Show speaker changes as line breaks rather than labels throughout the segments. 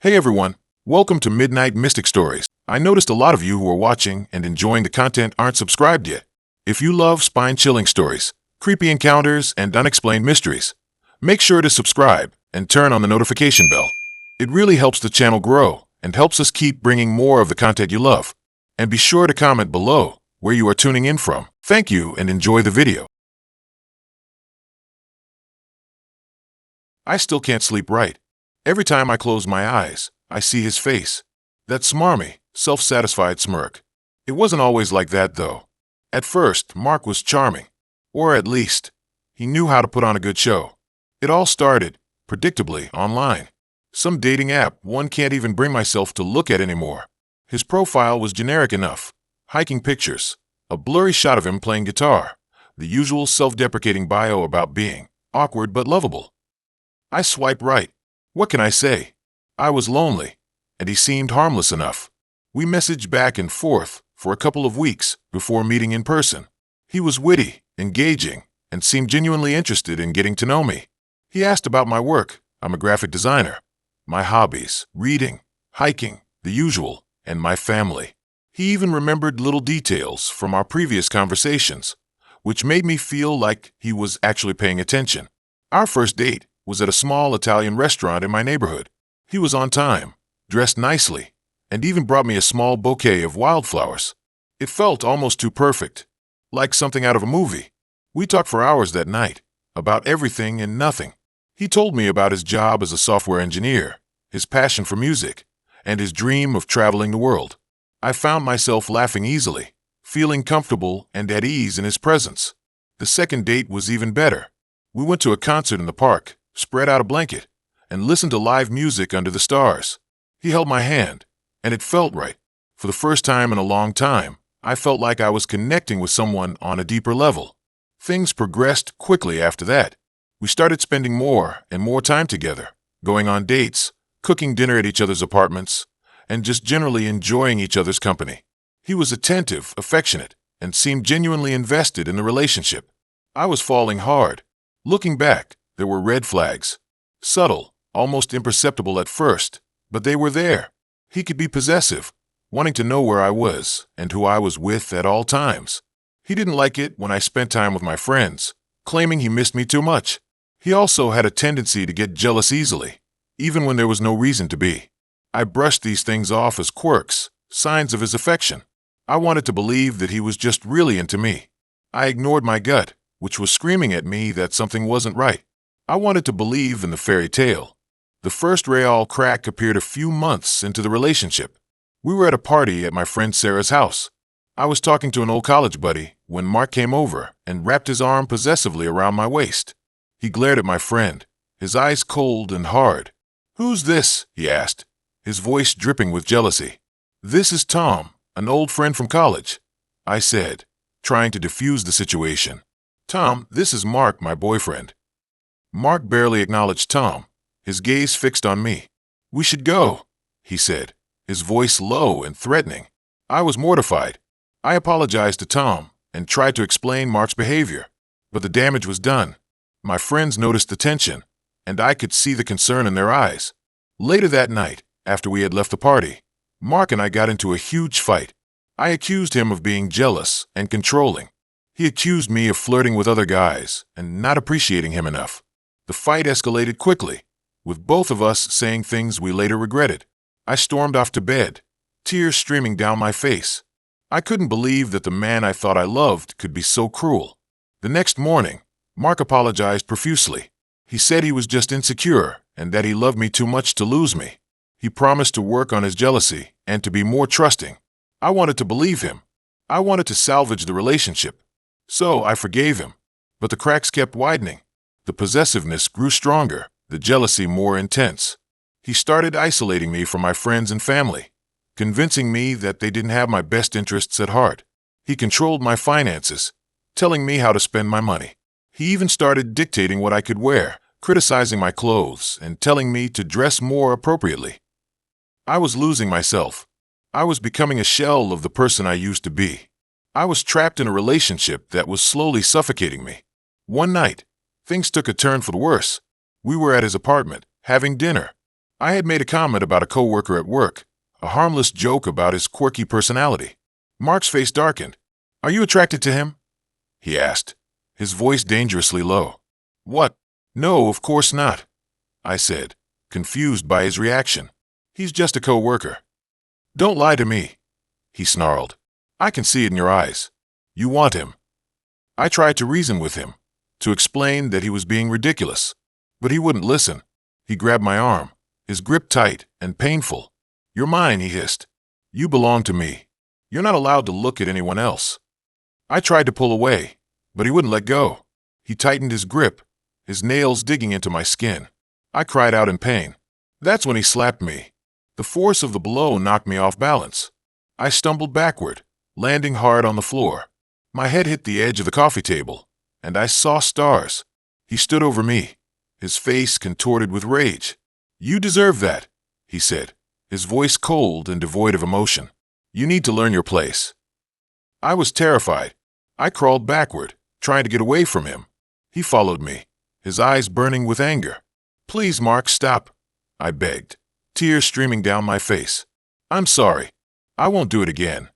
Hey everyone, welcome to Midnight Mystic Stories. I noticed a lot of you who are watching and enjoying the content aren't subscribed yet. If you love spine-chilling stories, creepy encounters, and unexplained mysteries, make sure to subscribe and turn on the notification bell. It really helps the channel grow and helps us keep bringing more of the content you love. And be sure to comment below where you are tuning in from. Thank you and enjoy the video. I still can't sleep right. Every time I close my eyes, I see his face. That smarmy, self-satisfied smirk. It wasn't always like that, though. At first, Mark was charming. Or at least, he knew how to put on a good show. It all started, predictably, online. Some dating app one can't even bring myself to look at anymore. His profile was generic enough. Hiking pictures, a blurry shot of him playing guitar, the usual self-deprecating bio about being awkward but lovable. I swiped right. What can I say? I was lonely, and he seemed harmless enough. We messaged back and forth for a couple of weeks before meeting in person. He was witty, engaging, and seemed genuinely interested in getting to know me. He asked about my work. I'm a graphic designer. My hobbies, reading, hiking, the usual, and my family. He even remembered little details from our previous conversations, which made me feel like he was actually paying attention. Our first date was at a small Italian restaurant in my neighborhood. He was on time, dressed nicely, and even brought me a small bouquet of wildflowers. It felt almost too perfect, like something out of a movie. We talked for hours that night, about everything and nothing. He told me about his job as a software engineer, his passion for music, and his dream of traveling the world. I found myself laughing easily, feeling comfortable and at ease in his presence. The second date was even better. We went to a concert in the park, spread out a blanket, and listened to live music under the stars. He held my hand, and it felt right. For the first time in a long time, I felt like I was connecting with someone on a deeper level. Things progressed quickly after that. We started spending more and more time together, going on dates, cooking dinner at each other's apartments, and just generally enjoying each other's company. He was attentive, affectionate, and seemed genuinely invested in the relationship. I was falling hard. Looking back, there were red flags. Subtle, almost imperceptible at first, but they were there. He could be possessive, wanting to know where I was and who I was with at all times. He didn't like it when I spent time with my friends, claiming he missed me too much. He also had a tendency to get jealous easily, even when there was no reason to be. I brushed these things off as quirks, signs of his affection. I wanted to believe that he was just really into me. I ignored my gut, which was screaming at me that something wasn't right. I wanted to believe in the fairy tale. The first real crack appeared a few months into the relationship. We were at a party at my friend Sarah's house. I was talking to an old college buddy when Mark came over and wrapped his arm possessively around my waist. He glared at my friend, his eyes cold and hard. "Who's this?" he asked, his voice dripping with jealousy. "This is Tom, an old friend from college," I said, trying to defuse the situation. "Tom, this is Mark, my boyfriend." Mark barely acknowledged Tom, his gaze fixed on me. "We should go," he said, his voice low and threatening. I was mortified. I apologized to Tom and tried to explain Mark's behavior, but the damage was done. My friends noticed the tension, and I could see the concern in their eyes. Later that night, after we had left the party, Mark and I got into a huge fight. I accused him of being jealous and controlling. He accused me of flirting with other guys and not appreciating him enough. The fight escalated quickly, with both of us saying things we later regretted. I stormed off to bed, tears streaming down my face. I couldn't believe that the man I thought I loved could be so cruel. The next morning, Mark apologized profusely. He said he was just insecure and that he loved me too much to lose me. He promised to work on his jealousy and to be more trusting. I wanted to believe him. I wanted to salvage the relationship. So I forgave him. But the cracks kept widening. The possessiveness grew stronger, the jealousy more intense. He started isolating me from my friends and family, convincing me that they didn't have my best interests at heart. He controlled my finances, telling me how to spend my money. He even started dictating what I could wear, criticizing my clothes, and telling me to dress more appropriately. I was losing myself. I was becoming a shell of the person I used to be. I was trapped in a relationship that was slowly suffocating me. One night, things took a turn for the worse. We were at his apartment, having dinner. I had made a comment about a coworker at work, a harmless joke about his quirky personality. Mark's face darkened. "Are you attracted to him?" he asked, his voice dangerously low. "What? No, of course not," I said, confused by his reaction. "He's just a coworker." "Don't lie to me," he snarled. "I can see it in your eyes. You want him." I tried to reason with him, to explain that he was being ridiculous, but he wouldn't listen. He grabbed my arm, his grip tight and painful. "You're mine," he hissed. "You belong to me. You're not allowed to look at anyone else." I tried to pull away, but he wouldn't let go. He tightened his grip, his nails digging into my skin. I cried out in pain. That's when he slapped me. The force of the blow knocked me off balance. I stumbled backward, landing hard on the floor. My head hit the edge of the coffee table, and I saw stars. He stood over me, his face contorted with rage. "You deserve that," he said, his voice cold and devoid of emotion. "You need to learn your place." I was terrified. I crawled backward, trying to get away from him. He followed me, his eyes burning with anger. "Please, Mark, stop," I begged, tears streaming down my face. "I'm sorry. I won't do it again."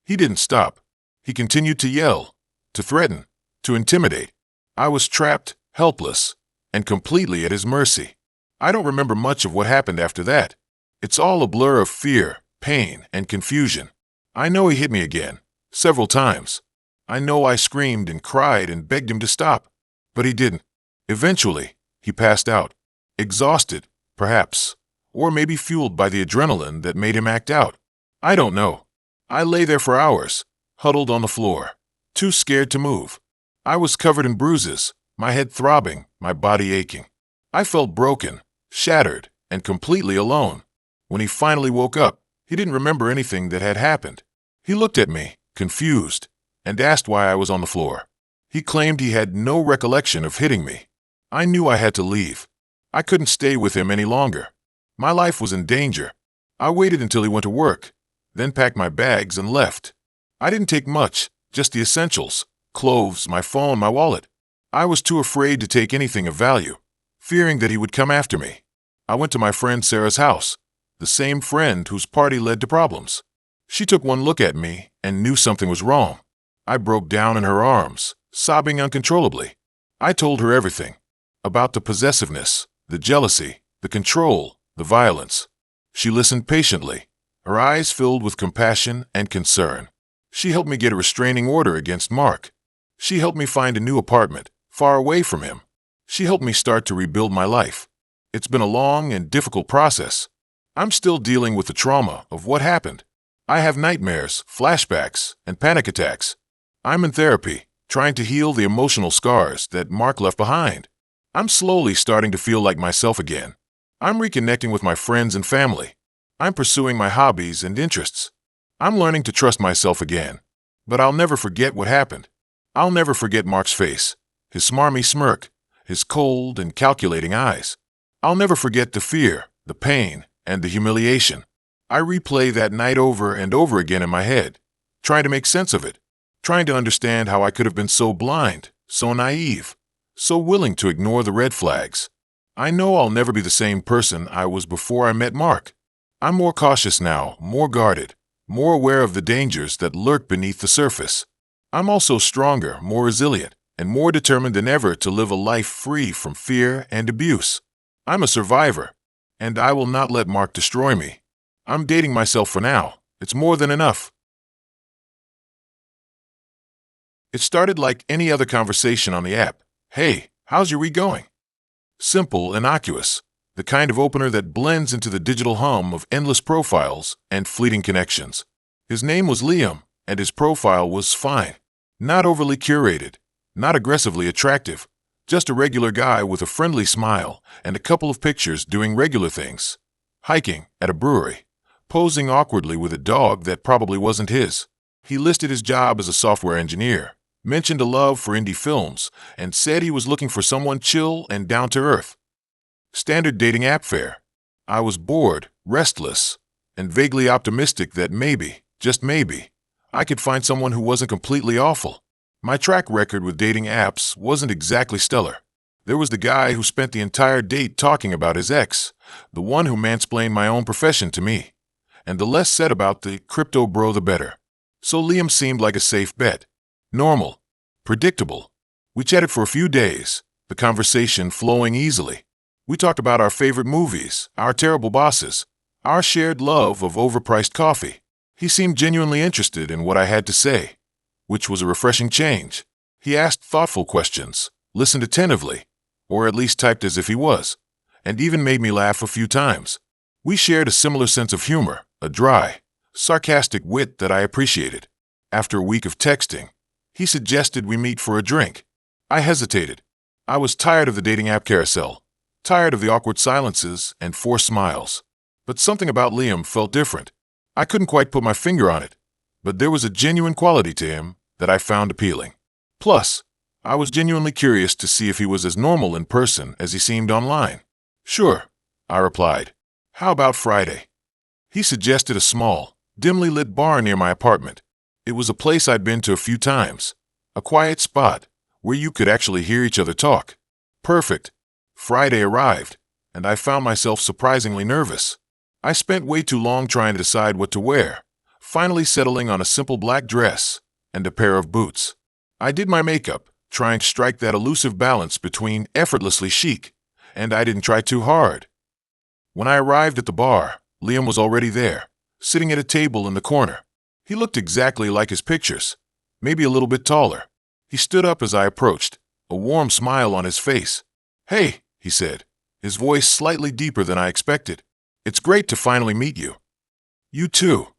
He didn't stop. He continued to yell, to threaten, to intimidate. I was trapped, helpless, and completely at his mercy. I don't remember much of what happened after that. It's all a blur of fear, pain, and confusion. I know he hit me again, several times. I know I screamed and cried and begged him to stop, but he didn't. Eventually, he passed out, exhausted, perhaps, or maybe fueled by the adrenaline that made him act out. I don't know. I lay there for hours, huddled on the floor, too scared to move. I was covered in bruises, my head throbbing, my body aching. I felt broken, shattered, and completely alone. When he finally woke up, he didn't remember anything that had happened. He looked at me, confused, and asked why I was on the floor. He claimed he had no recollection of hitting me. I knew I had to leave. I couldn't stay with him any longer. My life was in danger. I waited until he went to work, then packed my bags and left. I didn't take much, just the essentials, clothes, my phone, my wallet. I was too afraid to take anything of value, fearing that he would come after me. I went to my friend Sarah's house, the same friend whose party led to problems. She took one look at me and knew something was wrong. I broke down in her arms, sobbing uncontrollably. I told her everything, about the possessiveness, the jealousy, the control, the violence. She listened patiently, her eyes filled with compassion and concern. She helped me get a restraining order against Mark. She helped me find a new apartment, far away from him. She helped me start to rebuild my life. It's been a long and difficult process. I'm still dealing with the trauma of what happened. I have nightmares, flashbacks, and panic attacks. I'm in therapy, trying to heal the emotional scars that Mark left behind. I'm slowly starting to feel like myself again. I'm reconnecting with my friends and family. I'm pursuing my hobbies and interests. I'm learning to trust myself again. But I'll never forget what happened. I'll never forget Mark's face, his smarmy smirk, his cold and calculating eyes. I'll never forget the fear, the pain, and the humiliation. I replay that night over and over again in my head, trying to make sense of it, trying to understand how I could have been so blind, so naive, so willing to ignore the red flags. I know I'll never be the same person I was before I met Mark. I'm more cautious now, more guarded, more aware of the dangers that lurk beneath the surface. I'm also stronger, more resilient, and more determined than ever to live a life free from fear and abuse. I'm a survivor, and I will not let Mark destroy me. I'm dating myself for now. It's more than enough. It started like any other conversation on the app. "Hey, how's your week going?" Simple, innocuous, the kind of opener that blends into the digital hum of endless profiles and fleeting connections. His name was Liam, and his profile was fine. Not overly curated, not aggressively attractive, just a regular guy with a friendly smile and a couple of pictures doing regular things. Hiking at a brewery, posing awkwardly with a dog that probably wasn't his. He listed his job as a software engineer, mentioned a love for indie films, and said he was looking for someone chill and down to earth. Standard dating app fare. I was bored, restless, and vaguely optimistic that maybe, just maybe, I could find someone who wasn't completely awful. My track record with dating apps wasn't exactly stellar. There was the guy who spent the entire date talking about his ex, the one who mansplained my own profession to me. And the less said about the crypto bro, the better. So Liam seemed like a safe bet. Normal. Predictable. We chatted for a few days, the conversation flowing easily. We talked about our favorite movies, our terrible bosses, our shared love of overpriced coffee. He seemed genuinely interested in what I had to say, which was a refreshing change. He asked thoughtful questions, listened attentively, or at least typed as if he was, and even made me laugh a few times. We shared a similar sense of humor, a dry, sarcastic wit that I appreciated. After a week of texting, he suggested we meet for a drink. I hesitated. I was tired of the dating app carousel, tired of the awkward silences and forced smiles. But something about Liam felt different. I couldn't quite put my finger on it, but there was a genuine quality to him that I found appealing. Plus, I was genuinely curious to see if he was as normal in person as he seemed online. Sure, I replied. How about Friday? He suggested a small, dimly lit bar near my apartment. It was a place I'd been to a few times, a quiet spot where you could actually hear each other talk. Perfect. Friday arrived, and I found myself surprisingly nervous. I spent way too long trying to decide what to wear, finally settling on a simple black dress and a pair of boots. I did my makeup, trying to strike that elusive balance between effortlessly chic and I didn't try too hard. When I arrived at the bar, Liam was already there, sitting at a table in the corner. He looked exactly like his pictures, maybe a little bit taller. He stood up as I approached, a warm smile on his face. "Hey," he said, his voice slightly deeper than I expected. "It's great to finally meet you." "You too,"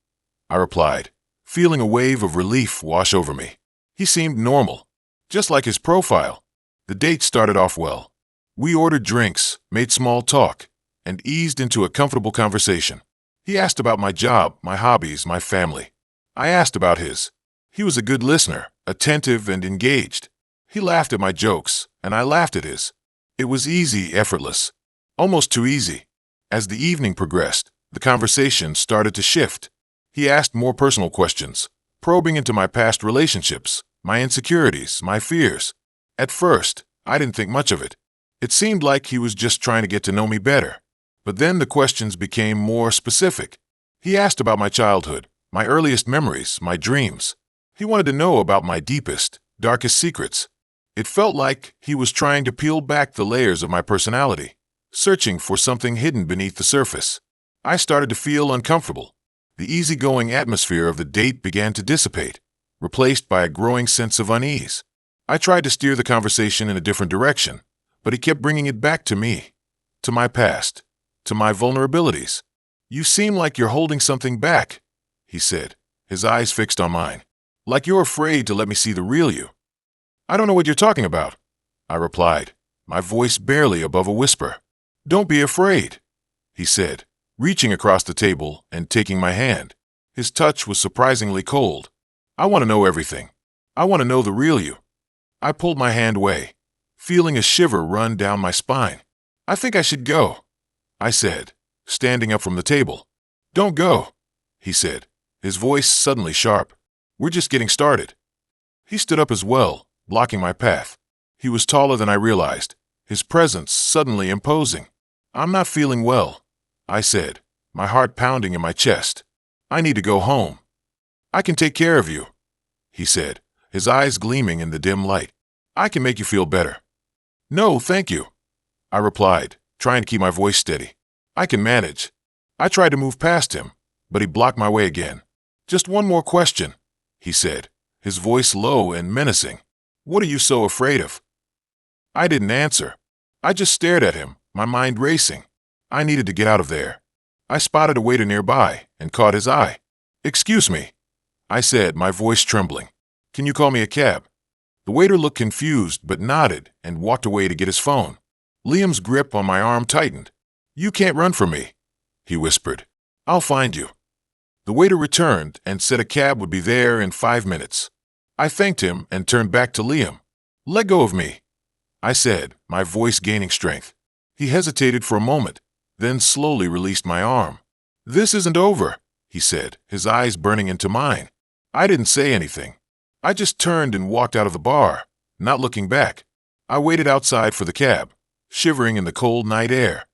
I replied, feeling a wave of relief wash over me. He seemed normal, just like his profile. The date started off well. We ordered drinks, made small talk, and eased into a comfortable conversation. He asked about my job, my hobbies, my family. I asked about his. He was a good listener, attentive and engaged. He laughed at my jokes, and I laughed at his. It was easy, effortless, almost too easy. As the evening progressed, the conversation started to shift. He asked more personal questions, probing into my past relationships, my insecurities, my fears. At first, I didn't think much of it. It seemed like he was just trying to get to know me better. But then the questions became more specific. He asked about my childhood, my earliest memories, my dreams. He wanted to know about my deepest, darkest secrets. It felt like he was trying to peel back the layers of my personality, searching for something hidden beneath the surface. I started to feel uncomfortable. The easygoing atmosphere of the date began to dissipate, replaced by a growing sense of unease. I tried to steer the conversation in a different direction, but he kept bringing it back to me, to my past, to my vulnerabilities. "You seem like you're holding something back," he said, his eyes fixed on mine. "Like you're afraid to let me see the real you." "I don't know what you're talking about," I replied, my voice barely above a whisper. "Don't be afraid," he said, reaching across the table and taking my hand. His touch was surprisingly cold. "I want to know everything. I want to know the real you." I pulled my hand away, feeling a shiver run down my spine. "I think I should go," I said, standing up from the table. "Don't go," he said, his voice suddenly sharp. "We're just getting started." He stood up as well, blocking my path. He was taller than I realized, his presence suddenly imposing. "I'm not feeling well," I said, my heart pounding in my chest. "I need to go home." "I can take care of you," he said, his eyes gleaming in the dim light. "I can make you feel better." "No, thank you," I replied, trying to keep my voice steady. "I can manage." I tried to move past him, but he blocked my way again. "Just one more question," he said, his voice low and menacing. "What are you so afraid of?" I didn't answer. I just stared at him, my mind racing. I needed to get out of there. I spotted a waiter nearby and caught his eye. "Excuse me," I said, my voice trembling. "Can you call me a cab?" The waiter looked confused but nodded and walked away to get his phone. Liam's grip on my arm tightened. "You can't run from me," he whispered. "I'll find you." The waiter returned and said a cab would be there in 5 minutes. I thanked him and turned back to Liam. "Let go of me," I said, my voice gaining strength. He hesitated for a moment, then slowly released my arm. "This isn't over," he said, his eyes burning into mine. I didn't say anything. I just turned and walked out of the bar, not looking back. I waited outside for the cab, shivering in the cold night air.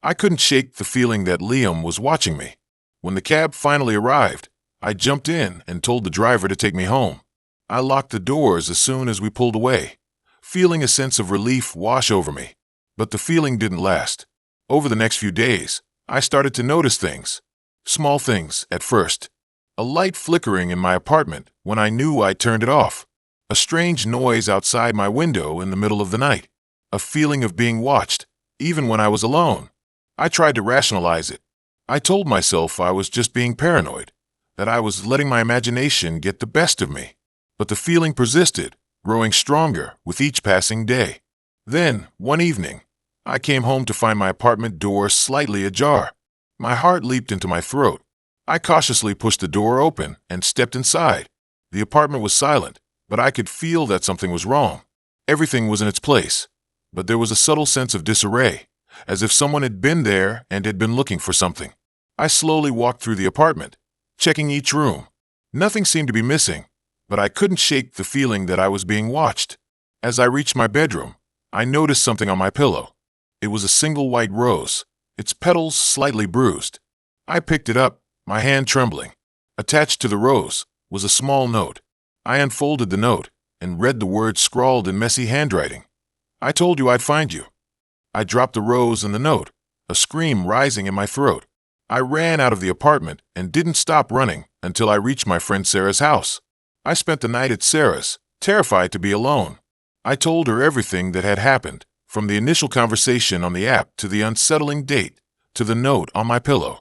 I couldn't shake the feeling that Liam was watching me. When the cab finally arrived, I jumped in and told the driver to take me home. I locked the doors as soon as we pulled away, feeling a sense of relief wash over me. But the feeling didn't last. Over the next few days, I started to notice things. Small things at first. A light flickering in my apartment when I knew I'd turned it off. A strange noise outside my window in the middle of the night. A feeling of being watched, even when I was alone. I tried to rationalize it. I told myself I was just being paranoid, that I was letting my imagination get the best of me. But the feeling persisted, growing stronger with each passing day. Then, one evening, I came home to find my apartment door slightly ajar. My heart leaped into my throat. I cautiously pushed the door open and stepped inside. The apartment was silent, but I could feel that something was wrong. Everything was in its place, but there was a subtle sense of disarray, as if someone had been there and had been looking for something. I slowly walked through the apartment, checking each room. Nothing seemed to be missing, but I couldn't shake the feeling that I was being watched. As I reached my bedroom, I noticed something on my pillow. It was a single white rose, its petals slightly bruised. I picked it up, my hand trembling. Attached to the rose was a small note. I unfolded the note and read the words scrawled in messy handwriting. "I told you I'd find you." I dropped the rose and the note, a scream rising in my throat. I ran out of the apartment and didn't stop running until I reached my friend Sarah's house. I spent the night at Sarah's, terrified to be alone. I told her everything that had happened, from the initial conversation on the app to the unsettling date to the note on my pillow.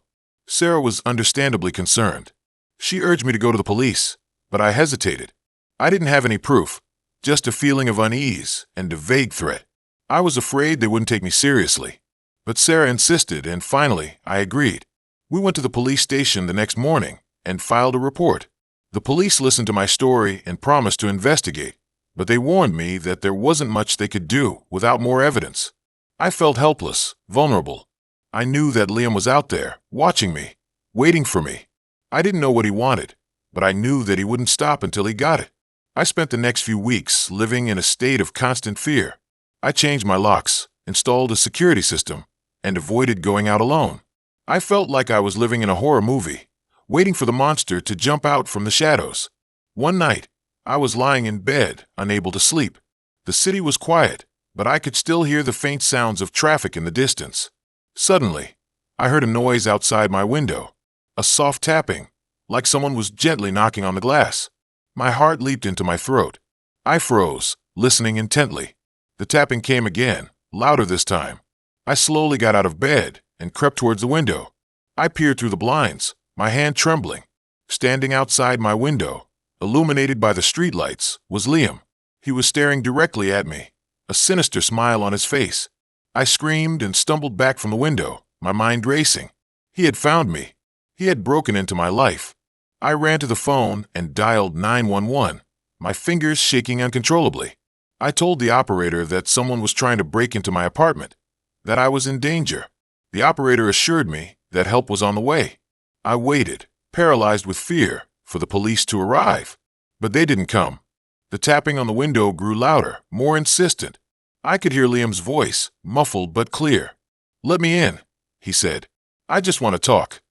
Sarah was understandably concerned. She urged me to go to the police, but I hesitated. I didn't have any proof, just a feeling of unease and a vague threat. I was afraid they wouldn't take me seriously. But Sarah insisted, and finally, I agreed. We went to the police station the next morning and filed a report. The police listened to my story and promised to investigate, but they warned me that there wasn't much they could do without more evidence. I felt helpless, vulnerable. I knew that Liam was out there, watching me, waiting for me. I didn't know what he wanted, but I knew that he wouldn't stop until he got it. I spent the next few weeks living in a state of constant fear. I changed my locks, installed a security system, and avoided going out alone. I felt like I was living in a horror movie, waiting for the monster to jump out from the shadows. One night, I was lying in bed, unable to sleep. The city was quiet, but I could still hear the faint sounds of traffic in the distance. Suddenly, I heard a noise outside my window, a soft tapping, like someone was gently knocking on the glass. My heart leaped into my throat. I froze, listening intently. The tapping came again, louder this time. I slowly got out of bed and crept towards the window. I peered through the blinds, my hand trembling. Standing outside my window, illuminated by the streetlights, was Liam. He was staring directly at me, a sinister smile on his face. I screamed and stumbled back from the window, my mind racing. He had found me. He had broken into my life. I ran to the phone and dialed 911, my fingers shaking uncontrollably. I told the operator that someone was trying to break into my apartment, that I was in danger. The operator assured me that help was on the way. I waited, paralyzed with fear, for the police to arrive. But they didn't come. The tapping on the window grew louder, more insistent. I could hear Liam's voice, muffled but clear. "Let me in," he said. "I just want to talk."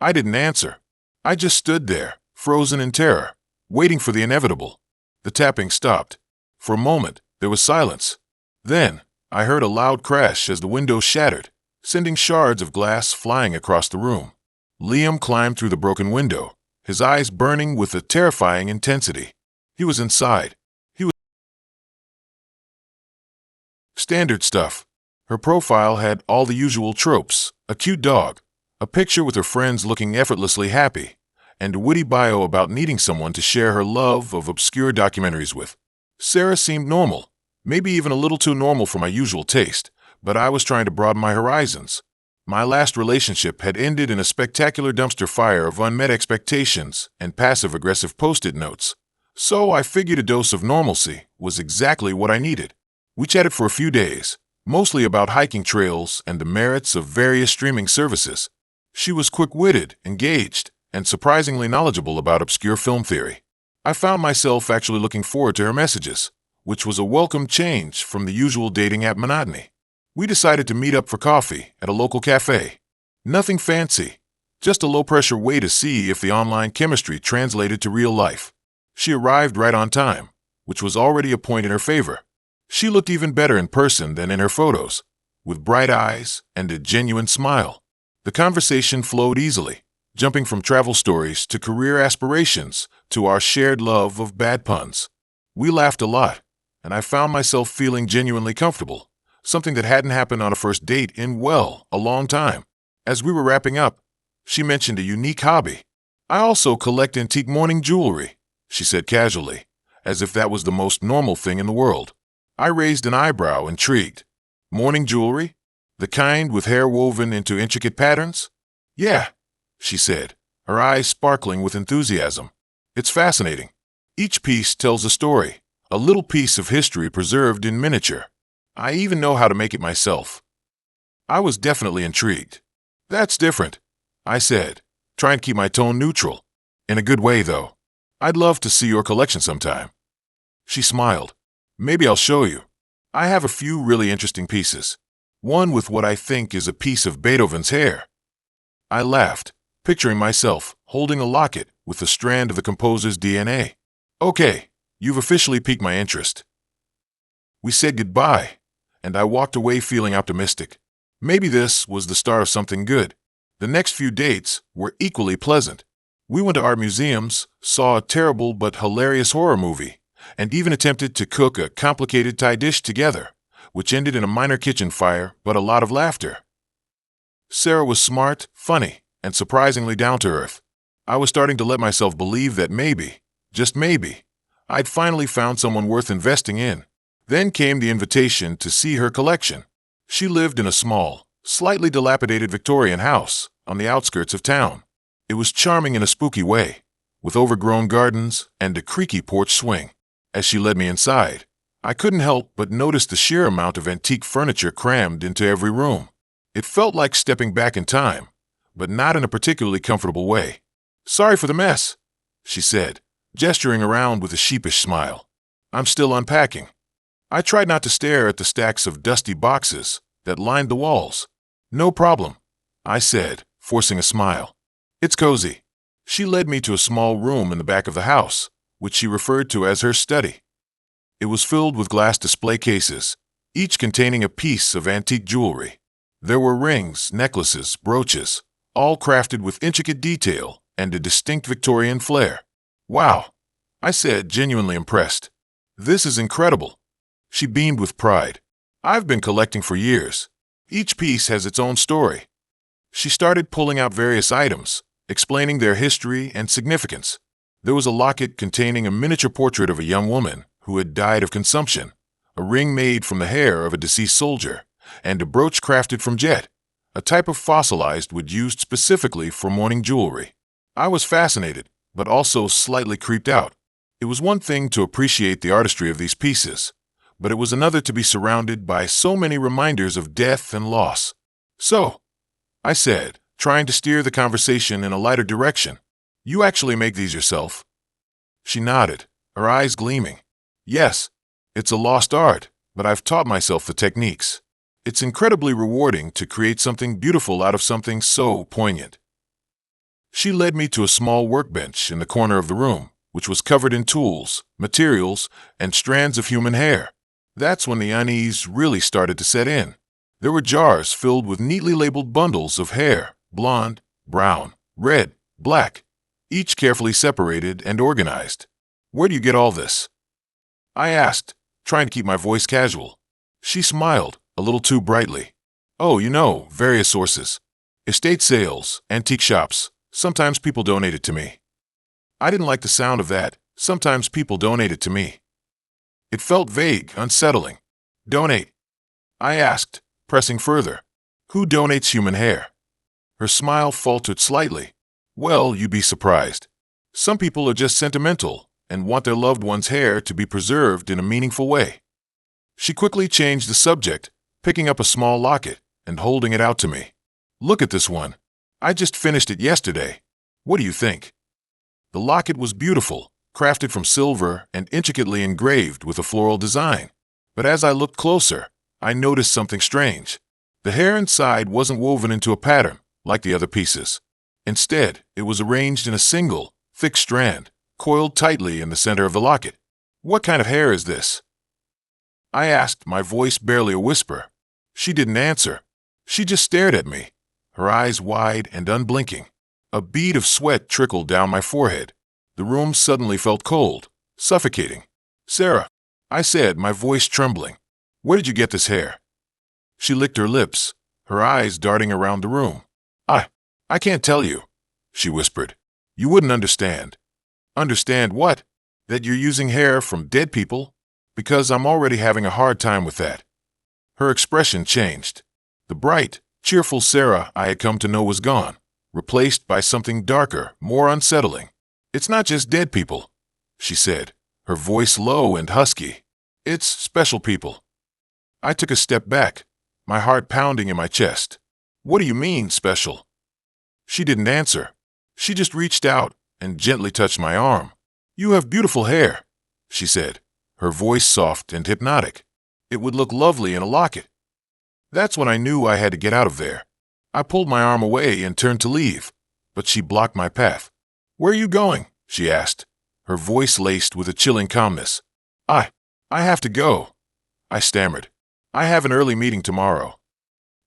I didn't answer. I just stood there, frozen in terror, waiting for the inevitable. The tapping stopped. For a moment, there was silence. Then, I heard a loud crash as the window shattered, sending shards of glass flying across the room. Liam climbed through the broken window, his eyes burning with a terrifying intensity. He was inside. He was standard stuff. Her profile had all the usual tropes: a cute dog, a picture with her friends looking effortlessly happy, and a witty bio about needing someone to share her love of obscure documentaries with. Sarah seemed normal, maybe even a little too normal for my usual taste, but I was trying to broaden my horizons. My last relationship had ended in a spectacular dumpster fire of unmet expectations and passive-aggressive post-it notes, so I figured a dose of normalcy was exactly what I needed. We chatted for a few days, mostly about hiking trails and the merits of various streaming services. She was quick-witted, engaged, and surprisingly knowledgeable about obscure film theory. I found myself actually looking forward to her messages, which was a welcome change from the usual dating app monotony. We decided to meet up for coffee at a local cafe. Nothing fancy, just a low-pressure way to see if the online chemistry translated to real life. She arrived right on time, which was already a point in her favor. She looked even better in person than in her photos, with bright eyes and a genuine smile. The conversation flowed easily, jumping from travel stories to career aspirations to our shared love of bad puns. We laughed a lot, and I found myself feeling genuinely comfortable, something that hadn't happened on a first date in, well, a long time. As we were wrapping up, she mentioned a unique hobby. "I also collect antique mourning jewelry," she said casually, as if that was the most normal thing in the world. I raised an eyebrow, intrigued. "Mourning jewelry? The kind with hair woven into intricate patterns?" "Yeah," she said, her eyes sparkling with enthusiasm. "It's fascinating. Each piece tells a story, a little piece of history preserved in miniature. I even know how to make it myself." I was definitely intrigued. "That's different," I said, trying to keep my tone neutral. "In a good way, though. I'd love to see your collection sometime." She smiled. "Maybe I'll show you. I have a few really interesting pieces. One with what I think is a piece of Beethoven's hair." I laughed, picturing myself holding a locket with a strand of the composer's DNA. "Okay, you've officially piqued my interest." We said goodbye, and I walked away feeling optimistic. Maybe this was the start of something good. The next few dates were equally pleasant. We went to art museums, saw a terrible but hilarious horror movie, and even attempted to cook a complicated Thai dish together, which ended in a minor kitchen fire but a lot of laughter. Sarah was smart, funny, and surprisingly down-to-earth. I was starting to let myself believe that maybe, just maybe, I'd finally found someone worth investing in. Then came the invitation to see her collection. She lived in a small, slightly dilapidated Victorian house on the outskirts of town. It was charming in a spooky way, with overgrown gardens and a creaky porch swing. As she led me inside, I couldn't help but notice the sheer amount of antique furniture crammed into every room. It felt like stepping back in time, but not in a particularly comfortable way. "Sorry for the mess," she said, gesturing around with a sheepish smile. "I'm still unpacking." I tried not to stare at the stacks of dusty boxes that lined the walls. "No problem," I said, forcing a smile. "It's cozy." She led me to a small room in the back of the house, which she referred to as her study. It was filled with glass display cases, each containing a piece of antique jewelry. There were rings, necklaces, brooches, all crafted with intricate detail and a distinct Victorian flair. "Wow," I said, genuinely impressed. "This is incredible." She beamed with pride. "I've been collecting for years. Each piece has its own story." She started pulling out various items, explaining their history and significance. There was a locket containing a miniature portrait of a young woman who had died of consumption, a ring made from the hair of a deceased soldier, and a brooch crafted from jet, a type of fossilized wood used specifically for mourning jewelry. I was fascinated, but also slightly creeped out. It was one thing to appreciate the artistry of these pieces, but it was another to be surrounded by so many reminders of death and loss. "So," I said, trying to steer the conversation in a lighter direction, "you actually make these yourself?" She nodded, her eyes gleaming. "Yes, it's a lost art, but I've taught myself the techniques. It's incredibly rewarding to create something beautiful out of something so poignant." She led me to a small workbench in the corner of the room, which was covered in tools, materials, and strands of human hair. That's when the unease really started to set in. There were jars filled with neatly labeled bundles of hair, blonde, brown, red, black, each carefully separated and organized. "Where do you get all this?" I asked, trying to keep my voice casual. She smiled, a little too brightly. "Oh, various sources. Estate sales, antique shops. Sometimes people donate it to me." I didn't like the sound of that. "Sometimes people donate it to me." It felt vague, unsettling. "Donate?" I asked, pressing further. "Who donates human hair?" Her smile faltered slightly. "Well, you'd be surprised. Some people are just sentimental and want their loved one's hair to be preserved in a meaningful way." She quickly changed the subject, picking up a small locket and holding it out to me. "Look at this one. I just finished it yesterday. What do you think?" The locket was beautiful, crafted from silver and intricately engraved with a floral design. But as I looked closer, I noticed something strange. The hair inside wasn't woven into a pattern like the other pieces. Instead, it was arranged in a single, thick strand, coiled tightly in the center of the locket. "What kind of hair is this?" I asked, my voice barely a whisper. She didn't answer. She just stared at me, her eyes wide and unblinking. A bead of sweat trickled down my forehead. The room suddenly felt cold, suffocating. "Sarah," I said, my voice trembling, "where did you get this hair?" She licked her lips, her eyes darting around the room. I can't tell you," she whispered. "You wouldn't understand." "Understand what? That you're using hair from dead people? Because I'm already having a hard time with that." Her expression changed. The bright, cheerful Sarah I had come to know was gone, replaced by something darker, more unsettling. "It's not just dead people," she said, her voice low and husky. "It's special people." I took a step back, my heart pounding in my chest. "What do you mean, special?" She didn't answer. She just reached out and gently touched my arm. "You have beautiful hair," she said, her voice soft and hypnotic. "It would look lovely in a locket." That's when I knew I had to get out of there. I pulled my arm away and turned to leave, but she blocked my path. "Where are you going?" she asked, her voice laced with a chilling calmness. I have to go," I stammered. "I have an early meeting tomorrow."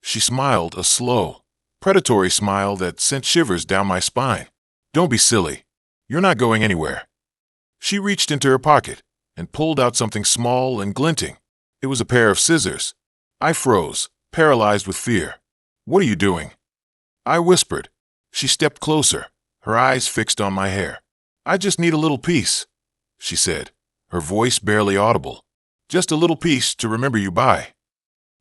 She smiled, a slow, predatory smile that sent shivers down my spine. "Don't be silly. You're not going anywhere." She reached into her pocket and pulled out something small and glinting. It was a pair of scissors. I froze, paralyzed with fear. "What are you doing?" I whispered. She stepped closer, her eyes fixed on my hair. "I just need a little piece," she said, her voice barely audible. "Just a little piece to remember you by."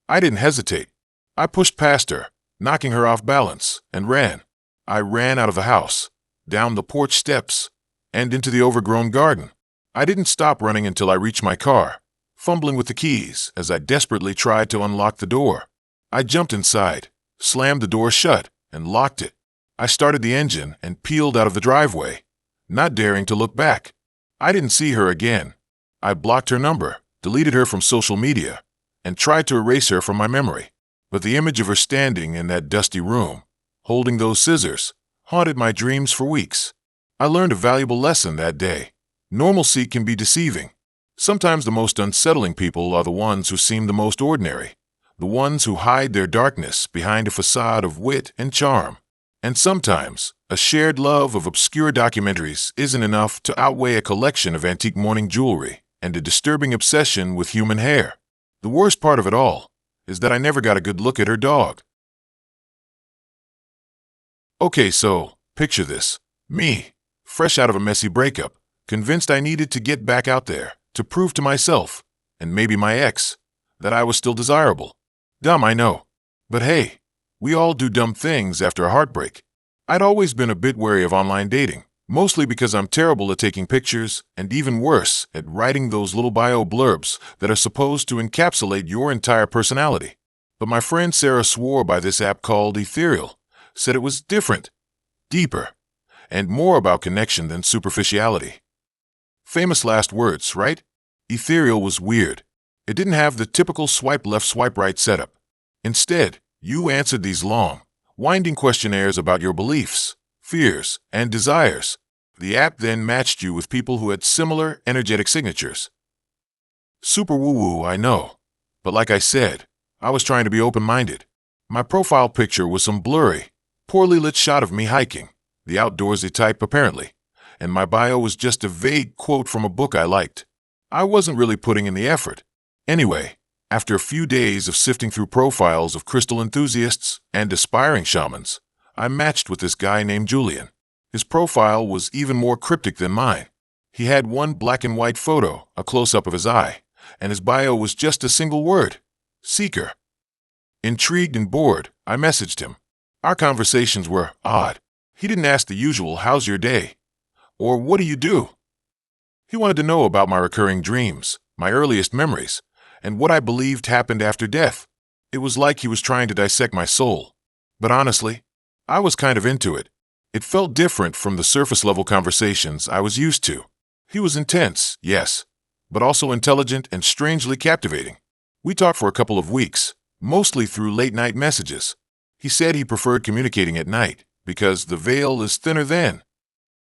I didn't hesitate. I pushed past her, knocking her off balance, and ran. I ran out of the house, down the porch steps, and into the overgrown garden. I didn't stop running until I reached my car, fumbling with the keys as I desperately tried to unlock the door. I jumped inside, slammed the door shut, and locked it. I started the engine and peeled out of the driveway, not daring to look back. I didn't see her again. I blocked her number, deleted her from social media, and tried to erase her from my memory. But the image of her standing in that dusty room, holding those scissors, haunted my dreams for weeks. I learned a valuable lesson that day. Normalcy can be deceiving. Sometimes the most unsettling people are the ones who seem the most ordinary, the ones who hide their darkness behind a facade of wit and charm. And sometimes, a shared love of obscure documentaries isn't enough to outweigh a collection of antique mourning jewelry and a disturbing obsession with human hair. The worst part of it all is that I never got a good look at her dog. Okay, so, picture this. Me, fresh out of a messy breakup, convinced I needed to get back out there, to prove to myself, and maybe my ex, that I was still desirable. Dumb, I know. But hey, we all do dumb things after a heartbreak. I'd always been a bit wary of online dating, mostly because I'm terrible at taking pictures, and even worse, at writing those little bio blurbs that are supposed to encapsulate your entire personality. But my friend Sarah swore by this app called Ethereal, said it was different, deeper, and more about connection than superficiality. Famous last words, right? Ethereal was weird. It didn't have the typical swipe left, swipe right setup. Instead, you answered these long, winding questionnaires about your beliefs, fears, and desires. The app then matched you with people who had similar energetic signatures. Super woo-woo, I know. But like I said, I was trying to be open-minded. My profile picture was some blurry, poorly lit shot of me hiking, the outdoorsy type apparently, and my bio was just a vague quote from a book I liked. I wasn't really putting in the effort. Anyway, after a few days of sifting through profiles of crystal enthusiasts and aspiring shamans, I matched with this guy named Julian. His profile was even more cryptic than mine. He had one black and white photo, a close-up of his eye, and his bio was just a single word: seeker. Intrigued and bored, I messaged him. Our conversations were odd. He didn't ask the usual, "How's your day?" or "What do you do?" He wanted to know about my recurring dreams, my earliest memories, and what I believed happened after death. It was like he was trying to dissect my soul. But honestly, I was kind of into it. It felt different from the surface-level conversations I was used to. He was intense, yes, but also intelligent and strangely captivating. We talked for a couple of weeks, mostly through late-night messages. He said he preferred communicating at night because the veil is thinner then.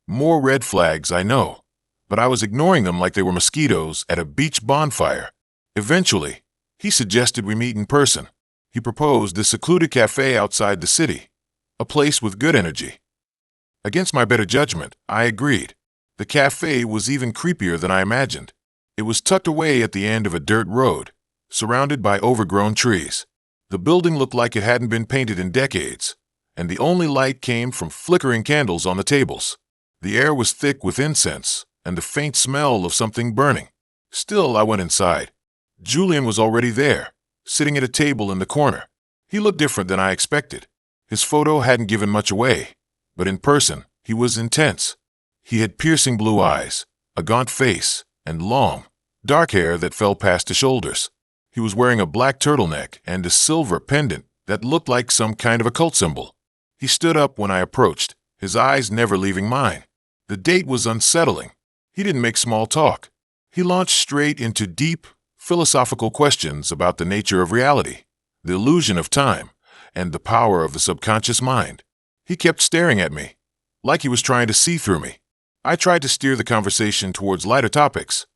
More red flags, I know, but I was ignoring them like they were mosquitoes at a beach bonfire. Eventually, he suggested we meet in person. He proposed a secluded cafe outside the city, a place with good energy. Against my better judgment, I agreed. The cafe was even creepier than I imagined. It was tucked away at the end of a dirt road, surrounded by overgrown trees. The building looked like it hadn't been painted in decades, and the only light came from flickering candles on the tables. The air was thick with incense and the faint smell of something burning. Still, I went inside. Julian was already there, sitting at a table in the corner. He looked different than I expected. His photo hadn't given much away, but in person, he was intense. He had piercing blue eyes, a gaunt face, and long, dark hair that fell past his shoulders. He was wearing a black turtleneck and a silver pendant that looked like some kind of a cult symbol. He stood up when I approached, his eyes never leaving mine. The date was unsettling. He didn't make small talk. He launched straight into deep, philosophical questions about the nature of reality, the illusion of time, and the power of the subconscious mind. He kept staring at me, like he was trying to see through me. I tried to steer the conversation towards lighter topics,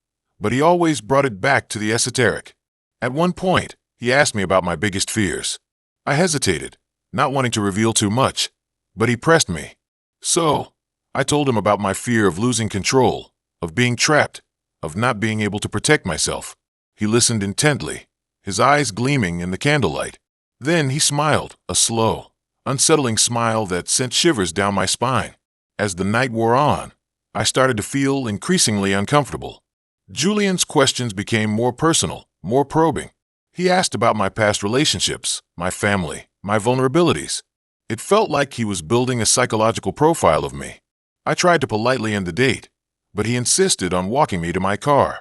but he always brought it back to the esoteric. At one point, he asked me about my biggest fears. I hesitated, not wanting to reveal too much, but he pressed me. So, I told him about my fear of losing control, of being trapped, of not being able to protect myself. He listened intently, his eyes gleaming in the candlelight. Then he smiled, a slow, unsettling smile that sent shivers down my spine. As the night wore on, I started to feel increasingly uncomfortable. Julian's questions became more personal, more probing. He asked about my past relationships, my family, my vulnerabilities. It felt like he was building a psychological profile of me. I tried to politely end the date, but he insisted on walking me to my car.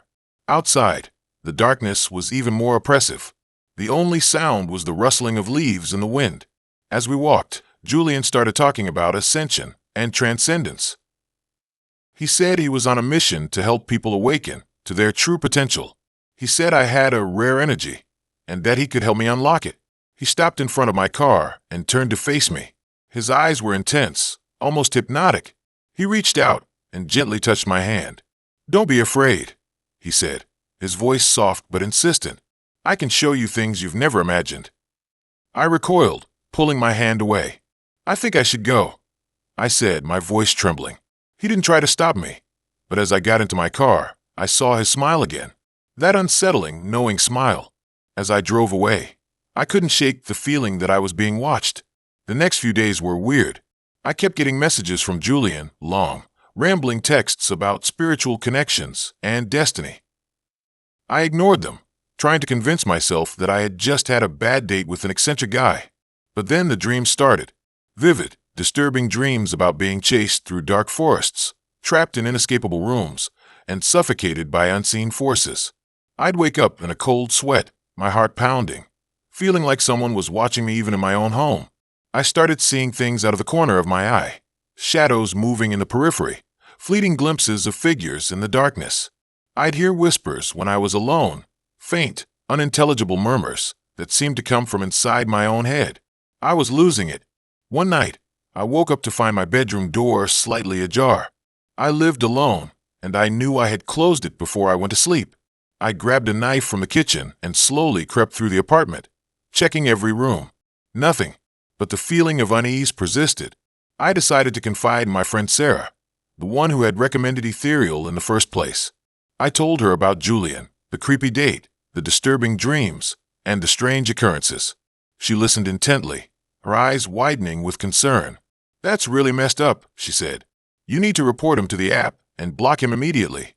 Outside, the darkness was even more oppressive. The only sound was the rustling of leaves in the wind. As we walked, Julian started talking about ascension and transcendence. He said he was on a mission to help people awaken to their true potential. He said I had a rare energy, and that he could help me unlock it. He stopped in front of my car and turned to face me. His eyes were intense, almost hypnotic. He reached out and gently touched my hand. "Don't be afraid," he said, his voice soft but insistent. "I can show you things you've never imagined." I recoiled, pulling my hand away. "I think I should go," I said, my voice trembling. He didn't try to stop me, but as I got into my car, I saw his smile again. That unsettling, knowing smile. As I drove away, I couldn't shake the feeling that I was being watched. The next few days were weird. I kept getting messages from Julian, long, rambling texts about spiritual connections and destiny. I ignored them, trying to convince myself that I had just had a bad date with an eccentric guy. But then the dreams started. Vivid, disturbing dreams about being chased through dark forests, trapped in inescapable rooms, and suffocated by unseen forces. I'd wake up in a cold sweat, my heart pounding, feeling like someone was watching me even in my own home. I started seeing things out of the corner of my eye, shadows moving in the periphery, fleeting glimpses of figures in the darkness. I'd hear whispers when I was alone, faint, unintelligible murmurs that seemed to come from inside my own head. I was losing it. One night, I woke up to find my bedroom door slightly ajar. I lived alone, and I knew I had closed it before I went to sleep. I grabbed a knife from the kitchen and slowly crept through the apartment, checking every room. Nothing, but the feeling of unease persisted. I decided to confide in my friend Sarah, the one who had recommended Ethereal in the first place. I told her about Julian, the creepy date, the disturbing dreams, and the strange occurrences. She listened intently, her eyes widening with concern. "That's really messed up," she said. "You need to report him to the app and block him immediately."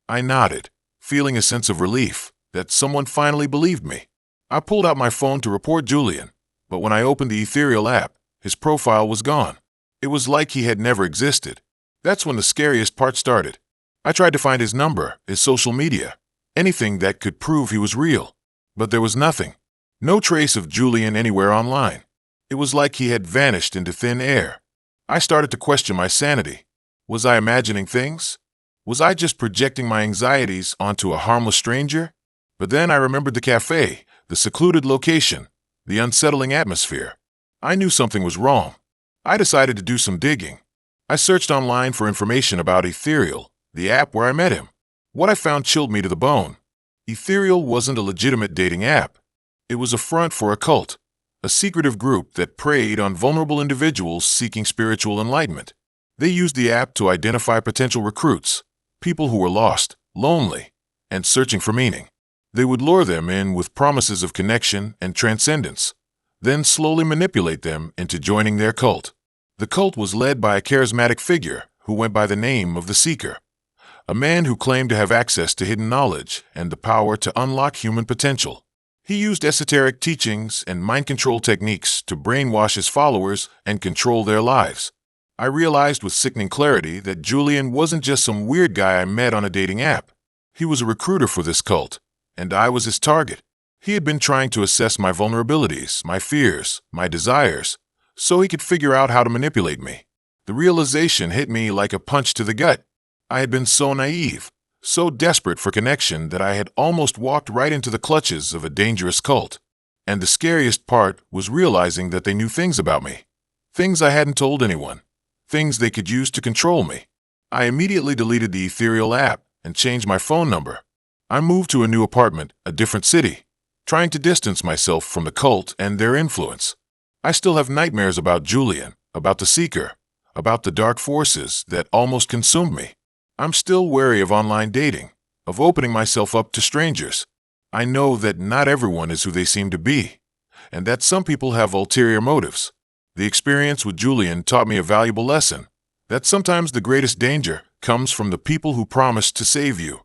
I nodded, feeling a sense of relief that someone finally believed me. I pulled out my phone to report Julian, but when I opened the Ethereal app, his profile was gone. It was like he had never existed. That's when the scariest part started. I tried to find his number, his social media, anything that could prove he was real. But there was nothing. No trace of Julian anywhere online. It was like he had vanished into thin air. I started to question my sanity. Was I imagining things? Was I just projecting my anxieties onto a harmless stranger? But then I remembered the cafe, the secluded location, the unsettling atmosphere. I knew something was wrong. I decided to do some digging. I searched online for information about Ethereal, the app where I met him. What I found chilled me to the bone. Ethereal wasn't a legitimate dating app. It was a front for a cult, a secretive group that preyed on vulnerable individuals seeking spiritual enlightenment. They used the app to identify potential recruits, people who were lost, lonely, and searching for meaning. They would lure them in with promises of connection and transcendence, then slowly manipulate them into joining their cult. The cult was led by a charismatic figure who went by the name of the Seeker, a man who claimed to have access to hidden knowledge and the power to unlock human potential. He used esoteric teachings and mind control techniques to brainwash his followers and control their lives. I realized with sickening clarity that Julian wasn't just some weird guy I met on a dating app. He was a recruiter for this cult, and I was his target. He had been trying to assess my vulnerabilities, my fears, my desires, so he could figure out how to manipulate me. The realization hit me like a punch to the gut. I had been so naive, so desperate for connection that I had almost walked right into the clutches of a dangerous cult. And the scariest part was realizing that they knew things about me, things I hadn't told anyone, things they could use to control me. I immediately deleted the Ethereal app and changed my phone number. I moved to a new apartment, a different city, trying to distance myself from the cult and their influence. I still have nightmares about Julian, about the Seeker, about the dark forces that almost consumed me. I'm still wary of online dating, of opening myself up to strangers. I know that not everyone is who they seem to be, and that some people have ulterior motives. The experience with Julian taught me a valuable lesson, that sometimes the greatest danger comes from the people who promise to save you.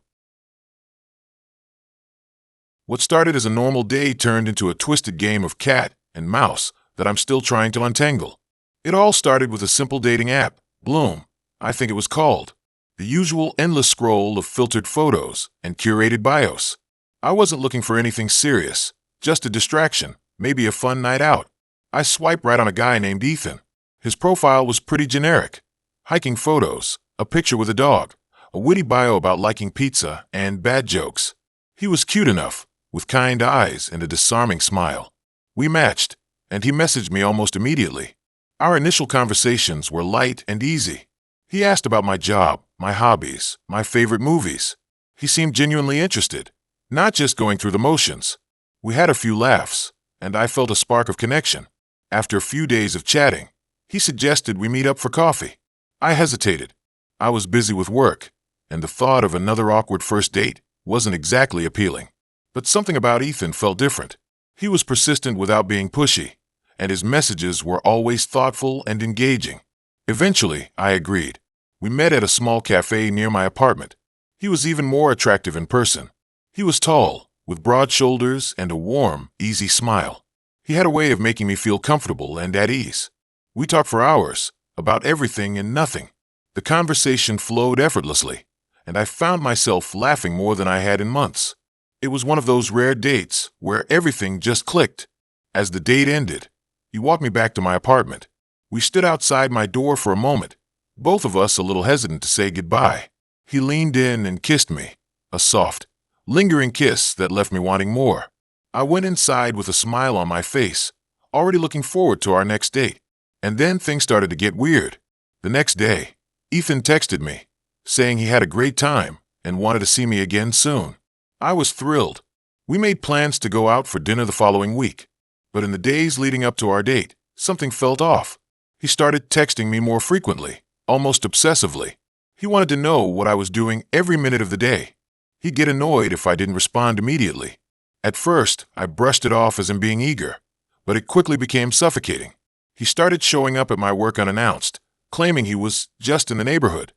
What started as a normal day turned into a twisted game of cat and mouse that I'm still trying to untangle. It all started with a simple dating app, Bloom, I think it was called. The usual endless scroll of filtered photos and curated bios. I wasn't looking for anything serious, just a distraction, maybe a fun night out. I swiped right on a guy named Ethan. His profile was pretty generic. Hiking photos, a picture with a dog, a witty bio about liking pizza, and bad jokes. He was cute enough, with kind eyes and a disarming smile. We matched, and he messaged me almost immediately. Our initial conversations were light and easy. He asked about my job, my hobbies, my favorite movies. He seemed genuinely interested, not just going through the motions. We had a few laughs, and I felt a spark of connection. After a few days of chatting, he suggested we meet up for coffee. I hesitated. I was busy with work, and the thought of another awkward first date wasn't exactly appealing. But something about Ethan felt different. He was persistent without being pushy, and his messages were always thoughtful and engaging. Eventually, I agreed. We met at a small cafe near my apartment. He was even more attractive in person. He was tall, with broad shoulders and a warm, easy smile. He had a way of making me feel comfortable and at ease. We talked for hours, about everything and nothing. The conversation flowed effortlessly, and I found myself laughing more than I had in months. It was one of those rare dates where everything just clicked. As the date ended, he walked me back to my apartment. We stood outside my door for a moment, both of us a little hesitant to say goodbye. He leaned in and kissed me, a soft, lingering kiss that left me wanting more. I went inside with a smile on my face, already looking forward to our next date. And then things started to get weird. The next day, Ethan texted me, saying he had a great time and wanted to see me again soon. I was thrilled. We made plans to go out for dinner the following week. But in the days leading up to our date, something felt off. He started texting me more frequently, almost obsessively. He wanted to know what I was doing every minute of the day. He'd get annoyed if I didn't respond immediately. At first, I brushed it off as him being eager, but it quickly became suffocating. He started showing up at my work unannounced, claiming he was just in the neighborhood.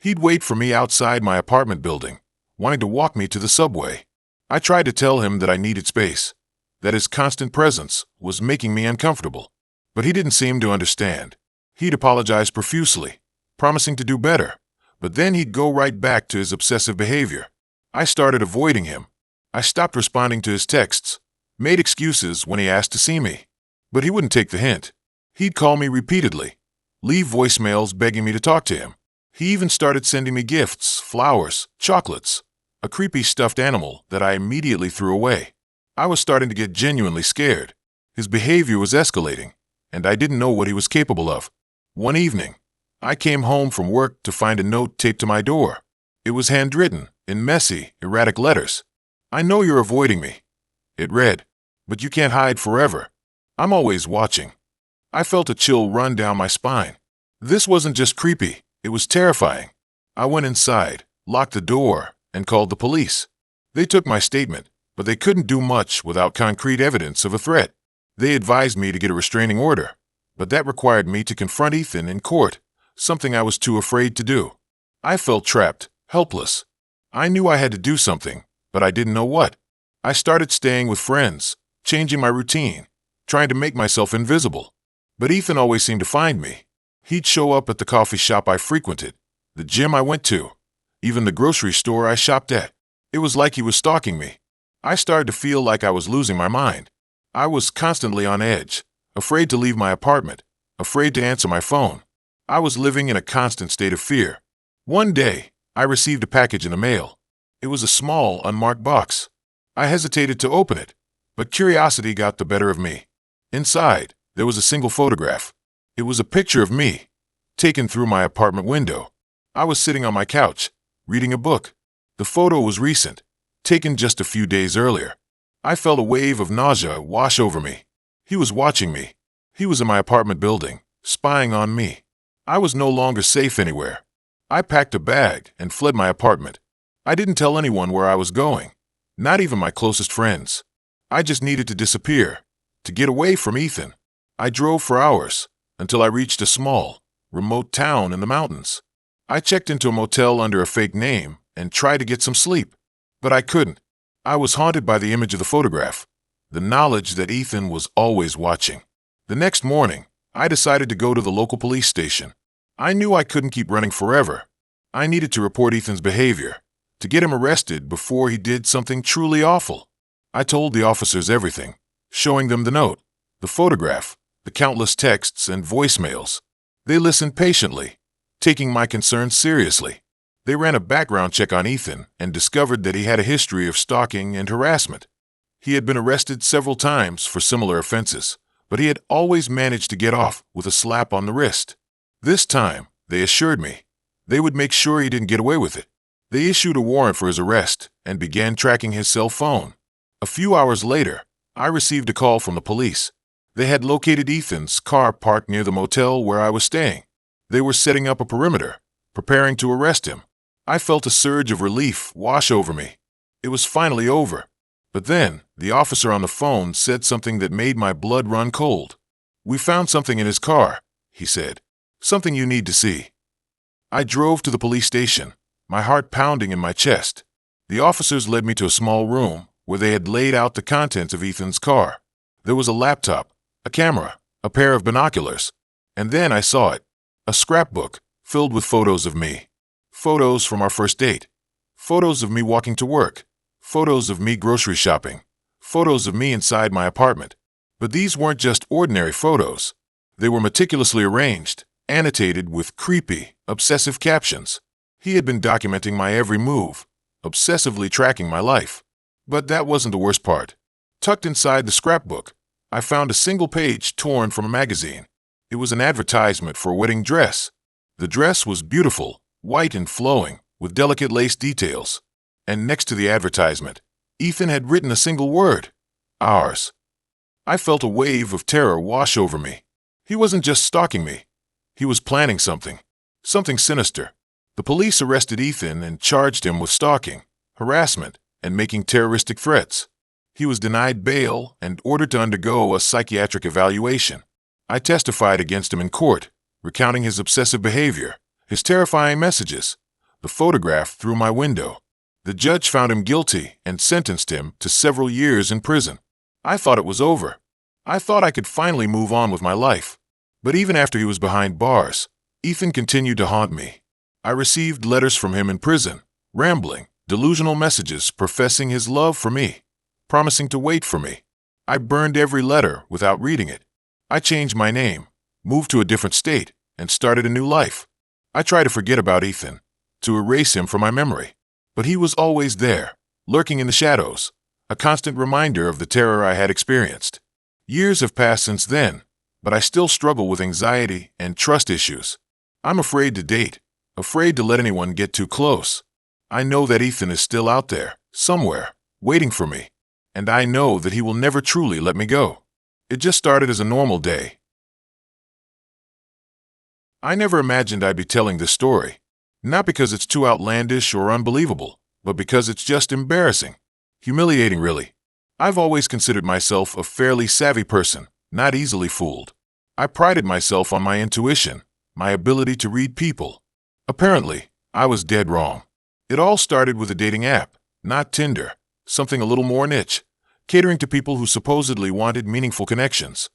He'd wait for me outside my apartment building, wanting to walk me to the subway. I tried to tell him that I needed space, that his constant presence was making me uncomfortable. But he didn't seem to understand. He'd apologize profusely, promising to do better, but then he'd go right back to his obsessive behavior. I started avoiding him. I stopped responding to his texts, made excuses when he asked to see me. But he wouldn't take the hint. He'd call me repeatedly, leave voicemails begging me to talk to him. He even started sending me gifts, flowers, chocolates, a creepy stuffed animal that I immediately threw away. I was starting to get genuinely scared. His behavior was escalating, and I didn't know what he was capable of. One evening, I came home from work to find a note taped to my door. It was handwritten, in messy, erratic letters. "I know you're avoiding me," it read, "but you can't hide forever. I'm always watching." I felt a chill run down my spine. This wasn't just creepy, it was terrifying. I went inside, locked the door, and called the police. They took my statement, but they couldn't do much without concrete evidence of a threat. They advised me to get a restraining order, but that required me to confront Ethan in court, something I was too afraid to do. I felt trapped, helpless. I knew I had to do something, but I didn't know what. I started staying with friends, changing my routine, trying to make myself invisible. But Ethan always seemed to find me. He'd show up at the coffee shop I frequented, the gym I went to, even the grocery store I shopped at. It was like he was stalking me. I started to feel like I was losing my mind. I was constantly on edge, afraid to leave my apartment, afraid to answer my phone. I was living in a constant state of fear. One day, I received a package in the mail. It was a small, unmarked box. I hesitated to open it, but curiosity got the better of me. Inside, there was a single photograph. It was a picture of me, taken through my apartment window. I was sitting on my couch, reading a book. The photo was recent, taken just a few days earlier. I felt a wave of nausea wash over me. He was watching me. He was in my apartment building, spying on me. I was no longer safe anywhere. I packed a bag and fled my apartment. I didn't tell anyone where I was going, not even my closest friends. I just needed to disappear, to get away from Ethan. I drove for hours, until I reached a small, remote town in the mountains. I checked into a motel under a fake name and tried to get some sleep, but I couldn't. I was haunted by the image of the photograph, the knowledge that Ethan was always watching. The next morning, I decided to go to the local police station. I knew I couldn't keep running forever. I needed to report Ethan's behavior, to get him arrested before he did something truly awful. I told the officers everything, showing them the note, the photograph, the countless texts and voicemails. They listened patiently, taking my concerns seriously. They ran a background check on Ethan and discovered that he had a history of stalking and harassment. He had been arrested several times for similar offenses, but he had always managed to get off with a slap on the wrist. This time, they assured me, they would make sure he didn't get away with it. They issued a warrant for his arrest and began tracking his cell phone. A few hours later, I received a call from the police. They had located Ethan's car parked near the motel where I was staying. They were setting up a perimeter, preparing to arrest him. I felt a surge of relief wash over me. It was finally over. But then, the officer on the phone said something that made my blood run cold. "We found something in his car," he said. "Something you need to see." I drove to the police station, my heart pounding in my chest. The officers led me to a small room where they had laid out the contents of Ethan's car. There was a laptop, a camera, a pair of binoculars. And then I saw it, a scrapbook filled with photos of me. Photos from our first date. Photos of me walking to work. Photos of me grocery shopping. Photos of me inside my apartment. But these weren't just ordinary photos. They were meticulously arranged, annotated with creepy, obsessive captions. He had been documenting my every move, obsessively tracking my life. But that wasn't the worst part. Tucked inside the scrapbook, I found a single page torn from a magazine. It was an advertisement for a wedding dress. The dress was beautiful, white and flowing, with delicate lace details. And next to the advertisement, Ethan had written a single word: ours. I felt a wave of terror wash over me. He wasn't just stalking me. He was planning something sinister. The police arrested Ethan and charged him with stalking, harassment, and making terroristic threats. He was denied bail and ordered to undergo a psychiatric evaluation. I testified against him in court, recounting his obsessive behavior, his terrifying messages, the photograph through my window. The judge found him guilty and sentenced him to several years in prison. I thought it was over. I thought I could finally move on with my life. But even after he was behind bars, Ethan continued to haunt me. I received letters from him in prison, rambling, delusional messages professing his love for me, promising to wait for me. I burned every letter without reading it. I changed my name, moved to a different state, and started a new life. I try to forget about Ethan, to erase him from my memory. But he was always there, lurking in the shadows, a constant reminder of the terror I had experienced. Years have passed since then, but I still struggle with anxiety and trust issues. I'm afraid to date, afraid to let anyone get too close. I know that Ethan is still out there, somewhere, waiting for me, and I know that he will never truly let me go. It just started as a normal day. I never imagined I'd be telling this story, not because it's too outlandish or unbelievable, but because it's just embarrassing. Humiliating, really. I've always considered myself a fairly savvy person, not easily fooled. I prided myself on my intuition, my ability to read people. Apparently, I was dead wrong. It all started with a dating app, not Tinder, something a little more niche, catering to people who supposedly wanted meaningful connections.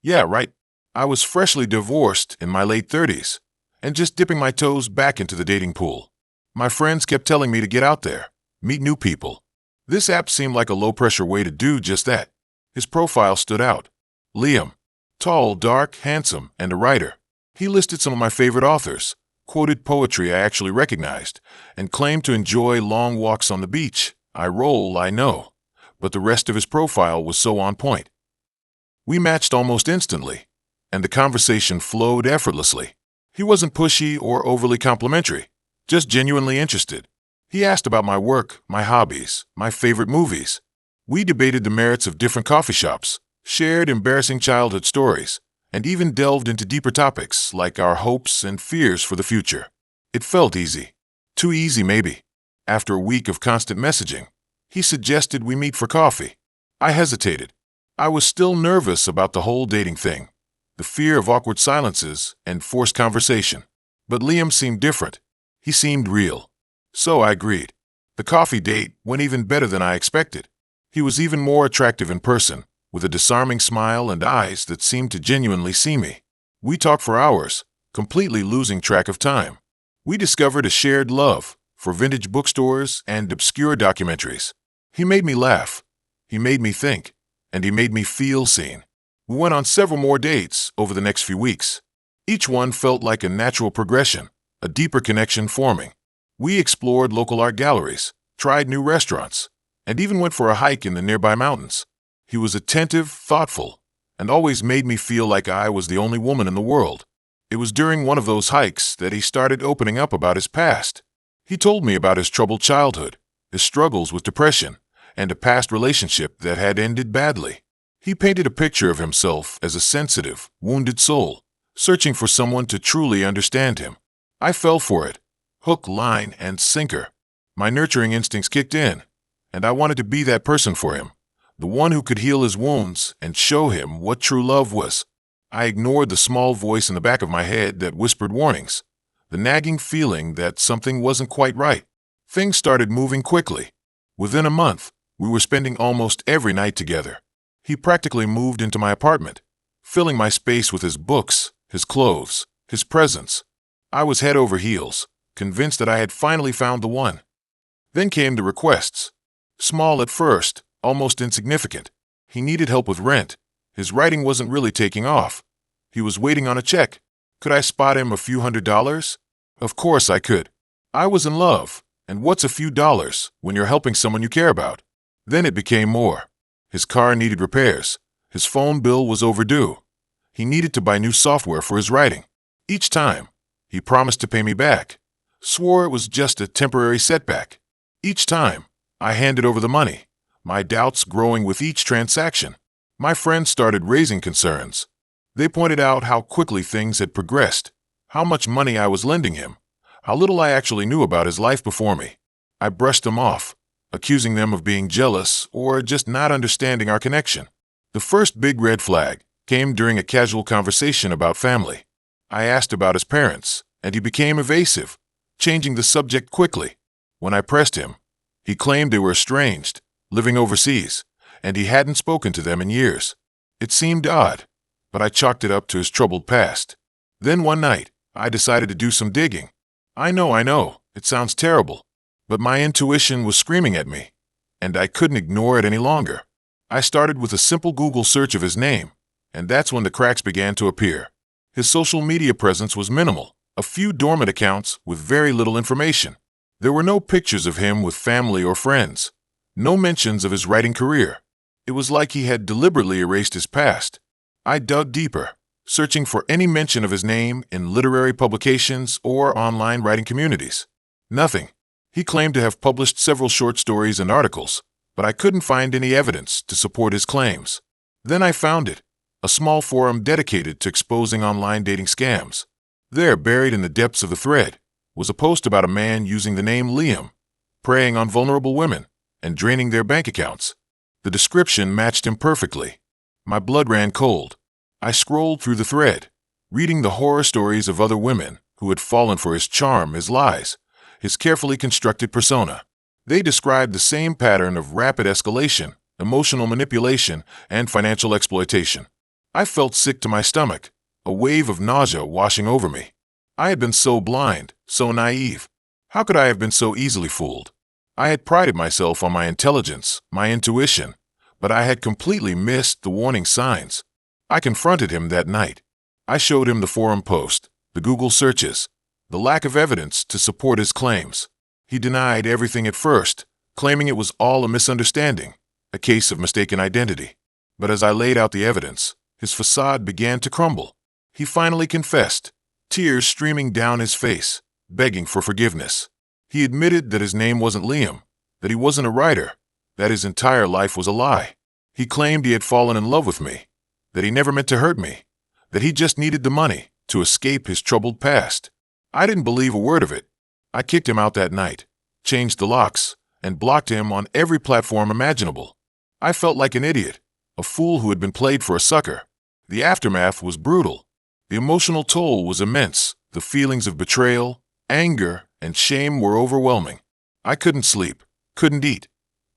Yeah, right. I was freshly divorced in my late 30s, and just dipping my toes back into the dating pool. My friends kept telling me to get out there, meet new people. This app seemed like a low-pressure way to do just that. His profile stood out. Liam. Tall, dark, handsome, and a writer. He listed some of my favorite authors, quoted poetry I actually recognized, and claimed to enjoy long walks on the beach. I know. But the rest of his profile was so on point. We matched almost instantly, and the conversation flowed effortlessly. He wasn't pushy or overly complimentary, just genuinely interested. He asked about my work, my hobbies, my favorite movies. We debated the merits of different coffee shops, shared embarrassing childhood stories, and even delved into deeper topics like our hopes and fears for the future. It felt easy. Too easy, maybe. After a week of constant messaging, he suggested we meet for coffee. I hesitated. I was still nervous about the whole dating thing, the fear of awkward silences and forced conversation. But Liam seemed different. He seemed real. So I agreed. The coffee date went even better than I expected. He was even more attractive in person, with a disarming smile and eyes that seemed to genuinely see me. We talked for hours, completely losing track of time. We discovered a shared love for vintage bookstores and obscure documentaries. He made me laugh. He made me think. And he made me feel seen. We went on several more dates over the next few weeks. Each one felt like a natural progression, a deeper connection forming. We explored local art galleries, tried new restaurants, and even went for a hike in the nearby mountains. He was attentive, thoughtful, and always made me feel like I was the only woman in the world. It was during one of those hikes that he started opening up about his past. He told me about his troubled childhood, his struggles with depression, and a past relationship that had ended badly. He painted a picture of himself as a sensitive, wounded soul, searching for someone to truly understand him. I fell for it, hook, line, and sinker. My nurturing instincts kicked in, and I wanted to be that person for him, the one who could heal his wounds and show him what true love was. I ignored the small voice in the back of my head that whispered warnings, the nagging feeling that something wasn't quite right. Things started moving quickly. Within a month, we were spending almost every night together. He practically moved into my apartment, filling my space with his books, his clothes, his presence. I was head over heels, convinced that I had finally found the one. Then came the requests. Small at first, almost insignificant. He needed help with rent. His writing wasn't really taking off. He was waiting on a check. Could I spot him a few $100s? Of course I could. I was in love, and what's a few dollars when you're helping someone you care about? Then it became more. His car needed repairs. His phone bill was overdue. He needed to buy new software for his writing. Each time, he promised to pay me back. Swore it was just a temporary setback. Each time, I handed over the money, my doubts growing with each transaction. My friends started raising concerns. They pointed out how quickly things had progressed, how much money I was lending him, how little I actually knew about his life before me. I brushed them off, accusing them of being jealous or just not understanding our connection. The first big red flag came during a casual conversation about family. I asked about his parents, and he became evasive, changing the subject quickly. When I pressed him, he claimed they were estranged, living overseas, and he hadn't spoken to them in years. It seemed odd, but I chalked it up to his troubled past. Then one night, I decided to do some digging. I know, it sounds terrible, but my intuition was screaming at me, and I couldn't ignore it any longer. I started with a simple Google search of his name, and that's when the cracks began to appear. His social media presence was minimal, A few dormant accounts with very little information. There were no pictures of him with family or friends. No mentions of his writing career. It was like he had deliberately erased his past. I dug deeper, searching for any mention of his name in literary publications or online writing communities. Nothing. He claimed to have published several short stories and articles, but I couldn't find any evidence to support his claims. Then I found it, a small forum dedicated to exposing online dating scams. There, buried in the depths of the thread, was a post about a man using the name Liam, preying on vulnerable women and draining their bank accounts. The description matched him perfectly. My blood ran cold. I scrolled through the thread, reading the horror stories of other women who had fallen for his charm, his lies, his carefully constructed persona. They described the same pattern of rapid escalation, emotional manipulation, and financial exploitation. I felt sick to my stomach, a wave of nausea washing over me. I had been so blind, so naive. How could I have been so easily fooled? I had prided myself on my intelligence, my intuition, but I had completely missed the warning signs. I confronted him that night. I showed him the forum post, the Google searches, the lack of evidence to support his claims. He denied everything at first, claiming it was all a misunderstanding, a case of mistaken identity. But as I laid out the evidence, his facade began to crumble. He finally confessed, tears streaming down his face, begging for forgiveness. He admitted that his name wasn't Liam, that he wasn't a writer, that his entire life was a lie. He claimed he had fallen in love with me, that he never meant to hurt me, that he just needed the money to escape his troubled past. I didn't believe a word of it. I kicked him out that night, changed the locks, and blocked him on every platform imaginable. I felt like an idiot, a fool who had been played for a sucker. The aftermath was brutal. The emotional toll was immense. The feelings of betrayal, anger, and shame were overwhelming. I couldn't sleep, couldn't eat,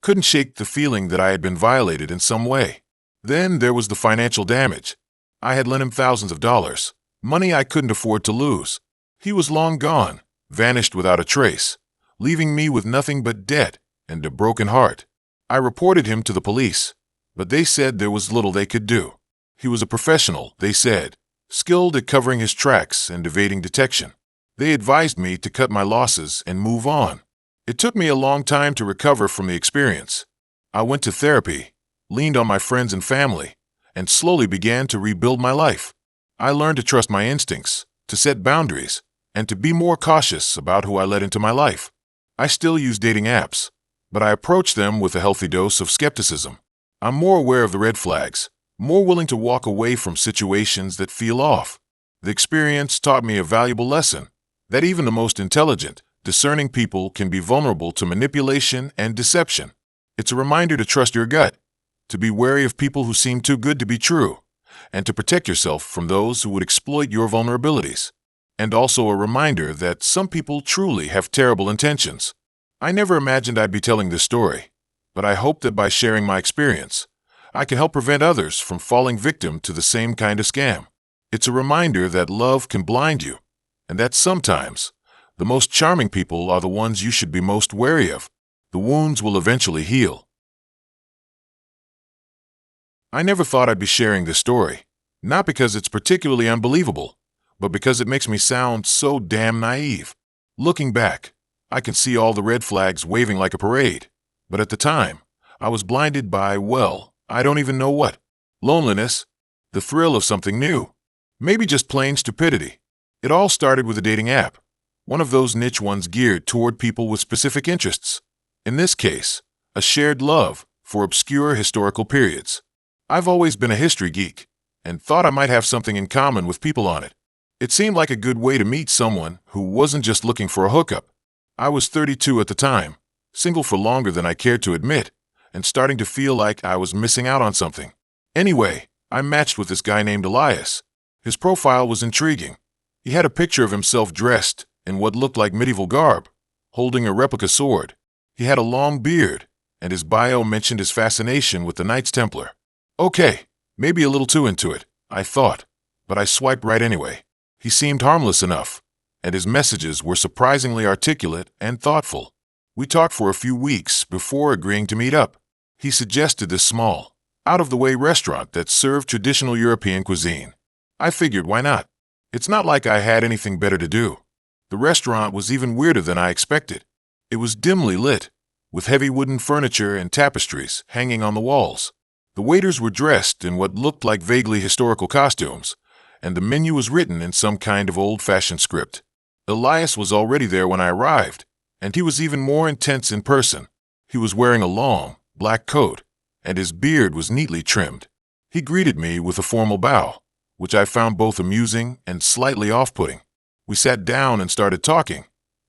couldn't shake the feeling that I had been violated in some way. Then there was the financial damage. I had lent him thousands of dollars, money I couldn't afford to lose. He was long gone, vanished without a trace, leaving me with nothing but debt and a broken heart. I reported him to the police, but they said there was little they could do. He was a professional, they said, skilled at covering his tracks and evading detection. They advised me to cut my losses and move on. It took me a long time to recover from the experience. I went to therapy, leaned on my friends and family, and slowly began to rebuild my life. I learned to trust my instincts, to set boundaries, and to be more cautious about who I let into my life. I still use dating apps, but I approach them with a healthy dose of skepticism. I'm more aware of the red flags, more willing to walk away from situations that feel off. The experience taught me a valuable lesson, that even the most intelligent, discerning people can be vulnerable to manipulation and deception. It's a reminder to trust your gut, to be wary of people who seem too good to be true, and to protect yourself from those who would exploit your vulnerabilities. And also a reminder that some people truly have terrible intentions. I never imagined I'd be telling this story, but I hope that by sharing my experience, I can help prevent others from falling victim to the same kind of scam. It's a reminder that love can blind you, and that sometimes the most charming people are the ones you should be most wary of. The wounds will eventually heal. I never thought I'd be sharing this story, not because it's particularly unbelievable, but because it makes me sound so damn naive. Looking back, I can see all the red flags waving like a parade, but at the time, I was blinded by, well, I don't even know what. Loneliness, the thrill of something new, maybe just plain stupidity. It all started with a dating app, one of those niche ones geared toward people with specific interests. In this case, a shared love for obscure historical periods. I've always been a history geek, and thought I might have something in common with people on it. It seemed like a good way to meet someone who wasn't just looking for a hookup. I was 32 at the time, single for longer than I cared to admit, and starting to feel like I was missing out on something. Anyway, I matched with this guy named Elias. His profile was intriguing. He had a picture of himself dressed in what looked like medieval garb, holding a replica sword. He had a long beard, and his bio mentioned his fascination with the Knights Templar. Okay, maybe a little too into it, I thought, but I swiped right anyway. He seemed harmless enough, and his messages were surprisingly articulate and thoughtful. We talked for a few weeks before agreeing to meet up. He suggested this small, out-of-the-way restaurant that served traditional European cuisine. I figured, why not? It's not like I had anything better to do. The restaurant was even weirder than I expected. It was dimly lit, with heavy wooden furniture and tapestries hanging on the walls. The waiters were dressed in what looked like vaguely historical costumes, and the menu was written in some kind of old-fashioned script. Elias was already there when I arrived, and he was even more intense in person. He was wearing a long, black coat, and his beard was neatly trimmed. He greeted me with a formal bow, which I found both amusing and slightly off-putting. We sat down and started talking,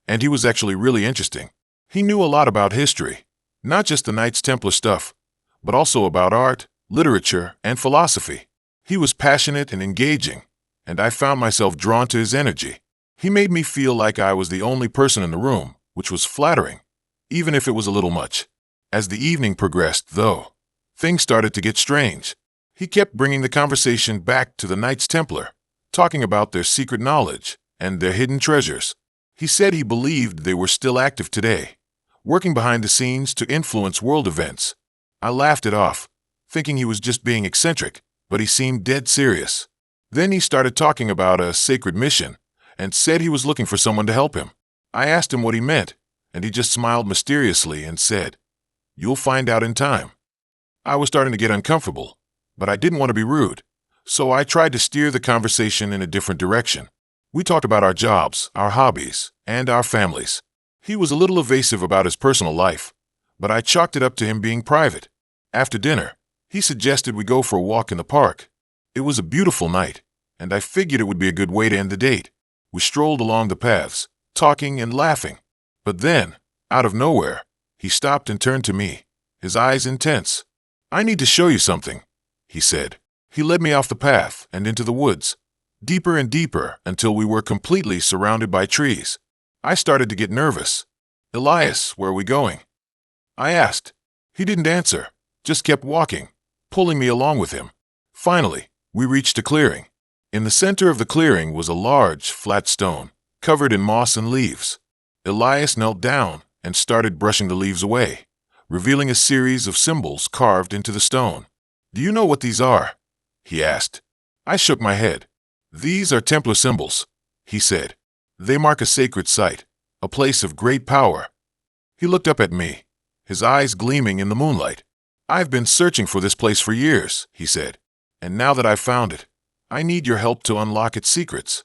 and he was actually really interesting. He knew a lot about history, not just the Knights Templar stuff, but also about art, literature, and philosophy. He was passionate and engaging, and I found myself drawn to his energy. He made me feel like I was the only person in the room, which was flattering, even if it was a little much. As the evening progressed, though, things started to get strange. He kept bringing the conversation back to the Knights Templar, talking about their secret knowledge and their hidden treasures. He said he believed they were still active today, working behind the scenes to influence world events. I laughed it off, thinking he was just being eccentric, but he seemed dead serious. Then he started talking about a sacred mission and said he was looking for someone to help him. I asked him what he meant, and he just smiled mysteriously and said, "You'll find out in time." I was starting to get uncomfortable, but I didn't want to be rude, so I tried to steer the conversation in a different direction. We talked about our jobs, our hobbies, and our families. He was a little evasive about his personal life, but I chalked it up to him being private. After dinner, he suggested we go for a walk in the park. It was a beautiful night, and I figured it would be a good way to end the date. We strolled along the paths, talking and laughing. But then, out of nowhere, he stopped and turned to me, his eyes intense. "I need to show you something," he said. He led me off the path and into the woods, deeper and deeper until we were completely surrounded by trees. I started to get nervous. "Elias, where are we going?" I asked. He didn't answer, just kept walking, pulling me along with him. Finally, we reached a clearing. In the center of the clearing was a large, flat stone, covered in moss and leaves. Elias knelt down and started brushing the leaves away, revealing a series of symbols carved into the stone. "Do you know what these are?" he asked. I shook my head. "These are Templar symbols," he said. "They mark a sacred site, a place of great power." He looked up at me, his eyes gleaming in the moonlight. "I've been searching for this place for years," he said, "and now that I've found it, I need your help to unlock its secrets."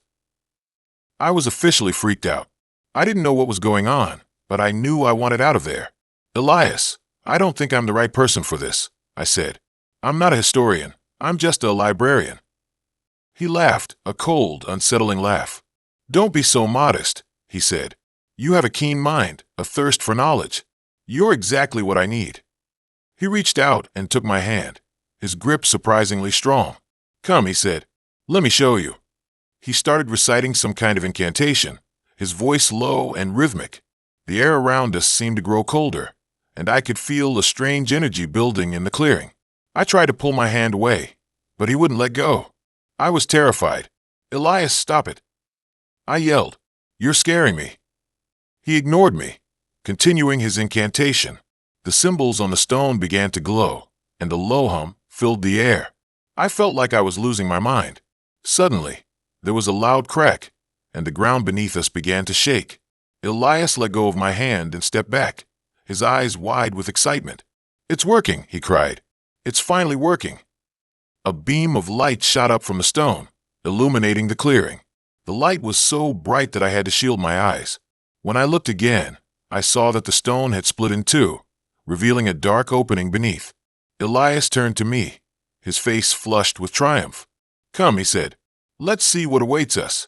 I was officially freaked out. I didn't know what was going on, but I knew I wanted out of there. "Elias, I don't think I'm the right person for this," I said. "I'm not a historian. I'm just a librarian." He laughed, a cold, unsettling laugh. "Don't be so modest," he said. "You have a keen mind, a thirst for knowledge. You're exactly what I need." He reached out and took my hand, his grip surprisingly strong. "Come," he said. "Let me show you." He started reciting some kind of incantation, his voice low and rhythmic. The air around us seemed to grow colder, and I could feel a strange energy building in the clearing. I tried to pull my hand away, but he wouldn't let go. I was terrified. "Elias, stop it!" I yelled. "You're scaring me." He ignored me, continuing his incantation. The symbols on the stone began to glow, and a low hum filled the air. I felt like I was losing my mind. Suddenly, there was a loud crack, and the ground beneath us began to shake. Elias let go of my hand and stepped back, his eyes wide with excitement. "It's working," he cried. "It's finally working." A beam of light shot up from the stone, illuminating the clearing. The light was so bright that I had to shield my eyes. When I looked again, I saw that the stone had split in two, revealing a dark opening beneath. Elias turned to me, his face flushed with triumph. "Come," he said. "Let's see what awaits us."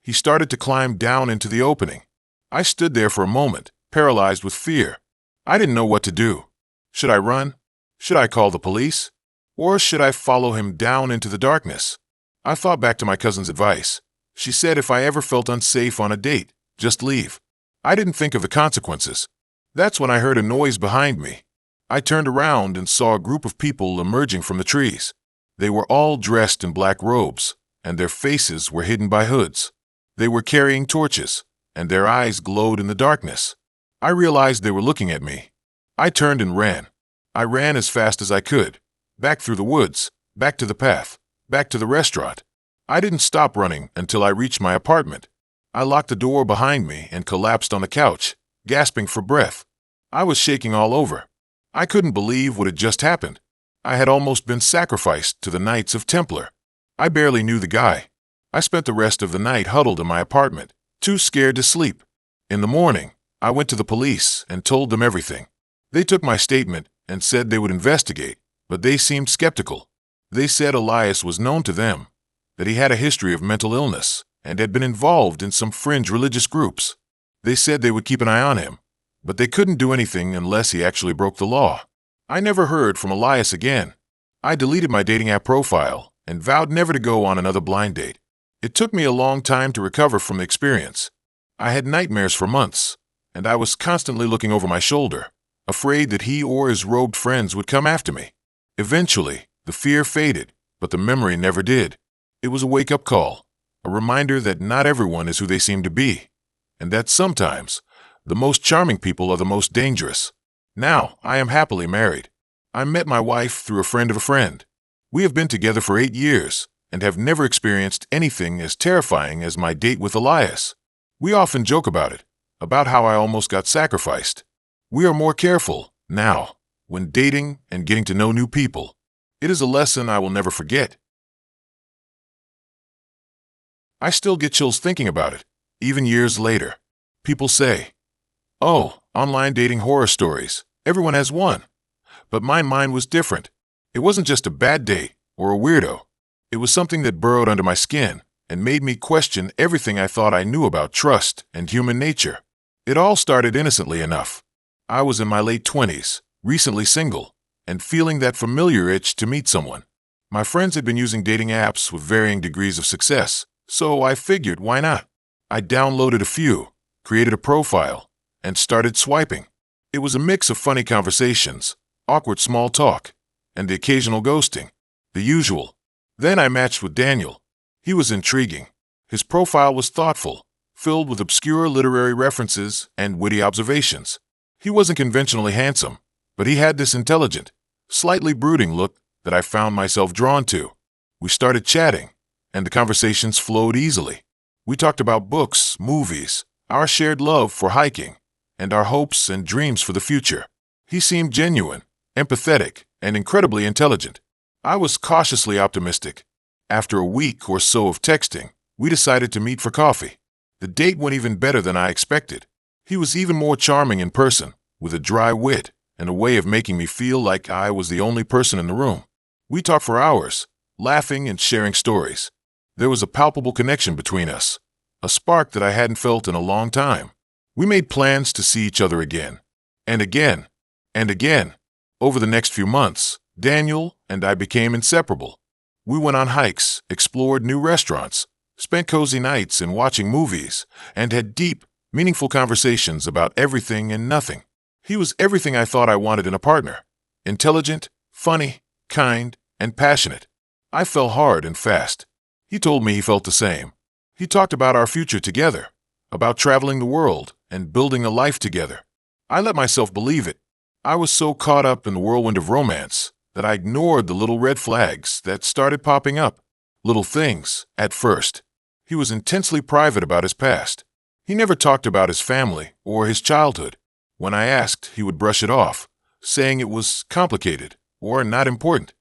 He started to climb down into the opening. I stood there for a moment, paralyzed with fear. I didn't know what to do. Should I run? Should I call the police? Or should I follow him down into the darkness? I thought back to my cousin's advice. She said if I ever felt unsafe on a date, just leave. I didn't think of the consequences. That's when I heard a noise behind me. I turned around and saw a group of people emerging from the trees. They were all dressed in black robes, and their faces were hidden by hoods. They were carrying torches, and their eyes glowed in the darkness. I realized they were looking at me. I turned and ran. I ran as fast as I could, back through the woods, back to the path, back to the restaurant. I didn't stop running until I reached my apartment. I locked the door behind me and collapsed on the couch, gasping for breath. I was shaking all over. I couldn't believe what had just happened. I had almost been sacrificed to the Knights of Templar. I barely knew the guy. I spent the rest of the night huddled in my apartment, too scared to sleep. In the morning, I went to the police and told them everything. They took my statement and said they would investigate, but they seemed skeptical. They said Elias was known to them, that he had a history of mental illness and had been involved in some fringe religious groups. They said they would keep an eye on him, but they couldn't do anything unless he actually broke the law. I never heard from Elias again. I deleted my dating app profile and vowed never to go on another blind date. It took me a long time to recover from the experience. I had nightmares for months, and I was constantly looking over my shoulder, afraid that he or his robed friends would come after me. Eventually, the fear faded, but the memory never did. It was a wake-up call, a reminder that not everyone is who they seem to be, and that sometimes the most charming people are the most dangerous. Now, I am happily married. I met my wife through a friend of a friend. We have been together for 8 years and have never experienced anything as terrifying as my date with Elias. We often joke about it, about how I almost got sacrificed. We are more careful now when dating and getting to know new people. It is a lesson I will never forget. I still get chills thinking about it, even years later. People say, "Oh, online dating horror stories. Everyone has one." But mine was different. It wasn't just a bad date or a weirdo. It was something that burrowed under my skin and made me question everything I thought I knew about trust and human nature. It all started innocently enough. I was in my late 20s, recently single, and feeling that familiar itch to meet someone. My friends had been using dating apps with varying degrees of success, so I figured, why not? I downloaded a few, created a profile, and started swiping. It was a mix of funny conversations, awkward small talk, and the occasional ghosting, the usual. Then I matched with Daniel. He was intriguing. His profile was thoughtful, filled with obscure literary references and witty observations. He wasn't conventionally handsome, but he had this intelligent, slightly brooding look that I found myself drawn to. We started chatting, and the conversations flowed easily. We talked about books, movies, our shared love for hiking, and our hopes and dreams for the future. He seemed genuine, empathetic, and incredibly intelligent. I was cautiously optimistic. After a week or so of texting, we decided to meet for coffee. The date went even better than I expected. He was even more charming in person, with a dry wit and a way of making me feel like I was the only person in the room. We talked for hours, laughing and sharing stories. There was a palpable connection between us, a spark that I hadn't felt in a long time. We made plans to see each other again, and again, and again. Over the next few months, Daniel and I became inseparable. We went on hikes, explored new restaurants, spent cozy nights in watching movies, and had deep, meaningful conversations about everything and nothing. He was everything I thought I wanted in a partner. Intelligent, funny, kind, and passionate. I fell hard and fast. He told me he felt the same. He talked about our future together, about traveling the world and building a life together. I let myself believe it. I was so caught up in the whirlwind of romance that I ignored the little red flags that started popping up. Little things, at first. He was intensely private about his past. He never talked about his family or his childhood. When I asked, he would brush it off, saying it was complicated or not important.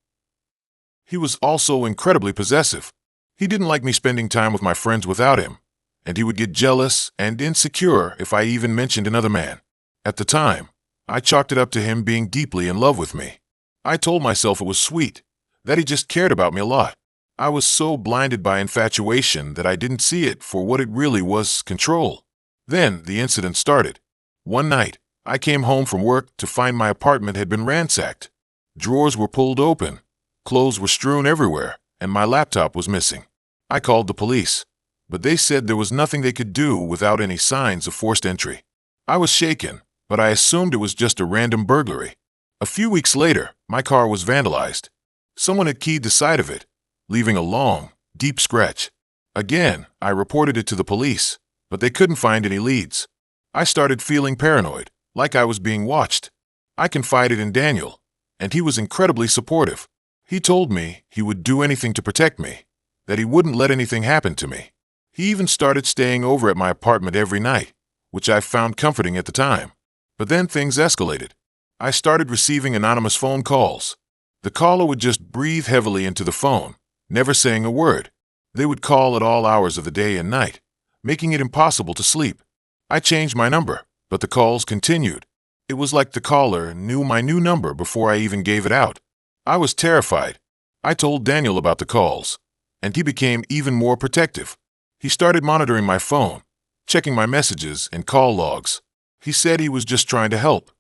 He was also incredibly possessive. He didn't like me spending time with my friends without him, and he would get jealous and insecure if I even mentioned another man. At the time, I chalked it up to him being deeply in love with me. I told myself it was sweet, that he just cared about me a lot. I was so blinded by infatuation that I didn't see it for what it really was, control. Then the incident started. One night, I came home from work to find my apartment had been ransacked. Drawers were pulled open, clothes were strewn everywhere, and my laptop was missing. I called the police, but they said there was nothing they could do without any signs of forced entry. I was shaken, but I assumed it was just a random burglary. A few weeks later, my car was vandalized. Someone had keyed the side of it, leaving a long, deep scratch. Again, I reported it to the police, but they couldn't find any leads. I started feeling paranoid, like I was being watched. I confided in Daniel, and he was incredibly supportive. He told me he would do anything to protect me, that he wouldn't let anything happen to me. He even started staying over at my apartment every night, which I found comforting at the time. But then things escalated. I started receiving anonymous phone calls. The caller would just breathe heavily into the phone, never saying a word. They would call at all hours of the day and night, making it impossible to sleep. I changed my number, but the calls continued. It was like the caller knew my new number before I even gave it out. I was terrified. I told Daniel about the calls, and he became even more protective. He started monitoring my phone, checking my messages and call logs. He said he was just trying to help,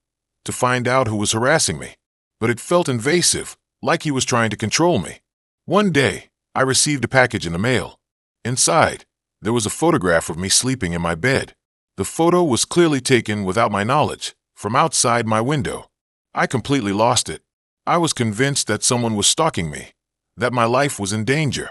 to find out who was harassing me. But it felt invasive, like he was trying to control me. One day, I received a package in the mail. Inside, there was a photograph of me sleeping in my bed. The photo was clearly taken without my knowledge, from outside my window. I completely lost it. I was convinced that someone was stalking me, that my life was in danger.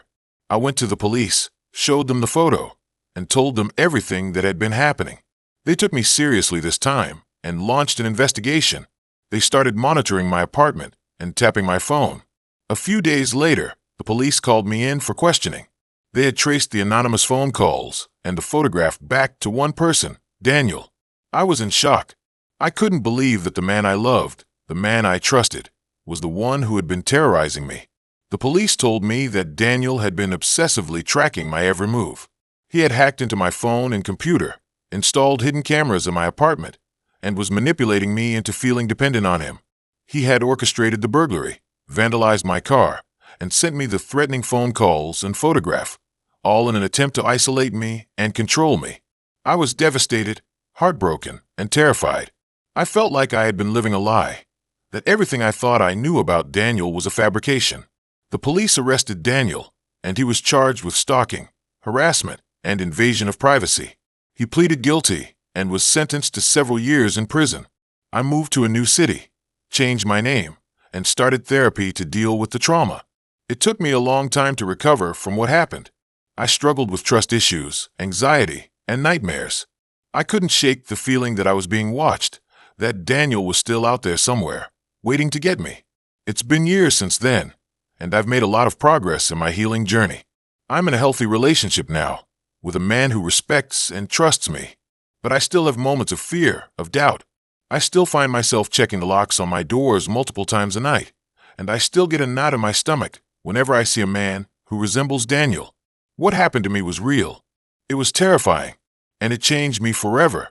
I went to the police, showed them the photo, and told them everything that had been happening. They took me seriously this time and launched an investigation. They started monitoring my apartment and tapping my phone. A few days later, the police called me in for questioning. They had traced the anonymous phone calls and the photograph back to one person, Daniel. I was in shock. I couldn't believe that the man I loved, the man I trusted, was the one who had been terrorizing me. The police told me that Daniel had been obsessively tracking my every move. He had hacked into my phone and computer, installed hidden cameras in my apartment, and was manipulating me into feeling dependent on him. He had orchestrated the burglary, vandalized my car, and sent me the threatening phone calls and photograph, all in an attempt to isolate me and control me. I was devastated, heartbroken, and terrified. I felt like I had been living a lie, that everything I thought I knew about Daniel was a fabrication. The police arrested Daniel, and he was charged with stalking, harassment, and invasion of privacy. He pleaded guilty and was sentenced to several years in prison. I moved to a new city, changed my name, and started therapy to deal with the trauma. It took me a long time to recover from what happened. I struggled with trust issues, anxiety, and nightmares. I couldn't shake the feeling that I was being watched, that Daniel was still out there somewhere, waiting to get me. It's been years since then, and I've made a lot of progress in my healing journey. I'm in a healthy relationship now, with a man who respects and trusts me. But I still have moments of fear, of doubt. I still find myself checking the locks on my doors multiple times a night, and I still get a knot in my stomach whenever I see a man who resembles Daniel. What happened to me was real. It was terrifying, and it changed me forever.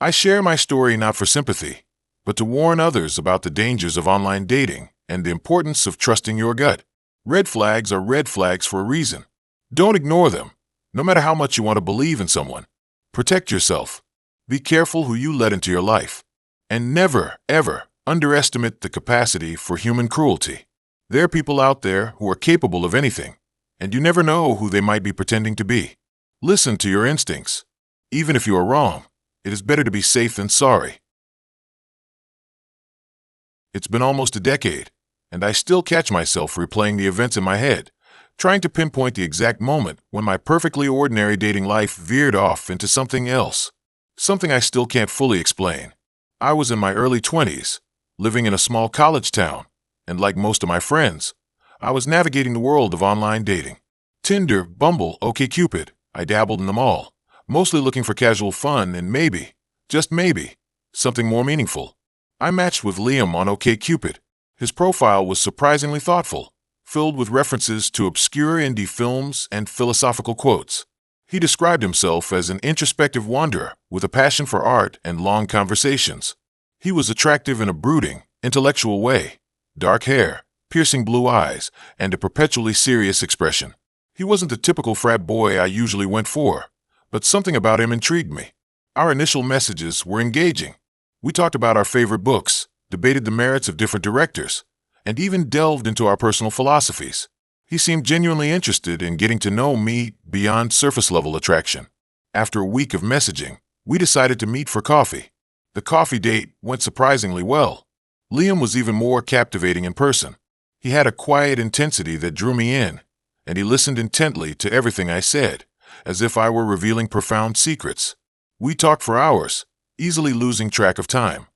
I share my story not for sympathy, but to warn others about the dangers of online dating and the importance of trusting your gut. Red flags are red flags for a reason. Don't ignore them, no matter how much you want to believe in someone. Protect yourself. Be careful who you let into your life. And never, ever underestimate the capacity for human cruelty. There are people out there who are capable of anything, and you never know who they might be pretending to be. Listen to your instincts. Even if you are wrong, it is better to be safe than sorry. It's been almost a decade, and I still catch myself replaying the events in my head, trying to pinpoint the exact moment when my perfectly ordinary dating life veered off into something else. Something I still can't fully explain. I was in my early 20s, living in a small college town, and like most of my friends, I was navigating the world of online dating. Tinder, Bumble, OkCupid, I dabbled in them all, mostly looking for casual fun and maybe, just maybe, something more meaningful. I matched with Liam on OkCupid. His profile was surprisingly thoughtful, filled with references to obscure indie films and philosophical quotes. He described himself as an introspective wanderer with a passion for art and long conversations. He was attractive in a brooding, intellectual way, dark hair, piercing blue eyes, and a perpetually serious expression. He wasn't the typical frat boy I usually went for, but something about him intrigued me. Our initial messages were engaging. We talked about our favorite books, debated the merits of different directors, and even delved into our personal philosophies. He seemed genuinely interested in getting to know me beyond surface-level attraction. After a week of messaging, we decided to meet for coffee. The coffee date went surprisingly well. Liam was even more captivating in person. He had a quiet intensity that drew me in, and he listened intently to everything I said, as if I were revealing profound secrets. We talked for hours, easily losing track of time.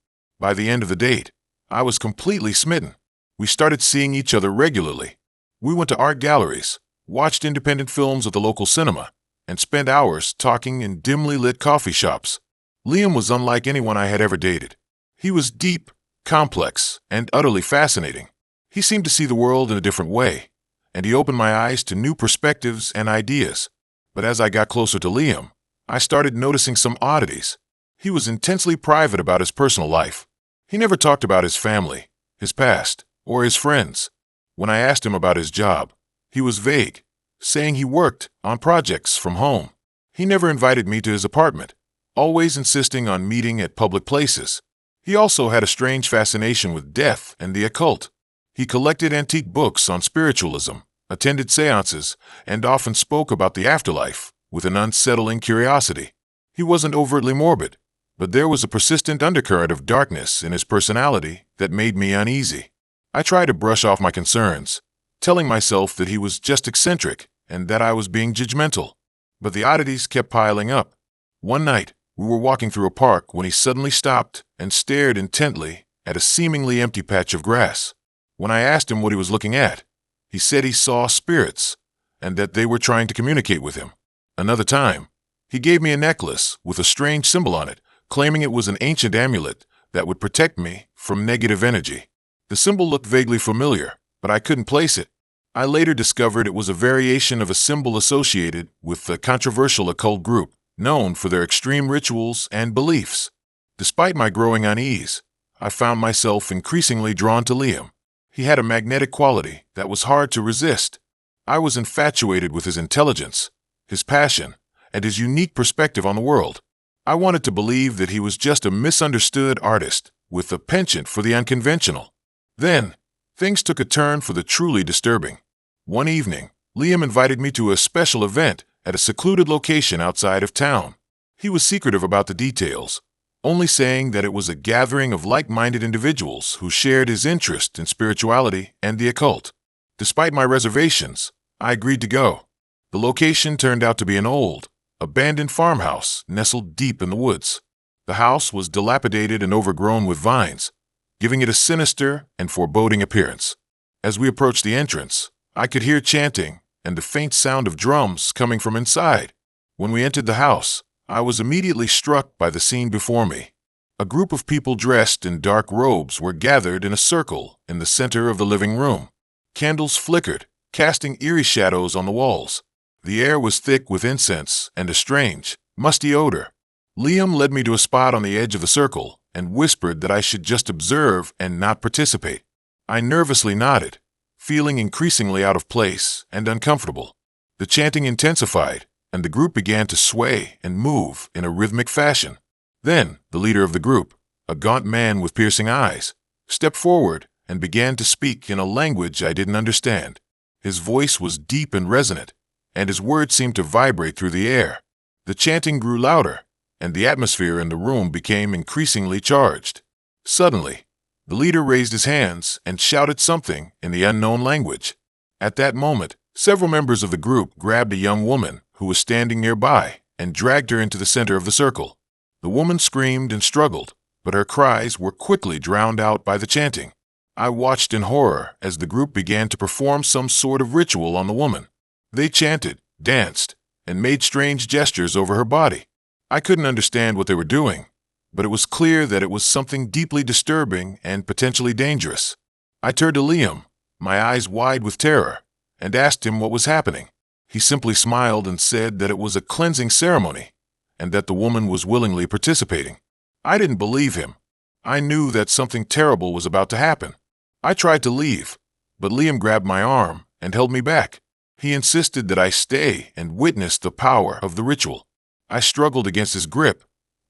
By the end of the date, I was completely smitten. We started seeing each other regularly. We went to art galleries, watched independent films at the local cinema, and spent hours talking in dimly lit coffee shops. Liam was unlike anyone I had ever dated. He was deep, complex, and utterly fascinating. He seemed to see the world in a different way, and he opened my eyes to new perspectives and ideas. But as I got closer to Liam, I started noticing some oddities. He was intensely private about his personal life. He never talked about his family, his past, or his friends. When I asked him about his job, he was vague, saying he worked on projects from home. He never invited me to his apartment, always insisting on meeting at public places. He also had a strange fascination with death and the occult. He collected antique books on spiritualism, attended seances, and often spoke about the afterlife with an unsettling curiosity. He wasn't overtly morbid, but there was a persistent undercurrent of darkness in his personality that made me uneasy. I tried to brush off my concerns, telling myself that he was just eccentric and that I was being judgmental. But the oddities kept piling up. One night, we were walking through a park when he suddenly stopped and stared intently at a seemingly empty patch of grass. When I asked him what he was looking at, he said he saw spirits and that they were trying to communicate with him. Another time, he gave me a necklace with a strange symbol on it, claiming it was an ancient amulet that would protect me from negative energy. The symbol looked vaguely familiar, but I couldn't place it. I later discovered it was a variation of a symbol associated with the controversial occult group known for their extreme rituals and beliefs. Despite my growing unease, I found myself increasingly drawn to Liam. He had a magnetic quality that was hard to resist. I was infatuated with his intelligence, his passion, and his unique perspective on the world. I wanted to believe that he was just a misunderstood artist with a penchant for the unconventional. Then, things took a turn for the truly disturbing. One evening, Liam invited me to a special event at a secluded location outside of town. He was secretive about the details, only saying that it was a gathering of like-minded individuals who shared his interest in spirituality and the occult. Despite my reservations, I agreed to go. The location turned out to be an old, abandoned farmhouse nestled deep in the woods. The house was dilapidated and overgrown with vines, giving it a sinister and foreboding appearance. As we approached the entrance, I could hear chanting and the faint sound of drums coming from inside. When we entered the house, I was immediately struck by the scene before me. A group of people dressed in dark robes were gathered in a circle in the center of the living room. Candles flickered, casting eerie shadows on the walls. The air was thick with incense and a strange, musty odor. Liam led me to a spot on the edge of the circle and whispered that I should just observe and not participate. I nervously nodded, feeling increasingly out of place and uncomfortable. The chanting intensified, and the group began to sway and move in a rhythmic fashion. Then, the leader of the group, a gaunt man with piercing eyes, stepped forward and began to speak in a language I didn't understand. His voice was deep and resonant, and his words seemed to vibrate through the air. The chanting grew louder, and the atmosphere in the room became increasingly charged. Suddenly, the leader raised his hands and shouted something in the unknown language. At that moment, several members of the group grabbed a young woman who was standing nearby and dragged her into the center of the circle. The woman screamed and struggled, but her cries were quickly drowned out by the chanting. I watched in horror as the group began to perform some sort of ritual on the woman. They chanted, danced, and made strange gestures over her body. I couldn't understand what they were doing, but it was clear that it was something deeply disturbing and potentially dangerous. I turned to Liam, my eyes wide with terror, and asked him what was happening. He simply smiled and said that it was a cleansing ceremony, and that the woman was willingly participating. I didn't believe him. I knew that something terrible was about to happen. I tried to leave, but Liam grabbed my arm and held me back. He insisted that I stay and witness the power of the ritual. I struggled against his grip,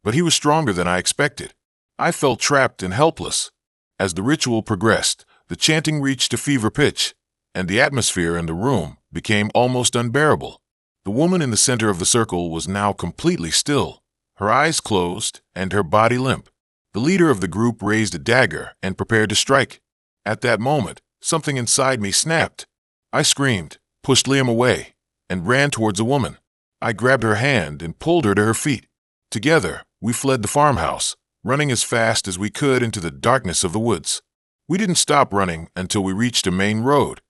but he was stronger than I expected. I felt trapped and helpless. As the ritual progressed, the chanting reached a fever pitch, and the atmosphere in the room became almost unbearable. The woman in the center of the circle was now completely still, her eyes closed and her body limp. The leader of the group raised a dagger and prepared to strike. At that moment, something inside me snapped. I screamed, pushed Liam away, and ran towards the woman. I grabbed her hand and pulled her to her feet. Together, we fled the farmhouse, running as fast as we could into the darkness of the woods. We didn't stop running until we reached a main road.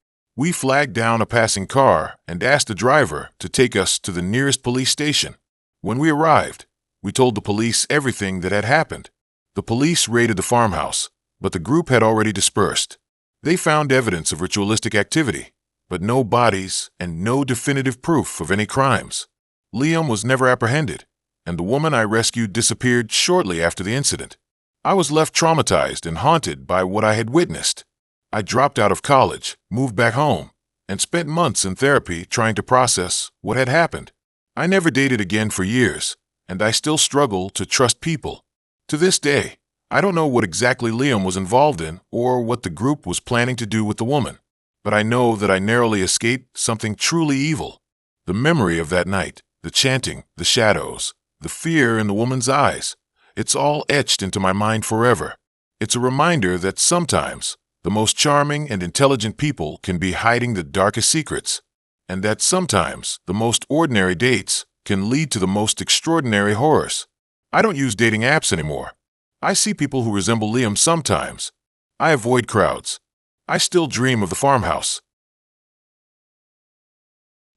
We flagged down a passing car and asked the driver to take us to the nearest police station. When we arrived, we told the police everything that had happened. The police raided the farmhouse, but the group had already dispersed. They found evidence of ritualistic activity, but no bodies and no definitive proof of any crimes. Liam was never apprehended, and the woman I rescued disappeared shortly after the incident. I was left traumatized and haunted by what I had witnessed. I dropped out of college, moved back home, and spent months in therapy trying to process what had happened. I never dated again for years, and I still struggle to trust people. To this day, I don't know what exactly Liam was involved in or what the group was planning to do with the woman, but I know that I narrowly escaped something truly evil. The memory of that night, the chanting, the shadows, the fear in the woman's eyes, it's all etched into my mind forever. It's a reminder that sometimes the most charming and intelligent people can be hiding the darkest secrets, and that sometimes the most ordinary dates can lead to the most extraordinary horrors. I don't use dating apps anymore. I see people who resemble Liam sometimes. I avoid crowds. I still dream of the farmhouse.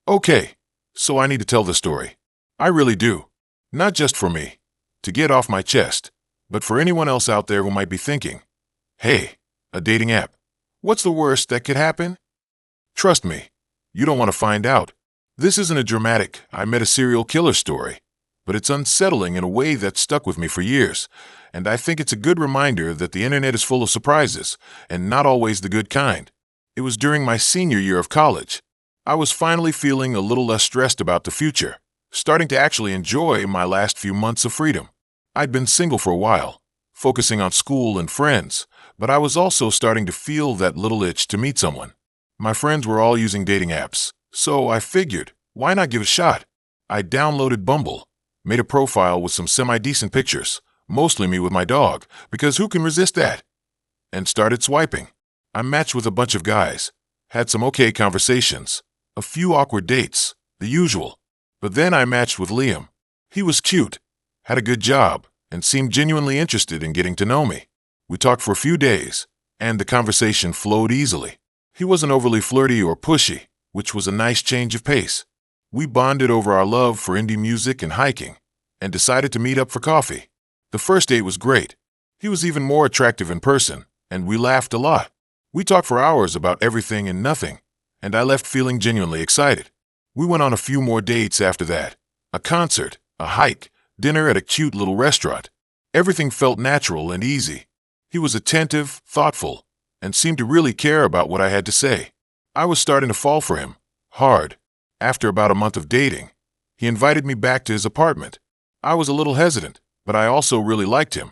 Okay, so I need to tell the story. I really do. Not just for me, to get off my chest, but for anyone else out there who might be thinking, hey, a dating app, what's the worst that could happen? Trust me, you don't want to find out. This isn't a dramatic, I met a serial killer story, but it's unsettling in a way that stuck with me for years, and I think it's a good reminder that the internet is full of surprises, and not always the good kind. It was during my senior year of college. I was finally feeling a little less stressed about the future, starting to actually enjoy my last few months of freedom. I'd been single for a while, focusing on school and friends, but I was also starting to feel that little itch to meet someone. My friends were all using dating apps, so I figured, why not give it a shot? I downloaded Bumble, made a profile with some semi-decent pictures, mostly me with my dog, because who can resist that? And started swiping. I matched with a bunch of guys, had some okay conversations, a few awkward dates, the usual. But then I matched with Liam. He was cute, had a good job, and seemed genuinely interested in getting to know me. We talked for a few days, and the conversation flowed easily. He wasn't overly flirty or pushy, which was a nice change of pace. We bonded over our love for indie music and hiking, and decided to meet up for coffee. The first date was great. He was even more attractive in person, and we laughed a lot. We talked for hours about everything and nothing, and I left feeling genuinely excited. We went on a few more dates after that. A concert, a hike, dinner at a cute little restaurant. Everything felt natural and easy. He was attentive, thoughtful, and seemed to really care about what I had to say. I was starting to fall for him, hard. After about a month of dating, he invited me back to his apartment. I was a little hesitant, but I also really liked him,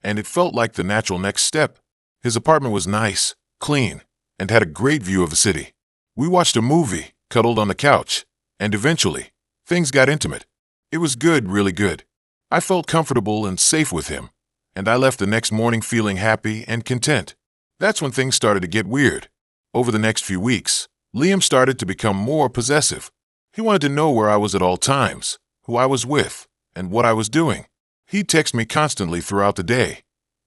and it felt like the natural next step. His apartment was nice, clean, and had a great view of the city. We watched a movie, cuddled on the couch, and eventually, things got intimate. It was good, really good. I felt comfortable and safe with him, and I left the next morning feeling happy and content. That's when things started to get weird. Over the next few weeks, Liam started to become more possessive. He wanted to know where I was at all times, who I was with, and what I was doing. He'd text me constantly throughout the day,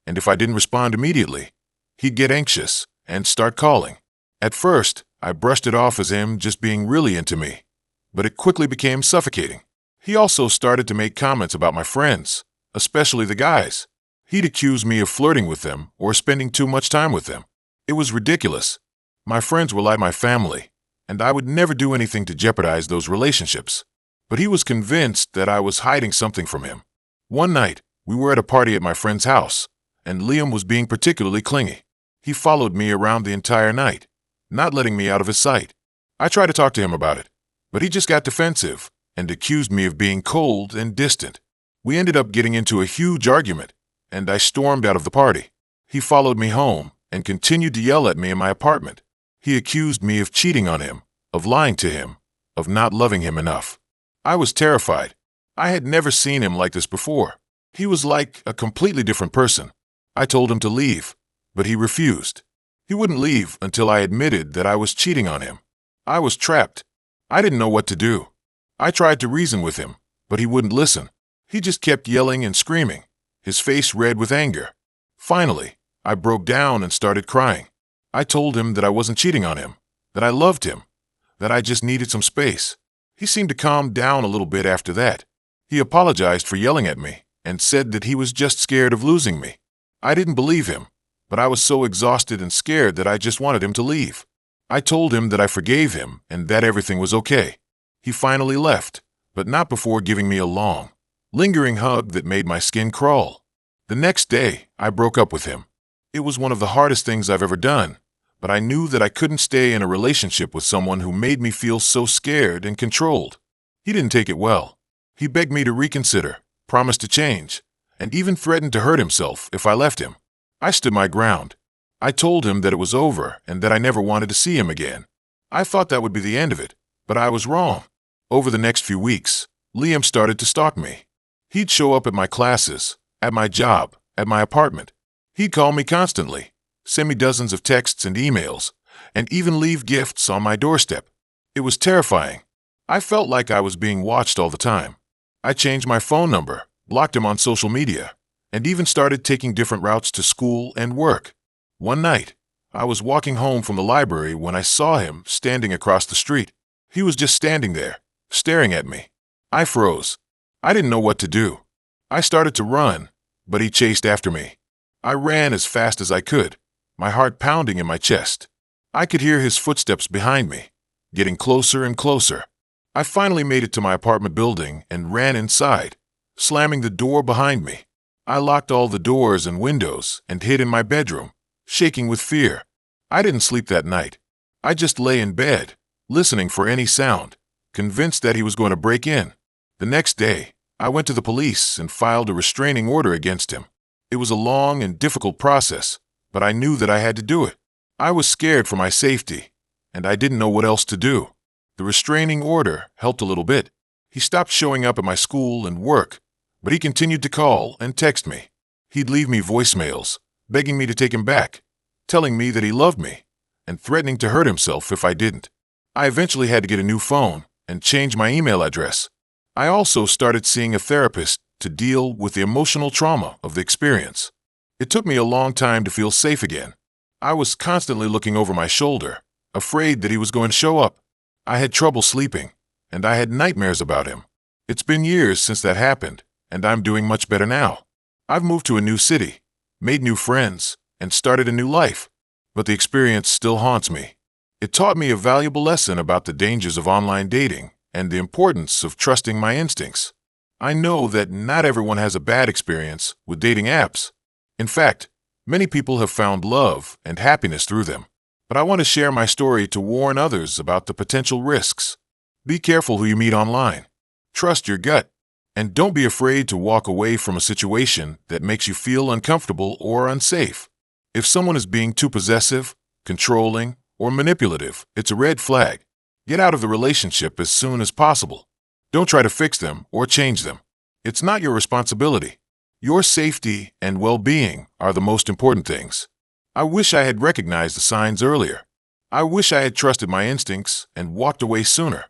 and if I didn't respond immediately, he'd get anxious and start calling. At first, I brushed it off as him just being really into me, but it quickly became suffocating. He also started to make comments about my friends, especially the guys. He'd accuse me of flirting with them or spending too much time with them. It was ridiculous. My friends were like my family, and I would never do anything to jeopardize those relationships. But he was convinced that I was hiding something from him. One night, we were at a party at my friend's house, and Liam was being particularly clingy. He followed me around the entire night, not letting me out of his sight. I tried to talk to him about it, but he just got defensive and accused me of being cold and distant. We ended up getting into a huge argument, and I stormed out of the party. He followed me home and continued to yell at me in my apartment. He accused me of cheating on him, of lying to him, of not loving him enough. I was terrified. I had never seen him like this before. He was like a completely different person. I told him to leave, but he refused. He wouldn't leave until I admitted that I was cheating on him. I was trapped. I didn't know what to do. I tried to reason with him, but he wouldn't listen. He just kept yelling and screaming, his face red with anger. Finally, I broke down and started crying. I told him that I wasn't cheating on him, that I loved him, that I just needed some space. He seemed to calm down a little bit after that. He apologized for yelling at me and said that he was just scared of losing me. I didn't believe him, but I was so exhausted and scared that I just wanted him to leave. I told him that I forgave him and that everything was okay. He finally left, but not before giving me a long, lingering hug that made my skin crawl. The next day, I broke up with him. It was one of the hardest things I've ever done, but I knew that I couldn't stay in a relationship with someone who made me feel so scared and controlled. He didn't take it well. He begged me to reconsider, promised to change, and even threatened to hurt himself if I left him. I stood my ground. I told him that it was over and that I never wanted to see him again. I thought that would be the end of it, but I was wrong. Over the next few weeks, Liam started to stalk me. He'd show up at my classes, at my job, at my apartment. He'd call me constantly, send me dozens of texts and emails, and even leave gifts on my doorstep. It was terrifying. I felt like I was being watched all the time. I changed my phone number, blocked him on social media, and even started taking different routes to school and work. One night, I was walking home from the library when I saw him standing across the street. He was just standing there, staring at me. I froze. I didn't know what to do. I started to run, but he chased after me. I ran as fast as I could, my heart pounding in my chest. I could hear his footsteps behind me, getting closer and closer. I finally made it to my apartment building and ran inside, slamming the door behind me. I locked all the doors and windows and hid in my bedroom, shaking with fear. I didn't sleep that night. I just lay in bed, listening for any sound, convinced that he was going to break in. The next day, I went to the police and filed a restraining order against him. It was a long and difficult process, but I knew that I had to do it. I was scared for my safety, and I didn't know what else to do. The restraining order helped a little bit. He stopped showing up at my school and work, but he continued to call and text me. He'd leave me voicemails, begging me to take him back, telling me that he loved me, and threatening to hurt himself if I didn't. I eventually had to get a new phone and change my email address. I also started seeing a therapist to deal with the emotional trauma of the experience. It took me a long time to feel safe again. I was constantly looking over my shoulder, afraid that he was going to show up. I had trouble sleeping, and I had nightmares about him. It's been years since that happened, and I'm doing much better now. I've moved to a new city, made new friends, and started a new life. But the experience still haunts me. It taught me a valuable lesson about the dangers of online dating and the importance of trusting my instincts. I know that not everyone has a bad experience with dating apps. In fact, many people have found love and happiness through them. But I want to share my story to warn others about the potential risks. Be careful who you meet online. Trust your gut. And don't be afraid to walk away from a situation that makes you feel uncomfortable or unsafe. If someone is being too possessive, controlling, or manipulative, it's a red flag. Get out of the relationship as soon as possible. Don't try to fix them or change them. It's not your responsibility. Your safety and well-being are the most important things. I wish I had recognized the signs earlier. I wish I had trusted my instincts and walked away sooner.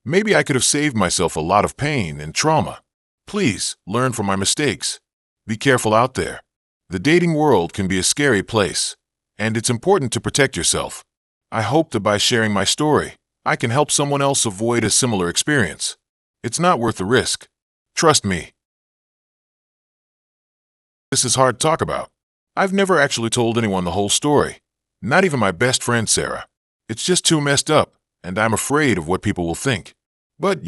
Maybe I could have saved myself a lot of pain and trauma. Please learn from my mistakes. Be careful out there. The dating world can be a scary place, and it's important to protect yourself. I hope that by sharing my story, I can help someone else avoid a similar experience. It's not worth the risk. Trust me. This is hard to talk about. I've never actually told anyone the whole story, not even my best friend Sarah. It's just too messed up, and I'm afraid of what people will think. But,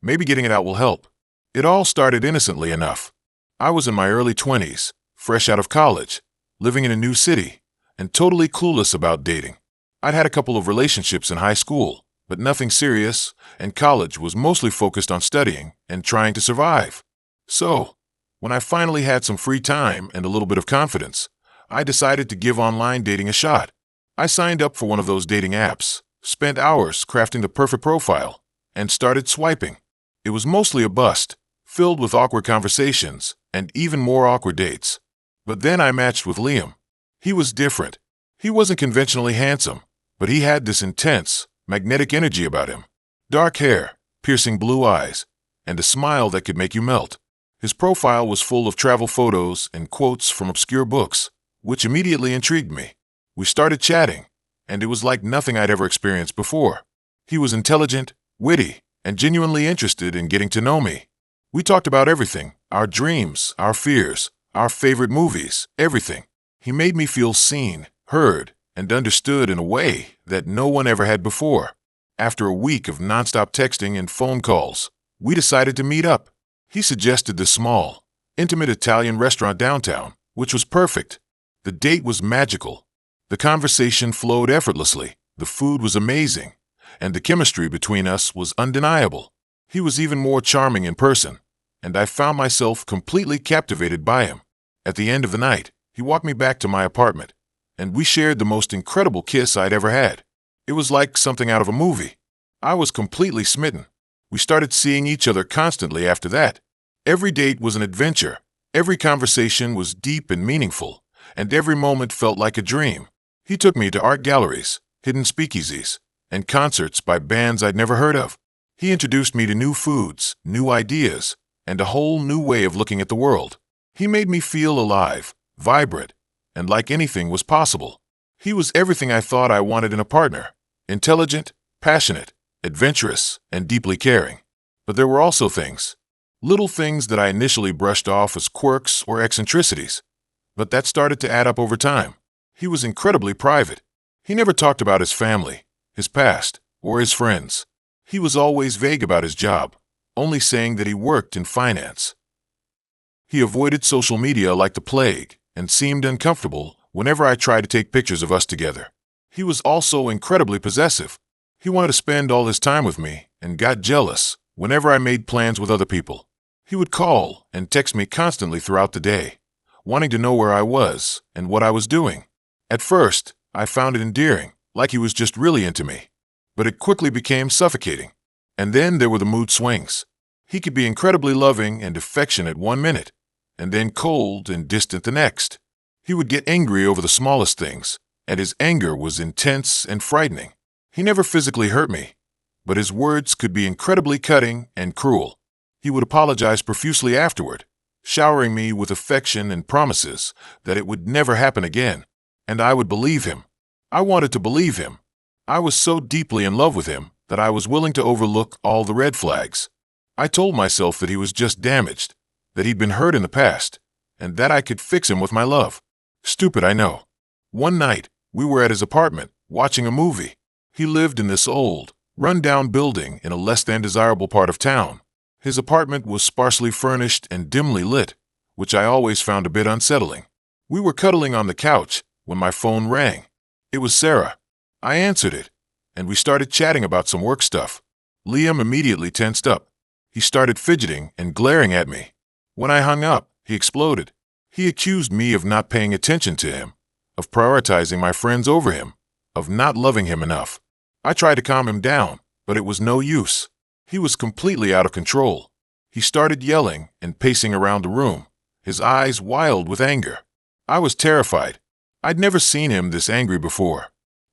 maybe getting it out will help. It all started innocently enough. I was in my early 20s, fresh out of college, living in a new city, and totally clueless about dating. I'd had a couple of relationships in high school, but nothing serious, and college was mostly focused on studying and trying to survive. So, when I finally had some free time and a little bit of confidence, I decided to give online dating a shot. I signed up for one of those dating apps, spent hours crafting the perfect profile, and started swiping. It was mostly a bust, filled with awkward conversations and even more awkward dates. But then I matched with Liam. He was different. He wasn't conventionally handsome, but he had this intense, magnetic energy about him. Dark hair, piercing blue eyes, and a smile that could make you melt. His profile was full of travel photos and quotes from obscure books, which immediately intrigued me. We started chatting, and it was like nothing I'd ever experienced before. He was intelligent, witty, and genuinely interested in getting to know me. We talked about everything, our dreams, our fears, our favorite movies, everything. He made me feel seen, heard, and understood in a way that no one ever had before. After a week of nonstop texting and phone calls, we decided to meet up. He suggested the small, intimate Italian restaurant downtown, which was perfect. The date was magical. The conversation flowed effortlessly, the food was amazing, and the chemistry between us was undeniable. He was even more charming in person, and I found myself completely captivated by him. At the end of the night, he walked me back to my apartment, and we shared the most incredible kiss I'd ever had. It was like something out of a movie. I was completely smitten. We started seeing each other constantly after that. Every date was an adventure. Every conversation was deep and meaningful, and every moment felt like a dream. He took me to art galleries, hidden speakeasies, and concerts by bands I'd never heard of. He introduced me to new foods, new ideas, and a whole new way of looking at the world. He made me feel alive, vibrant, and like anything was possible. He was everything I thought I wanted in a partner: intelligent, passionate, adventurous, and deeply caring. But there were also little things that I initially brushed off as quirks or eccentricities. But that started to add up over time. He was incredibly private. He never talked about his family, his past, or his friends. He was always vague about his job, only saying that he worked in finance. He avoided social media like the plague and seemed uncomfortable whenever I tried to take pictures of us together. He was also incredibly possessive. He wanted to spend all his time with me and got jealous whenever I made plans with other people. He would call and text me constantly throughout the day, wanting to know where I was and what I was doing. At first, I found it endearing, like he was just really into me. But it quickly became suffocating. And then there were the mood swings. He could be incredibly loving and affectionate one minute, and then cold and distant the next. He would get angry over the smallest things, and his anger was intense and frightening. He never physically hurt me, but his words could be incredibly cutting and cruel. He would apologize profusely afterward, showering me with affection and promises that it would never happen again. And I would believe him. I wanted to believe him. I was so deeply in love with him that I was willing to overlook all the red flags. I told myself that he was just damaged, that he'd been hurt in the past, and that I could fix him with my love. Stupid, I know. One night, we were at his apartment, watching a movie. He lived in this old, run-down building in a less-than-desirable part of town. His apartment was sparsely furnished and dimly lit, which I always found a bit unsettling. We were cuddling on the couch when my phone rang. It was Sarah. I answered it, and we started chatting about some work stuff. Liam immediately tensed up. He started fidgeting and glaring at me. When I hung up, he exploded. He accused me of not paying attention to him, of prioritizing my friends over him, of not loving him enough. I tried to calm him down, but it was no use. He was completely out of control. He started yelling and pacing around the room, his eyes wild with anger. I was terrified. I'd never seen him this angry before.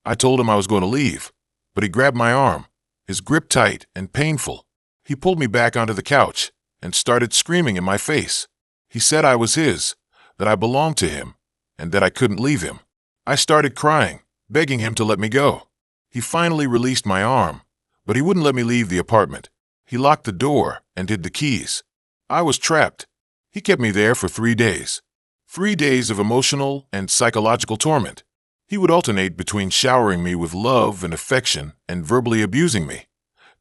I told him I was going to leave, but he grabbed my arm, his grip tight and painful. He pulled me back onto the couch and started screaming in my face. He said I was his, that I belonged to him, and that I couldn't leave him. I started crying, begging him to let me go. He finally released my arm, but he wouldn't let me leave the apartment. He locked the door and hid the keys. I was trapped. He kept me there for 3 days. 3 days of emotional and psychological torment. He would alternate between showering me with love and affection and verbally abusing me,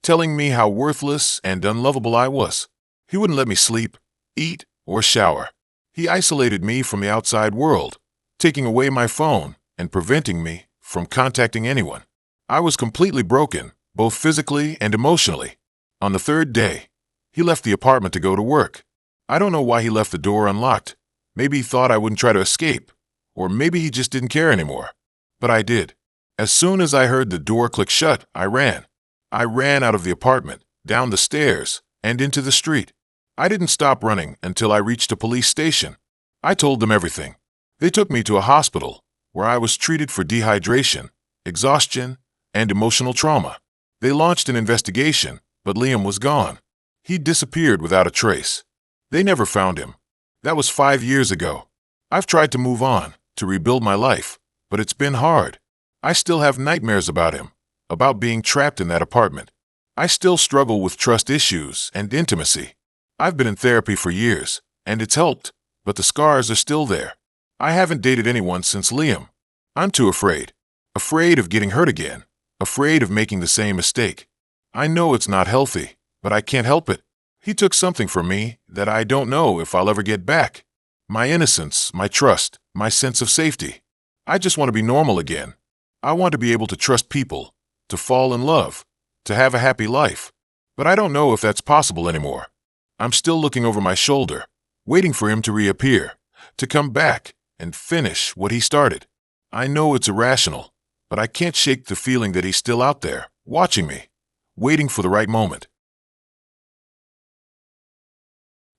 telling me how worthless and unlovable I was. He wouldn't let me sleep, eat, or shower. He isolated me from the outside world, taking away my phone and preventing me from contacting anyone. I was completely broken, both physically and emotionally. On the 3rd day, he left the apartment to go to work. I don't know why he left the door unlocked. Maybe he thought I wouldn't try to escape, or maybe he just didn't care anymore. But I did. As soon as I heard the door click shut, I ran. I ran out of the apartment, down the stairs, and into the street. I didn't stop running until I reached a police station. I told them everything. They took me to a hospital, where I was treated for dehydration, exhaustion, and emotional trauma. They launched an investigation, but Liam was gone. He disappeared without a trace. They never found him. That was 5 years ago. I've tried to move on, to rebuild my life, but it's been hard. I still have nightmares about him, about being trapped in that apartment. I still struggle with trust issues and intimacy. I've been in therapy for years, and it's helped, but the scars are still there. I haven't dated anyone since Liam. I'm too afraid. Afraid of getting hurt again. Afraid of making the same mistake. I know it's not healthy, but I can't help it. He took something from me that I don't know if I'll ever get back. My innocence, my trust, my sense of safety. I just want to be normal again. I want to be able to trust people, to fall in love, to have a happy life. But I don't know if that's possible anymore. I'm still looking over my shoulder, waiting for him to reappear, to come back and finish what he started. I know it's irrational, but I can't shake the feeling that he's still out there, watching me, waiting for the right moment.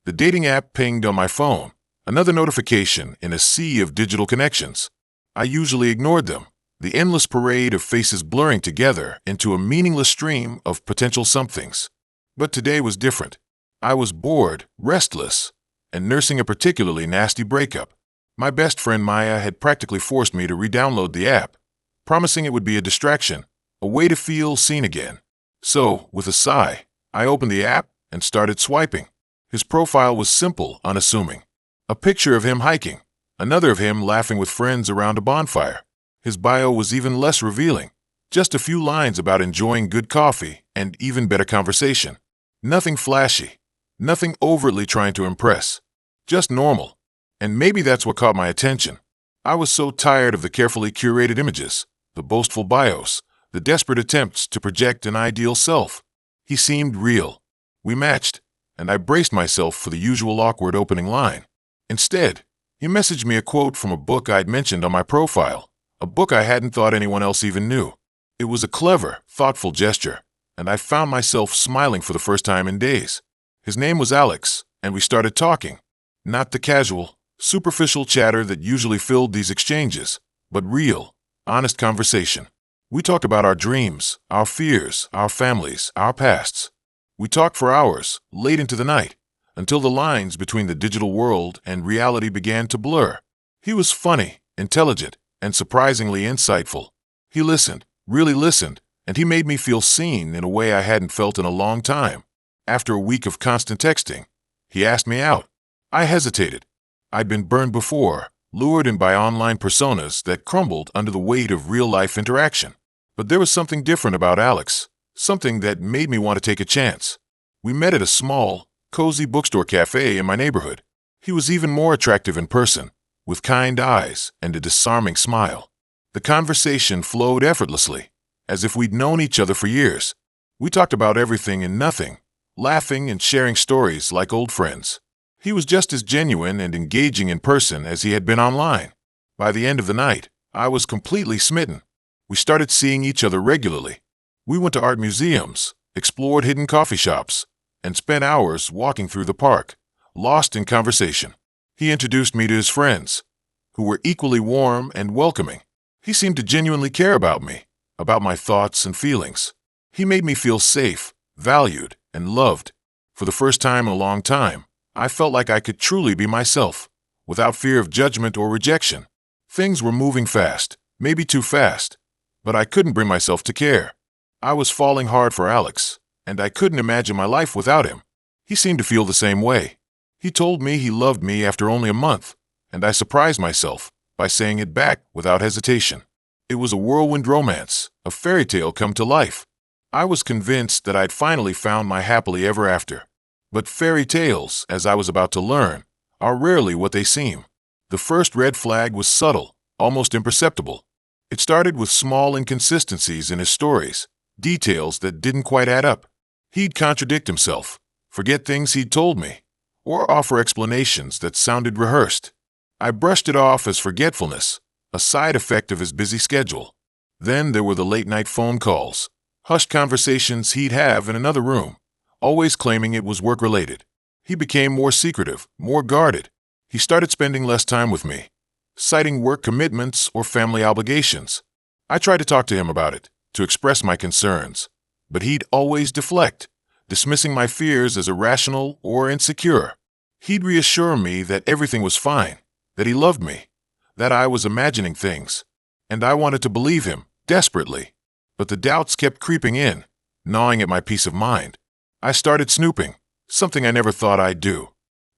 The dating app pinged on my phone, another notification in a sea of digital connections. I usually ignored them, the endless parade of faces blurring together into a meaningless stream of potential somethings. But today was different. I was bored, restless, and nursing a particularly nasty breakup. My best friend Maya had practically forced me to re-download the app, promising it would be a distraction, a way to feel seen again. So, with a sigh, I opened the app and started swiping. His profile was simple, unassuming. A picture of him hiking, another of him laughing with friends around a bonfire. His bio was even less revealing, just a few lines about enjoying good coffee and even better conversation. Nothing flashy, nothing overtly trying to impress, just normal. And maybe that's what caught my attention. I was so tired of the carefully curated images, the boastful bios, the desperate attempts to project an ideal self. He seemed real. We matched, and I braced myself for the usual awkward opening line. Instead, he messaged me a quote from a book I'd mentioned on my profile, a book I hadn't thought anyone else even knew. It was a clever, thoughtful gesture, and I found myself smiling for the first time in days. His name was Alex, and we started talking. Not the casual, superficial chatter that usually filled these exchanges, but real, honest conversation. We talked about our dreams, our fears, our families, our pasts. We talked for hours, late into the night, until the lines between the digital world and reality began to blur. He was funny, intelligent, and surprisingly insightful. He listened, really listened, and he made me feel seen in a way I hadn't felt in a long time. After a week of constant texting, he asked me out. I hesitated. I'd been burned before, lured in by online personas that crumbled under the weight of real-life interaction. But there was something different about Alex, something that made me want to take a chance. We met at a small, cozy bookstore cafe in my neighborhood. He was even more attractive in person, with kind eyes and a disarming smile. The conversation flowed effortlessly, as if we'd known each other for years. We talked about everything and nothing, laughing and sharing stories like old friends. He was just as genuine and engaging in person as he had been online. By the end of the night, I was completely smitten. We started seeing each other regularly. We went to art museums, explored hidden coffee shops, and spent hours walking through the park, lost in conversation. He introduced me to his friends, who were equally warm and welcoming. He seemed to genuinely care about me, about my thoughts and feelings. He made me feel safe, valued, and loved. For the first time in a long time, I felt like I could truly be myself, without fear of judgment or rejection. Things were moving fast, maybe too fast, but I couldn't bring myself to care. I was falling hard for Alex, and I couldn't imagine my life without him. He seemed to feel the same way. He told me he loved me after only a month, and I surprised myself by saying it back without hesitation. It was a whirlwind romance, a fairy tale come to life. I was convinced that I'd finally found my happily ever after. But fairy tales, as I was about to learn, are rarely what they seem. The first red flag was subtle, almost imperceptible. It started with small inconsistencies in his stories, details that didn't quite add up. He'd contradict himself, forget things he'd told me, or offer explanations that sounded rehearsed. I brushed it off as forgetfulness, a side effect of his busy schedule. Then there were the late-night phone calls, hushed conversations he'd have in another room, always claiming it was work-related. He became more secretive, more guarded. He started spending less time with me, citing work commitments or family obligations. I tried to talk to him about it, to express my concerns, but he'd always deflect, dismissing my fears as irrational or insecure. He'd reassure me that everything was fine, that he loved me, that I was imagining things, and I wanted to believe him, desperately. But the doubts kept creeping in, gnawing at my peace of mind. I started snooping, something I never thought I'd do.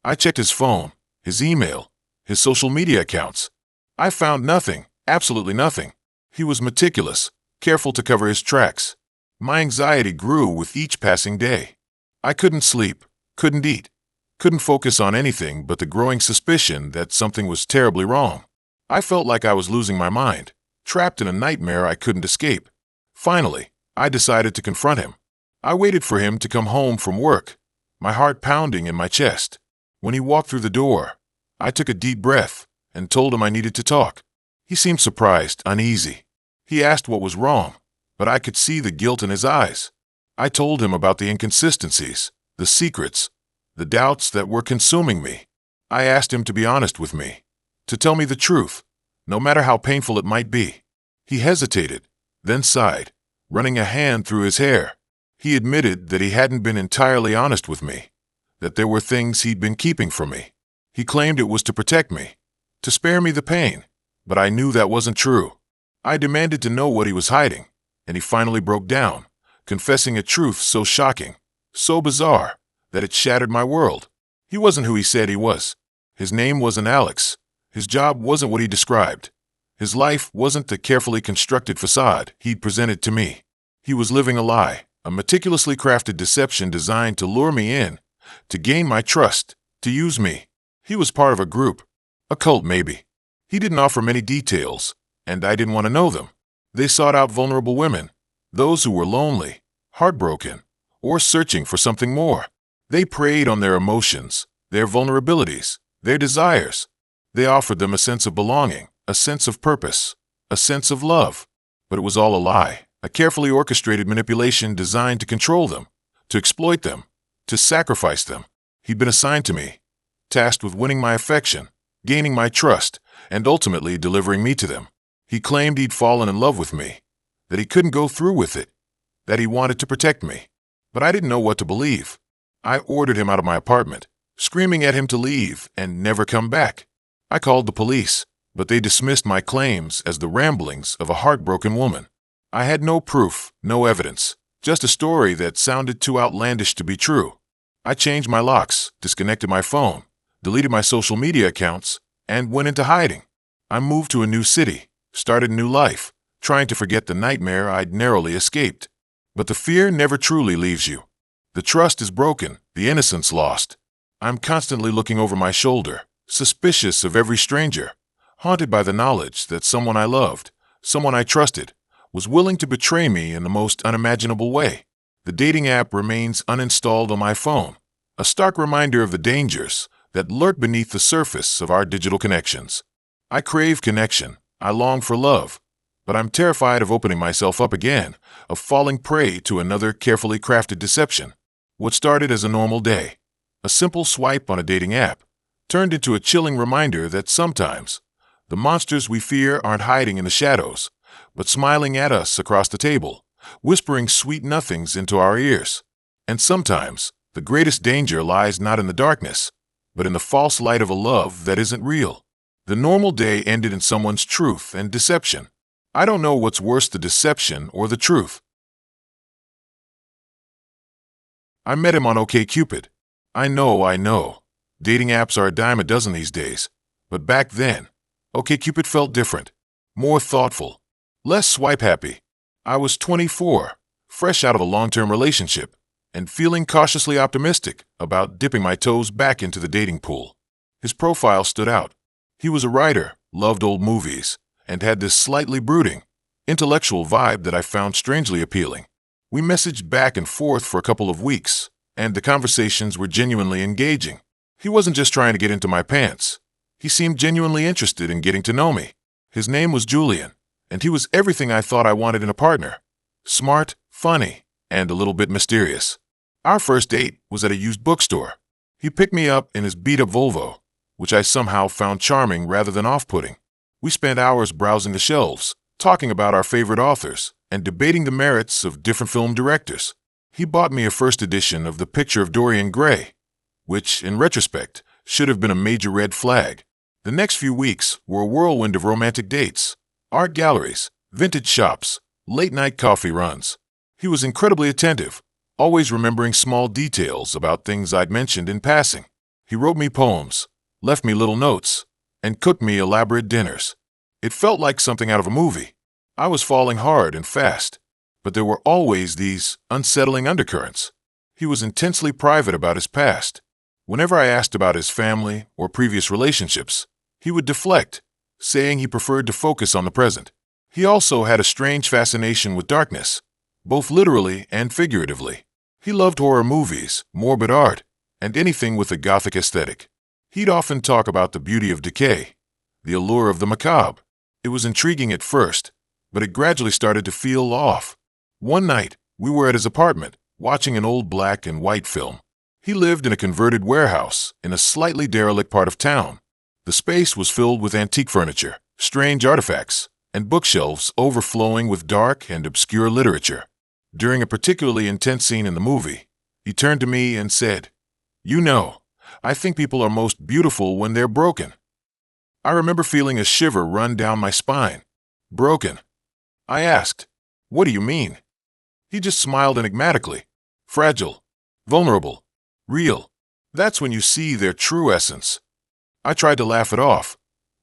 I checked his phone, his email, his social media accounts. I found nothing, absolutely nothing. He was meticulous, careful to cover his tracks. My anxiety grew with each passing day. I couldn't sleep, couldn't eat, couldn't focus on anything but the growing suspicion that something was terribly wrong. I felt like I was losing my mind, trapped in a nightmare I couldn't escape. Finally, I decided to confront him. I waited for him to come home from work, my heart pounding in my chest. When he walked through the door, I took a deep breath and told him I needed to talk. He seemed surprised, uneasy. He asked what was wrong, but I could see the guilt in his eyes. I told him about the inconsistencies, the secrets, the doubts that were consuming me. I asked him to be honest with me, to tell me the truth, no matter how painful it might be. He hesitated, then sighed, running a hand through his hair. He admitted that he hadn't been entirely honest with me, that there were things he'd been keeping from me. He claimed it was to protect me, to spare me the pain, but I knew that wasn't true. I demanded to know what he was hiding, and he finally broke down, confessing a truth so shocking, so bizarre, that it shattered my world. He wasn't who he said he was. His name wasn't Alex. His job wasn't what he described. His life wasn't the carefully constructed facade he'd presented to me. He was living a lie, a meticulously crafted deception designed to lure me in, to gain my trust, to use me. He was part of a group, a cult maybe. He didn't offer many details, and I didn't want to know them. They sought out vulnerable women, those who were lonely, heartbroken, or searching for something more. They preyed on their emotions, their vulnerabilities, their desires. They offered them a sense of belonging, a sense of purpose, a sense of love. But it was all a lie, a carefully orchestrated manipulation designed to control them, to exploit them, to sacrifice them. He'd been assigned to me, tasked with winning my affection, gaining my trust, and ultimately delivering me to them. He claimed he'd fallen in love with me, that he couldn't go through with it, that he wanted to protect me. But I didn't know what to believe. I ordered him out of my apartment, screaming at him to leave and never come back. I called the police, but they dismissed my claims as the ramblings of a heartbroken woman. I had no proof, no evidence, just a story that sounded too outlandish to be true. I changed my locks, disconnected my phone, deleted my social media accounts, and went into hiding. I moved to a new city, started a new life, trying to forget the nightmare I'd narrowly escaped. But the fear never truly leaves you. The trust is broken, the innocence lost. I'm constantly looking over my shoulder, suspicious of every stranger, haunted by the knowledge that someone I loved, someone I trusted, was willing to betray me in the most unimaginable way. The dating app remains uninstalled on my phone, a stark reminder of the dangers that lurk beneath the surface of our digital connections. I crave connection, I long for love, but I'm terrified of opening myself up again, of falling prey to another carefully crafted deception. What started as a normal day, a simple swipe on a dating app, turned into a chilling reminder that sometimes the monsters we fear aren't hiding in the shadows, but smiling at us across the table, whispering sweet nothings into our ears. And sometimes the greatest danger lies not in the darkness, but in the false light of a love that isn't real. The normal day ended in someone's truth and deception. I don't know what's worse, the deception or the truth. I met him on OkCupid. I know. Dating apps are a dime a dozen these days. But back then, OkCupid felt different, more thoughtful, less swipe happy. I was 24, fresh out of a long-term relationship, and feeling cautiously optimistic about dipping my toes back into the dating pool. His profile stood out. He was a writer, loved old movies, and had this slightly brooding, intellectual vibe that I found strangely appealing. We messaged back and forth for a couple of weeks, and the conversations were genuinely engaging. He wasn't just trying to get into my pants. He seemed genuinely interested in getting to know me. His name was Julian, and he was everything I thought I wanted in a partner. Smart, funny, and a little bit mysterious. Our first date was at a used bookstore. He picked me up in his beat-up Volvo, which I somehow found charming rather than off-putting. We spent hours browsing the shelves, talking about our favorite authors, and debating the merits of different film directors. He bought me a first edition of The Picture of Dorian Gray, which, in retrospect, should have been a major red flag. The next few weeks were a whirlwind of romantic dates, art galleries, vintage shops, late-night coffee runs. He was incredibly attentive, always remembering small details about things I'd mentioned in passing. He wrote me poems, left me little notes, and cooked me elaborate dinners. It felt like something out of a movie. I was falling hard and fast, but there were always these unsettling undercurrents. He was intensely private about his past. Whenever I asked about his family or previous relationships, he would deflect, saying he preferred to focus on the present. He also had a strange fascination with darkness, both literally and figuratively. He loved horror movies, morbid art, and anything with a gothic aesthetic. He'd often talk about the beauty of decay, the allure of the macabre. It was intriguing at first, but it gradually started to feel off. One night, we were at his apartment, watching an old black and white film. He lived in a converted warehouse in a slightly derelict part of town. The space was filled with antique furniture, strange artifacts, and bookshelves overflowing with dark and obscure literature. During a particularly intense scene in the movie, he turned to me and said, "You know, I think people are most beautiful when they're broken." I remember feeling a shiver run down my spine. Broken? I asked, "What do you mean?" He just smiled enigmatically. Fragile, vulnerable, real. That's when you see their true essence. I tried to laugh it off,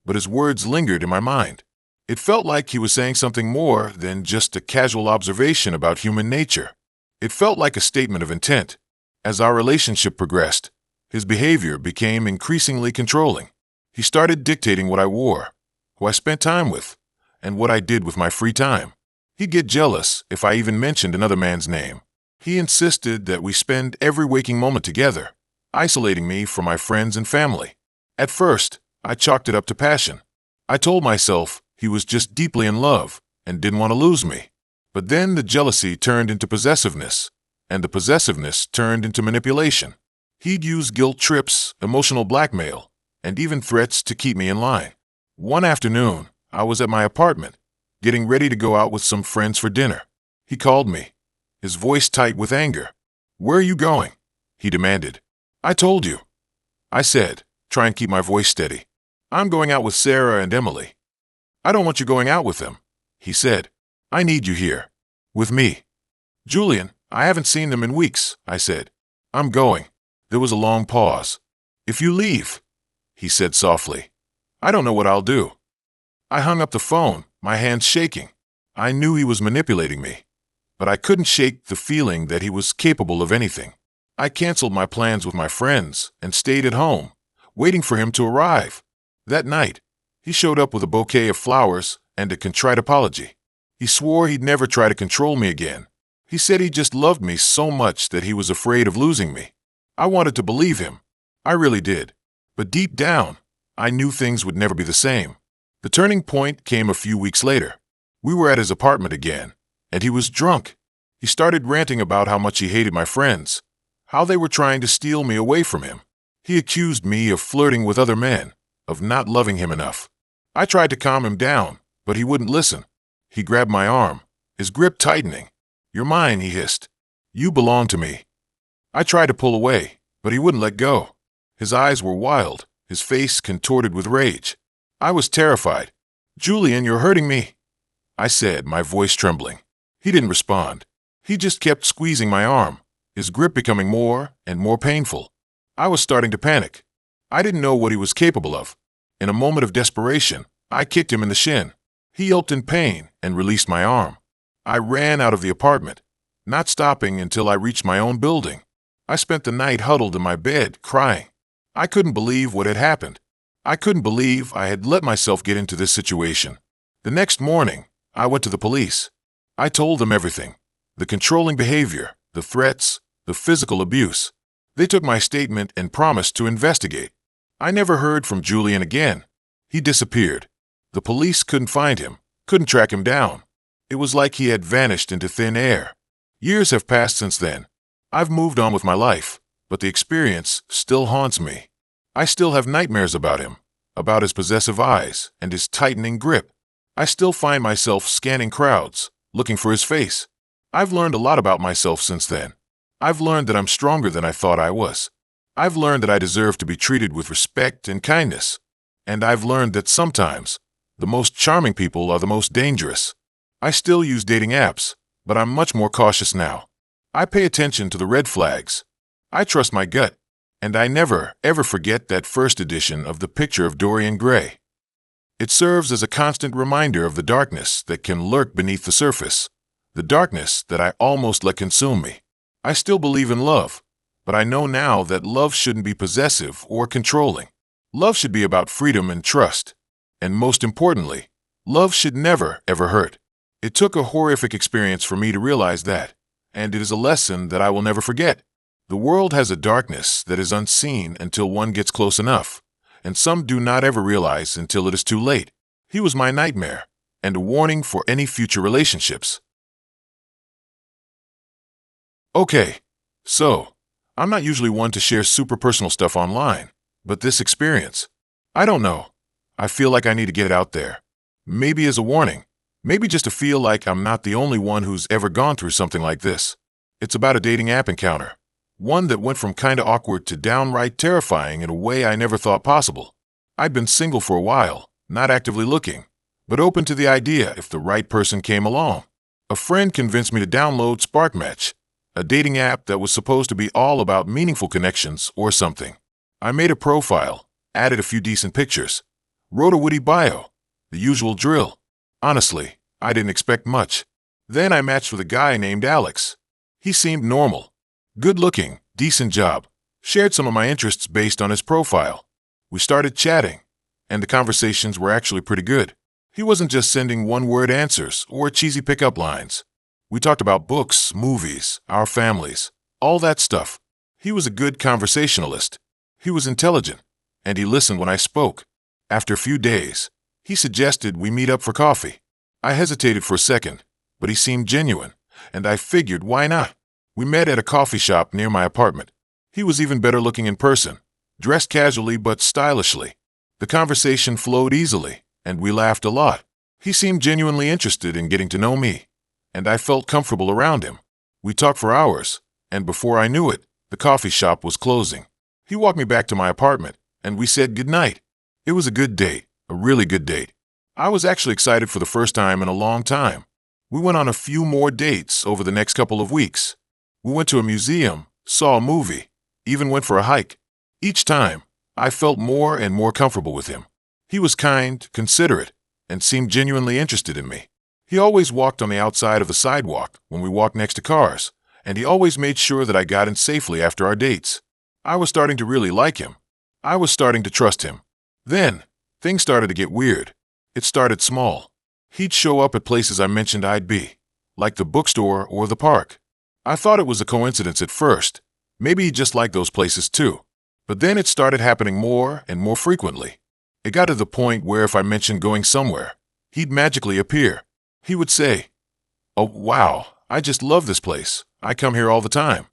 but his words lingered in my mind. It felt like he was saying something more than just a casual observation about human nature. It felt like a statement of intent. As our relationship progressed, his behavior became increasingly controlling. He started dictating what I wore, who I spent time with, and what I did with my free time. He'd get jealous if I even mentioned another man's name. He insisted that we spend every waking moment together, isolating me from my friends and family. At first, I chalked it up to passion. I told myself he was just deeply in love and didn't want to lose me. But then the jealousy turned into possessiveness, and the possessiveness turned into manipulation. He'd use guilt trips, emotional blackmail, and even threats to keep me in line. One afternoon, I was at my apartment, getting ready to go out with some friends for dinner. He called me, his voice tight with anger. "Where are you going?" he demanded. "I told you," I said, trying to keep my voice steady. "I'm going out with Sarah and Emily." "I don't want you going out with them," he said. "I need you here. With me." "Julian, I haven't seen them in weeks," I said. "I'm going." There was a long pause. "If you leave," he said softly, "I don't know what I'll do." I hung up the phone, my hands shaking. I knew he was manipulating me, but I couldn't shake the feeling that he was capable of anything. I canceled my plans with my friends and stayed at home, waiting for him to arrive. That night, he showed up with a bouquet of flowers and a contrite apology. He swore he'd never try to control me again. He said he just loved me so much that he was afraid of losing me. I wanted to believe him. I really did. But deep down, I knew things would never be the same. The turning point came a few weeks later. We were at his apartment again, and he was drunk. He started ranting about how much he hated my friends, how they were trying to steal me away from him. He accused me of flirting with other men, of not loving him enough. I tried to calm him down, but he wouldn't listen. He grabbed my arm, his grip tightening. "You're mine," he hissed. "You belong to me." I tried to pull away, but he wouldn't let go. His eyes were wild, his face contorted with rage. I was terrified. "Julian, you're hurting me," I said, my voice trembling. He didn't respond. He just kept squeezing my arm, his grip becoming more and more painful. I was starting to panic. I didn't know what he was capable of. In a moment of desperation, I kicked him in the shin. He yelped in pain and released my arm. I ran out of the apartment, not stopping until I reached my own building. I spent the night huddled in my bed, crying. I couldn't believe what had happened. I couldn't believe I had let myself get into this situation. The next morning, I went to the police. I told them everything. The controlling behavior, the threats, the physical abuse. They took my statement and promised to investigate. I never heard from Julian again. He disappeared. The police couldn't find him, couldn't track him down. It was like he had vanished into thin air. Years have passed since then. I've moved on with my life, but the experience still haunts me. I still have nightmares about him, about his possessive eyes and his tightening grip. I still find myself scanning crowds, looking for his face. I've learned a lot about myself since then. I've learned that I'm stronger than I thought I was. I've learned that I deserve to be treated with respect and kindness. And I've learned that sometimes, the most charming people are the most dangerous. I still use dating apps, but I'm much more cautious now. I pay attention to the red flags. I trust my gut, and I never, ever forget that first edition of The Picture of Dorian Gray. It serves as a constant reminder of the darkness that can lurk beneath the surface, the darkness that I almost let consume me. I still believe in love, but I know now that love shouldn't be possessive or controlling. Love should be about freedom and trust. And most importantly, love should never, ever hurt. It took a horrific experience for me to realize that, and it is a lesson that I will never forget. The world has a darkness that is unseen until one gets close enough, and some do not ever realize until it is too late. He was my nightmare, and a warning for any future relationships. Okay, so, I'm not usually one to share super personal stuff online, but this experience, I don't know. I feel like I need to get it out there. Maybe as a warning, maybe just to feel like I'm not the only one who's ever gone through something like this. It's about a dating app encounter. One that went from kinda awkward to downright terrifying in a way I never thought possible. I'd been single for a while, not actively looking, but open to the idea if the right person came along. A friend convinced me to download SparkMatch, a dating app that was supposed to be all about meaningful connections or something. I made a profile, added a few decent pictures, wrote a witty bio, the usual drill. Honestly, I didn't expect much. Then I matched with a guy named Alex. He seemed normal, good-looking, decent job, shared some of my interests based on his profile. We started chatting, and the conversations were actually pretty good. He wasn't just sending one-word answers or cheesy pickup lines. We talked about books, movies, our families, all that stuff. He was a good conversationalist. He was intelligent, and he listened when I spoke. After a few days, he suggested we meet up for coffee. I hesitated for a second, but he seemed genuine, and I figured why not? We met at a coffee shop near my apartment. He was even better looking in person, dressed casually but stylishly. The conversation flowed easily, and we laughed a lot. He seemed genuinely interested in getting to know me, and I felt comfortable around him. We talked for hours, and before I knew it, the coffee shop was closing. He walked me back to my apartment, and we said goodnight. It was a good date, a really good date. I was actually excited for the first time in a long time. We went on a few more dates over the next couple of weeks. We went to a museum, saw a movie, even went for a hike. Each time, I felt more and more comfortable with him. He was kind, considerate, and seemed genuinely interested in me. He always walked on the outside of the sidewalk when we walked next to cars, and he always made sure that I got in safely after our dates. I was starting to really like him. I was starting to trust him. Then, things started to get weird. It started small. He'd show up at places I mentioned I'd be, like the bookstore or the park. I thought it was a coincidence at first. Maybe he just liked those places too. But then it started happening more and more frequently. It got to the point where if I mentioned going somewhere, he'd magically appear. He would say, "Oh, wow, I just love this place. I come here all the time."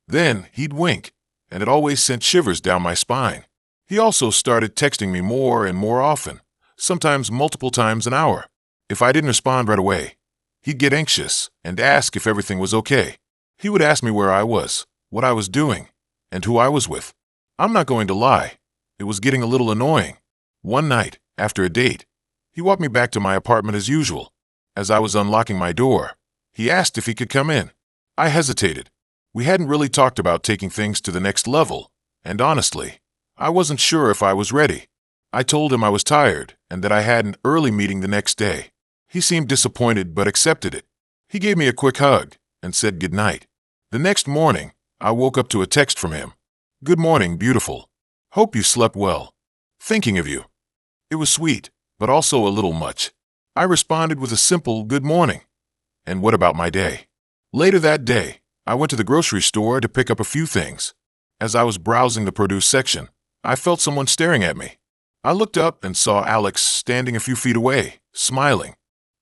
Then he'd wink, and it always sent shivers down my spine. He also started texting me more and more often, sometimes multiple times an hour. If I didn't respond right away, he'd get anxious and ask if everything was okay. He would ask me where I was, what I was doing, and who I was with. I'm not going to lie, it was getting a little annoying. One night, after a date, he walked me back to my apartment as usual. As I was unlocking my door, he asked if he could come in. I hesitated. We hadn't really talked about taking things to the next level, and honestly, I wasn't sure if I was ready. I told him I was tired and that I had an early meeting the next day. He seemed disappointed but accepted it. He gave me a quick hug and said goodnight. The next morning, I woke up to a text from him. "Good morning, beautiful. Hope you slept well. Thinking of you." It was sweet, but also a little much. I responded with a simple good morning. And what about my day? Later that day, I went to the grocery store to pick up a few things. As I was browsing the produce section, I felt someone staring at me. I looked up and saw Alex standing a few feet away, smiling.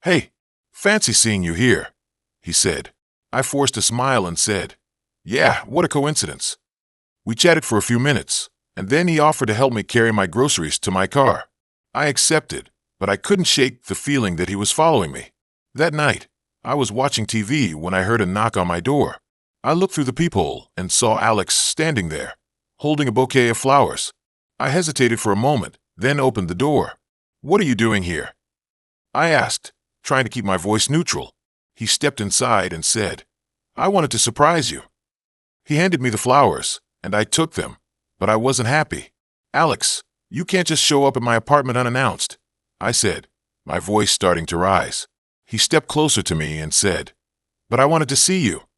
"Hey, fancy seeing you here," he said. I forced a smile and said, "Yeah, what a coincidence." We chatted for a few minutes, and then he offered to help me carry my groceries to my car. I accepted, but I couldn't shake the feeling that he was following me. That night, I was watching TV when I heard a knock on my door. I looked through the peephole and saw Alex standing there, holding a bouquet of flowers. I hesitated for a moment, then opened the door. "What are you doing here?" I asked, trying to keep my voice neutral. He stepped inside and said, "I wanted to surprise you." He handed me the flowers, and I took them, but I wasn't happy. "Alex, you can't just show up at my apartment unannounced," I said, my voice starting to rise. He stepped closer to me and said, "But I wanted to see you."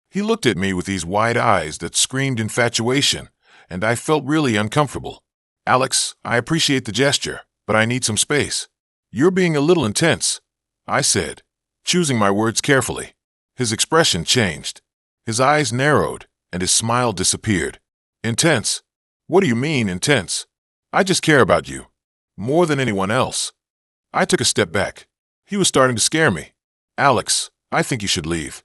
He looked at me with these wide eyes that screamed infatuation, and I felt really uncomfortable. "Alex, I appreciate the gesture, but I need some space." "You're being a little intense," I said, choosing my words carefully. His expression changed. His eyes narrowed, and his smile disappeared. "Intense? What do you mean, intense? I just care about you. More than anyone else." I took a step back. He was starting to scare me. "Alex, I think you should leave."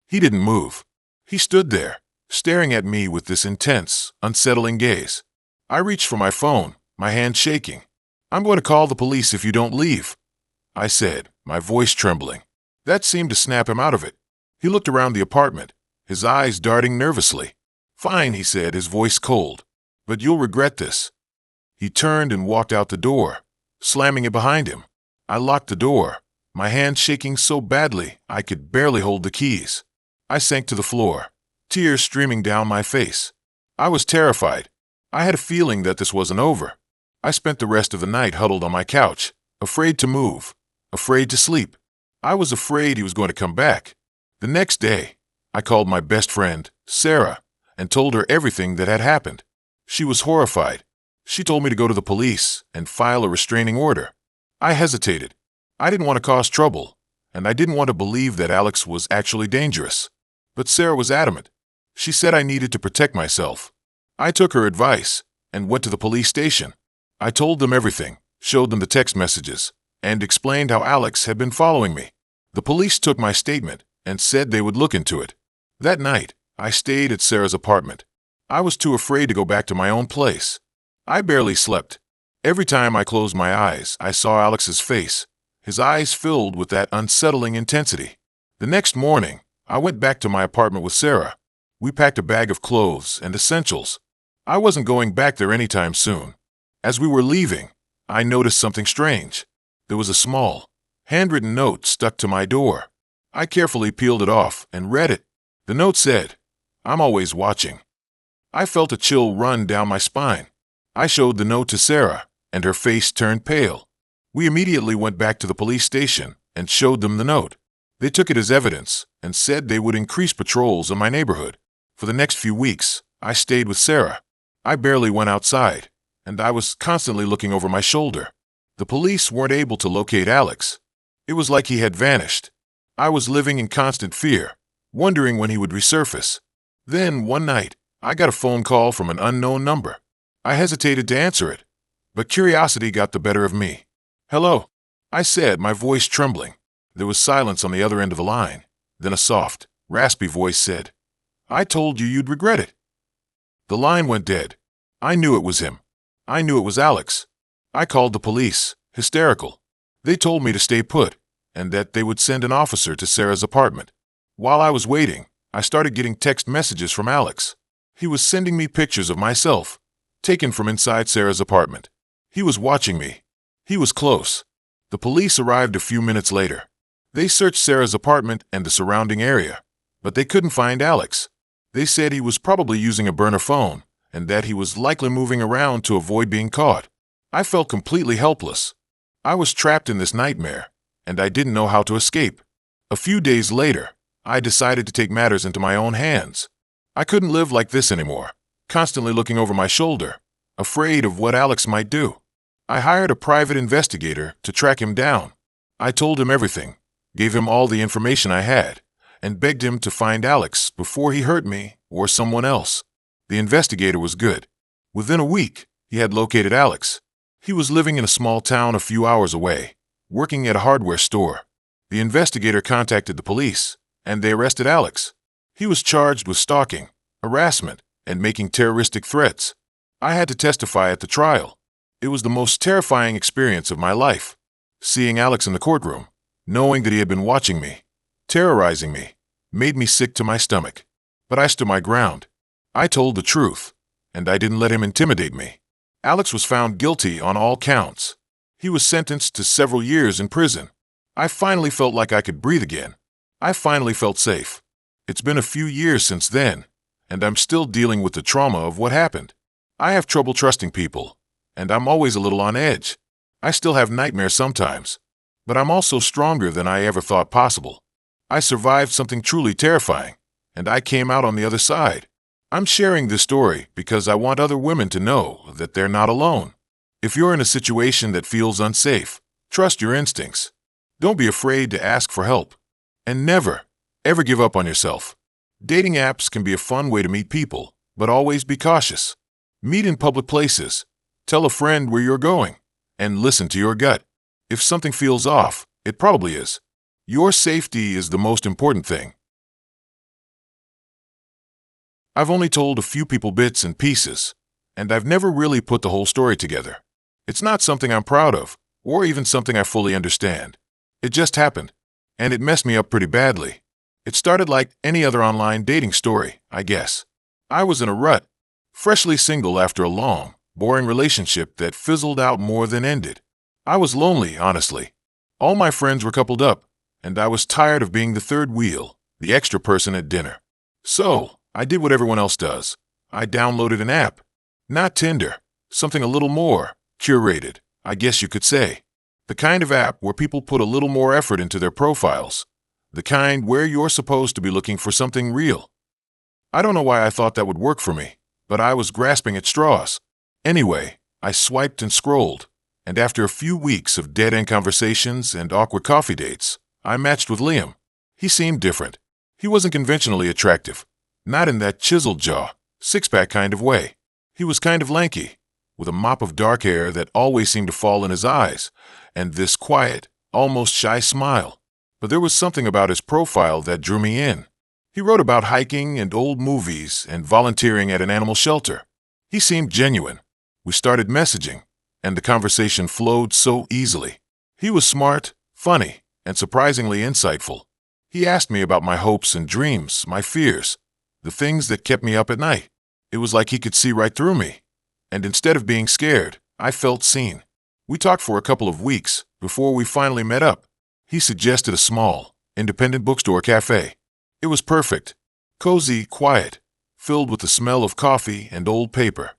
He didn't move. He stood there, staring at me with this intense, unsettling gaze. I reached for my phone, my hand shaking. "I'm going to call the police if you don't leave," I said, my voice trembling. That seemed to snap him out of it. He looked around the apartment, his eyes darting nervously. "Fine," he said, his voice cold. "But you'll regret this." He turned and walked out the door, slamming it behind him. I locked the door, my hand shaking so badly I could barely hold the keys. I sank to the floor, tears streaming down my face. I was terrified. I had a feeling that this wasn't over. I spent the rest of the night huddled on my couch, afraid to move, afraid to sleep. I was afraid he was going to come back. The next day, I called my best friend, Sarah, and told her everything that had happened. She was horrified. She told me to go to the police and file a restraining order. I hesitated. I didn't want to cause trouble, and I didn't want to believe that Alex was actually dangerous. But Sarah was adamant. She said I needed to protect myself. I took her advice and went to the police station. I told them everything, showed them the text messages, and explained how Alex had been following me. The police took my statement and said they would look into it. That night, I stayed at Sarah's apartment. I was too afraid to go back to my own place. I barely slept. Every time I closed my eyes, I saw Alex's face, his eyes filled with that unsettling intensity. The next morning, I went back to my apartment with Sarah. We packed a bag of clothes and essentials. I wasn't going back there anytime soon. As we were leaving, I noticed something strange. There was a small, handwritten note stuck to my door. I carefully peeled it off and read it. The note said, "I'm always watching." I felt a chill run down my spine. I showed the note to Sarah, and her face turned pale. We immediately went back to the police station and showed them the note. They took it as evidence and said they would increase patrols in my neighborhood. For the next few weeks, I stayed with Sarah. I barely went outside, and I was constantly looking over my shoulder. The police weren't able to locate Alex. It was like he had vanished. I was living in constant fear, wondering when he would resurface. Then, one night, I got a phone call from an unknown number. I hesitated to answer it, but curiosity got the better of me. "Hello," I said, my voice trembling. There was silence on the other end of the line. Then a soft, raspy voice said, "I told you you'd regret it." The line went dead. I knew it was him. I knew it was Alex. I called the police, hysterical. They told me to stay put, and that they would send an officer to Sarah's apartment. While I was waiting, I started getting text messages from Alex. He was sending me pictures of myself, taken from inside Sarah's apartment. He was watching me. He was close. The police arrived a few minutes later. They searched Sarah's apartment and the surrounding area, but they couldn't find Alex. They said he was probably using a burner phone, and that he was likely moving around to avoid being caught. I felt completely helpless. I was trapped in this nightmare, and I didn't know how to escape. A few days later, I decided to take matters into my own hands. I couldn't live like this anymore, constantly looking over my shoulder, afraid of what Alex might do. I hired a private investigator to track him down. I told him everything, gave him all the information I had, and begged him to find Alex before he hurt me or someone else. The investigator was good. Within a week, he had located Alex. He was living in a small town a few hours away, working at a hardware store. The investigator contacted the police, and they arrested Alex. He was charged with stalking, harassment, and making terroristic threats. I had to testify at the trial. It was the most terrifying experience of my life. Seeing Alex in the courtroom, knowing that he had been watching me, terrorizing me, made me sick to my stomach. But I stood my ground. I told the truth, and I didn't let him intimidate me. Alex was found guilty on all counts. He was sentenced to several years in prison. I finally felt like I could breathe again. I finally felt safe. It's been a few years since then, and I'm still dealing with the trauma of what happened. I have trouble trusting people, and I'm always a little on edge. I still have nightmares sometimes, but I'm also stronger than I ever thought possible. I survived something truly terrifying, and I came out on the other side. I'm sharing this story because I want other women to know that they're not alone. If you're in a situation that feels unsafe, trust your instincts. Don't be afraid to ask for help. And never, ever give up on yourself. Dating apps can be a fun way to meet people, but always be cautious. Meet in public places. Tell a friend where you're going, and listen to your gut. If something feels off, it probably is. Your safety is the most important thing. I've only told a few people bits and pieces, and I've never really put the whole story together. It's not something I'm proud of, or even something I fully understand. It just happened, and it messed me up pretty badly. It started like any other online dating story, I guess. I was in a rut, freshly single after a long, boring relationship that fizzled out more than ended. I was lonely, honestly. All my friends were coupled up, and I was tired of being the third wheel, the extra person at dinner. So, I did what everyone else does. I downloaded an app. Not Tinder, something a little more curated, I guess you could say. The kind of app where people put a little more effort into their profiles. The kind where you're supposed to be looking for something real. I don't know why I thought that would work for me, but I was grasping at straws. Anyway, I swiped and scrolled, and after a few weeks of dead-end conversations and awkward coffee dates, I matched with Liam. He seemed different. He wasn't conventionally attractive. Not in that chiseled jaw, six-pack kind of way. He was kind of lanky, with a mop of dark hair that always seemed to fall in his eyes, and this quiet, almost shy smile. But there was something about his profile that drew me in. He wrote about hiking and old movies and volunteering at an animal shelter. He seemed genuine. We started messaging, and the conversation flowed so easily. He was smart, funny, and surprisingly insightful. He asked me about my hopes and dreams, my fears, the things that kept me up at night. It was like he could see right through me. And instead of being scared, I felt seen. We talked for a couple of weeks before we finally met up. He suggested a small, independent bookstore cafe. It was perfect. Cozy, quiet, filled with the smell of coffee and old paper.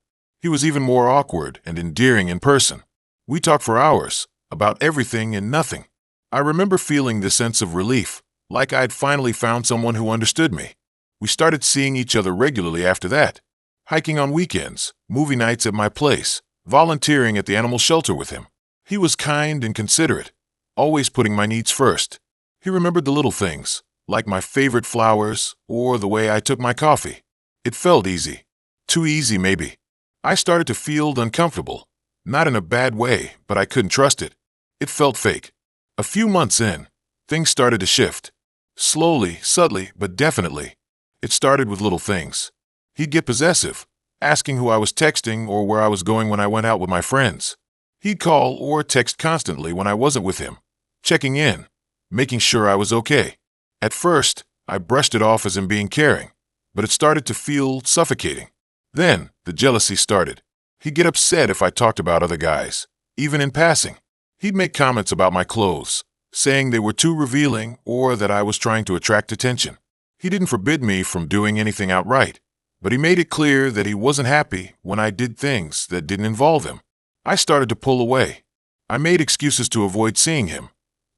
He was even more awkward and endearing in person. We talked for hours, about everything and nothing. I remember feeling this sense of relief, like I'd finally found someone who understood me. We started seeing each other regularly after that. Hiking on weekends, movie nights at my place, volunteering at the animal shelter with him. He was kind and considerate, always putting my needs first. He remembered the little things, like my favorite flowers or the way I took my coffee. It felt easy. Too easy, maybe. I started to feel uncomfortable. Not in a bad way, but I couldn't trust it. It felt fake. A few months in, things started to shift. Slowly, subtly, but definitely. It started with little things. He'd get possessive, asking who I was texting or where I was going when I went out with my friends. He'd call or text constantly when I wasn't with him, checking in, making sure I was okay. At first, I brushed it off as him being caring, but it started to feel suffocating. Then, the jealousy started. He'd get upset if I talked about other guys, even in passing. He'd make comments about my clothes, saying they were too revealing or that I was trying to attract attention. He didn't forbid me from doing anything outright, but he made it clear that he wasn't happy when I did things that didn't involve him. I started to pull away. I made excuses to avoid seeing him,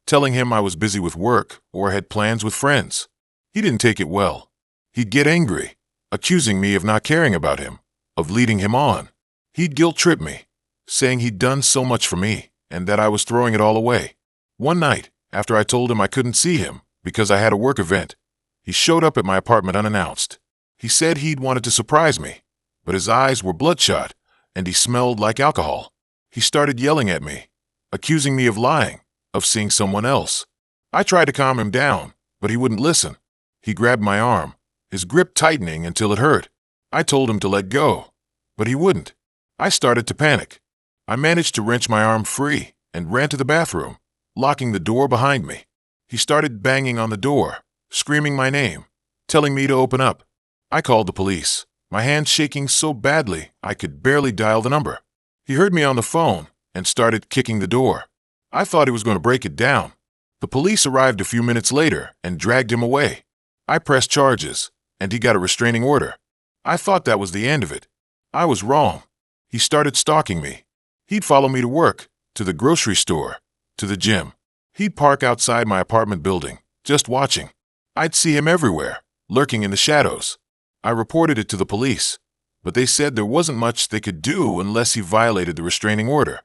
telling him I was busy with work or had plans with friends. He didn't take it well. He'd get angry, accusing me of not caring about him, of leading him on. He'd guilt-trip me, saying he'd done so much for me and that I was throwing it all away. One night, after I told him I couldn't see him because I had a work event, he showed up at my apartment unannounced. He said he'd wanted to surprise me, but his eyes were bloodshot and he smelled like alcohol. He started yelling at me, accusing me of lying, of seeing someone else. I tried to calm him down, but he wouldn't listen. He grabbed my arm, his grip tightening until it hurt. I told him to let go, but he wouldn't. I started to panic. I managed to wrench my arm free and ran to the bathroom, locking the door behind me. He started banging on the door, screaming my name, telling me to open up. I called the police, my hands shaking so badly I could barely dial the number. He heard me on the phone and started kicking the door. I thought he was going to break it down, The police arrived a few minutes later and dragged him away. I pressed charges, and he got a restraining order. I thought that was the end of it. I was wrong. He started stalking me. He'd follow me to work, to the grocery store, to the gym. He'd park outside my apartment building, just watching. I'd see him everywhere, lurking in the shadows. I reported it to the police, but they said there wasn't much they could do unless he violated the restraining order.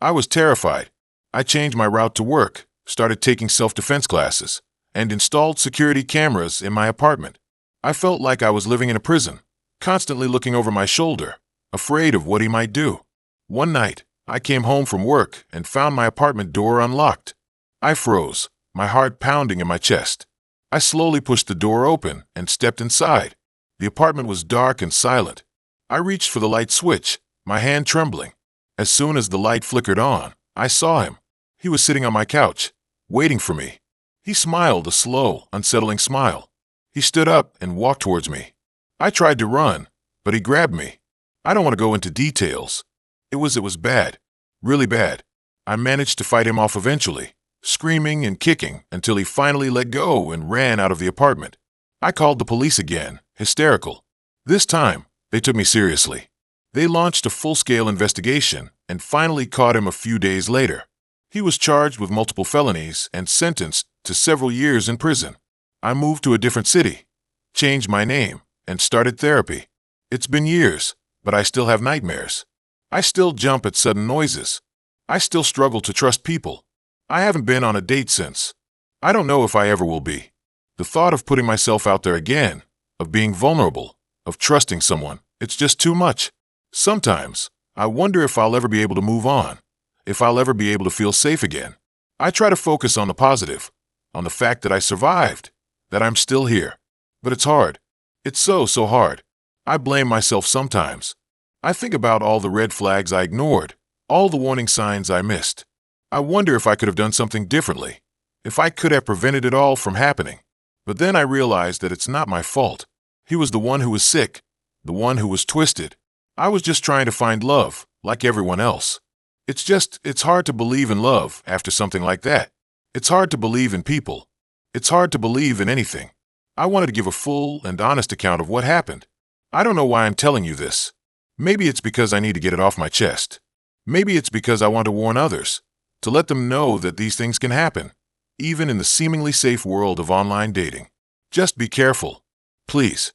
I was terrified. I changed my route to work, started taking self-defense classes, and installed security cameras in my apartment. I felt like I was living in a prison, constantly looking over my shoulder, afraid of what he might do. One night, I came home from work and found my apartment door unlocked. I froze, my heart pounding in my chest. I slowly pushed the door open and stepped inside. The apartment was dark and silent. I reached for the light switch, my hand trembling. As soon as the light flickered on, I saw him. He was sitting on my couch, waiting for me. He smiled a slow, unsettling smile. He stood up and walked towards me. I tried to run, but he grabbed me. I don't want to go into details. It was bad, really bad. I managed to fight him off eventually, screaming and kicking until he finally let go and ran out of the apartment. I called the police again, hysterical. This time, they took me seriously. They launched a full-scale investigation and finally caught him a few days later. He was charged with multiple felonies and sentenced to several years in prison. I moved to a different city, changed my name, and started therapy. It's been years, but I still have nightmares. I still jump at sudden noises. I still struggle to trust people. I haven't been on a date since. I don't know if I ever will be. The thought of putting myself out there again, of being vulnerable, of trusting someone, it's just too much. Sometimes, I wonder if I'll ever be able to move on, if I'll ever be able to feel safe again. I try to focus on the positive, on the fact that I survived, that I'm still here. But it's hard. It's so hard. I blame myself sometimes. I think about all the red flags I ignored, all the warning signs I missed. I wonder if I could have done something differently, if I could have prevented it all from happening. But then I realized that it's not my fault. He was the one who was sick, the one who was twisted. I was just trying to find love, like everyone else. It's hard to believe in love after something like that. It's hard to believe in people. It's hard to believe in anything. I wanted to give a full and honest account of what happened. I don't know why I'm telling you this. Maybe it's because I need to get it off my chest. Maybe it's because I want to warn others, to let them know that these things can happen, even in the seemingly safe world of online dating. Just be careful. Please.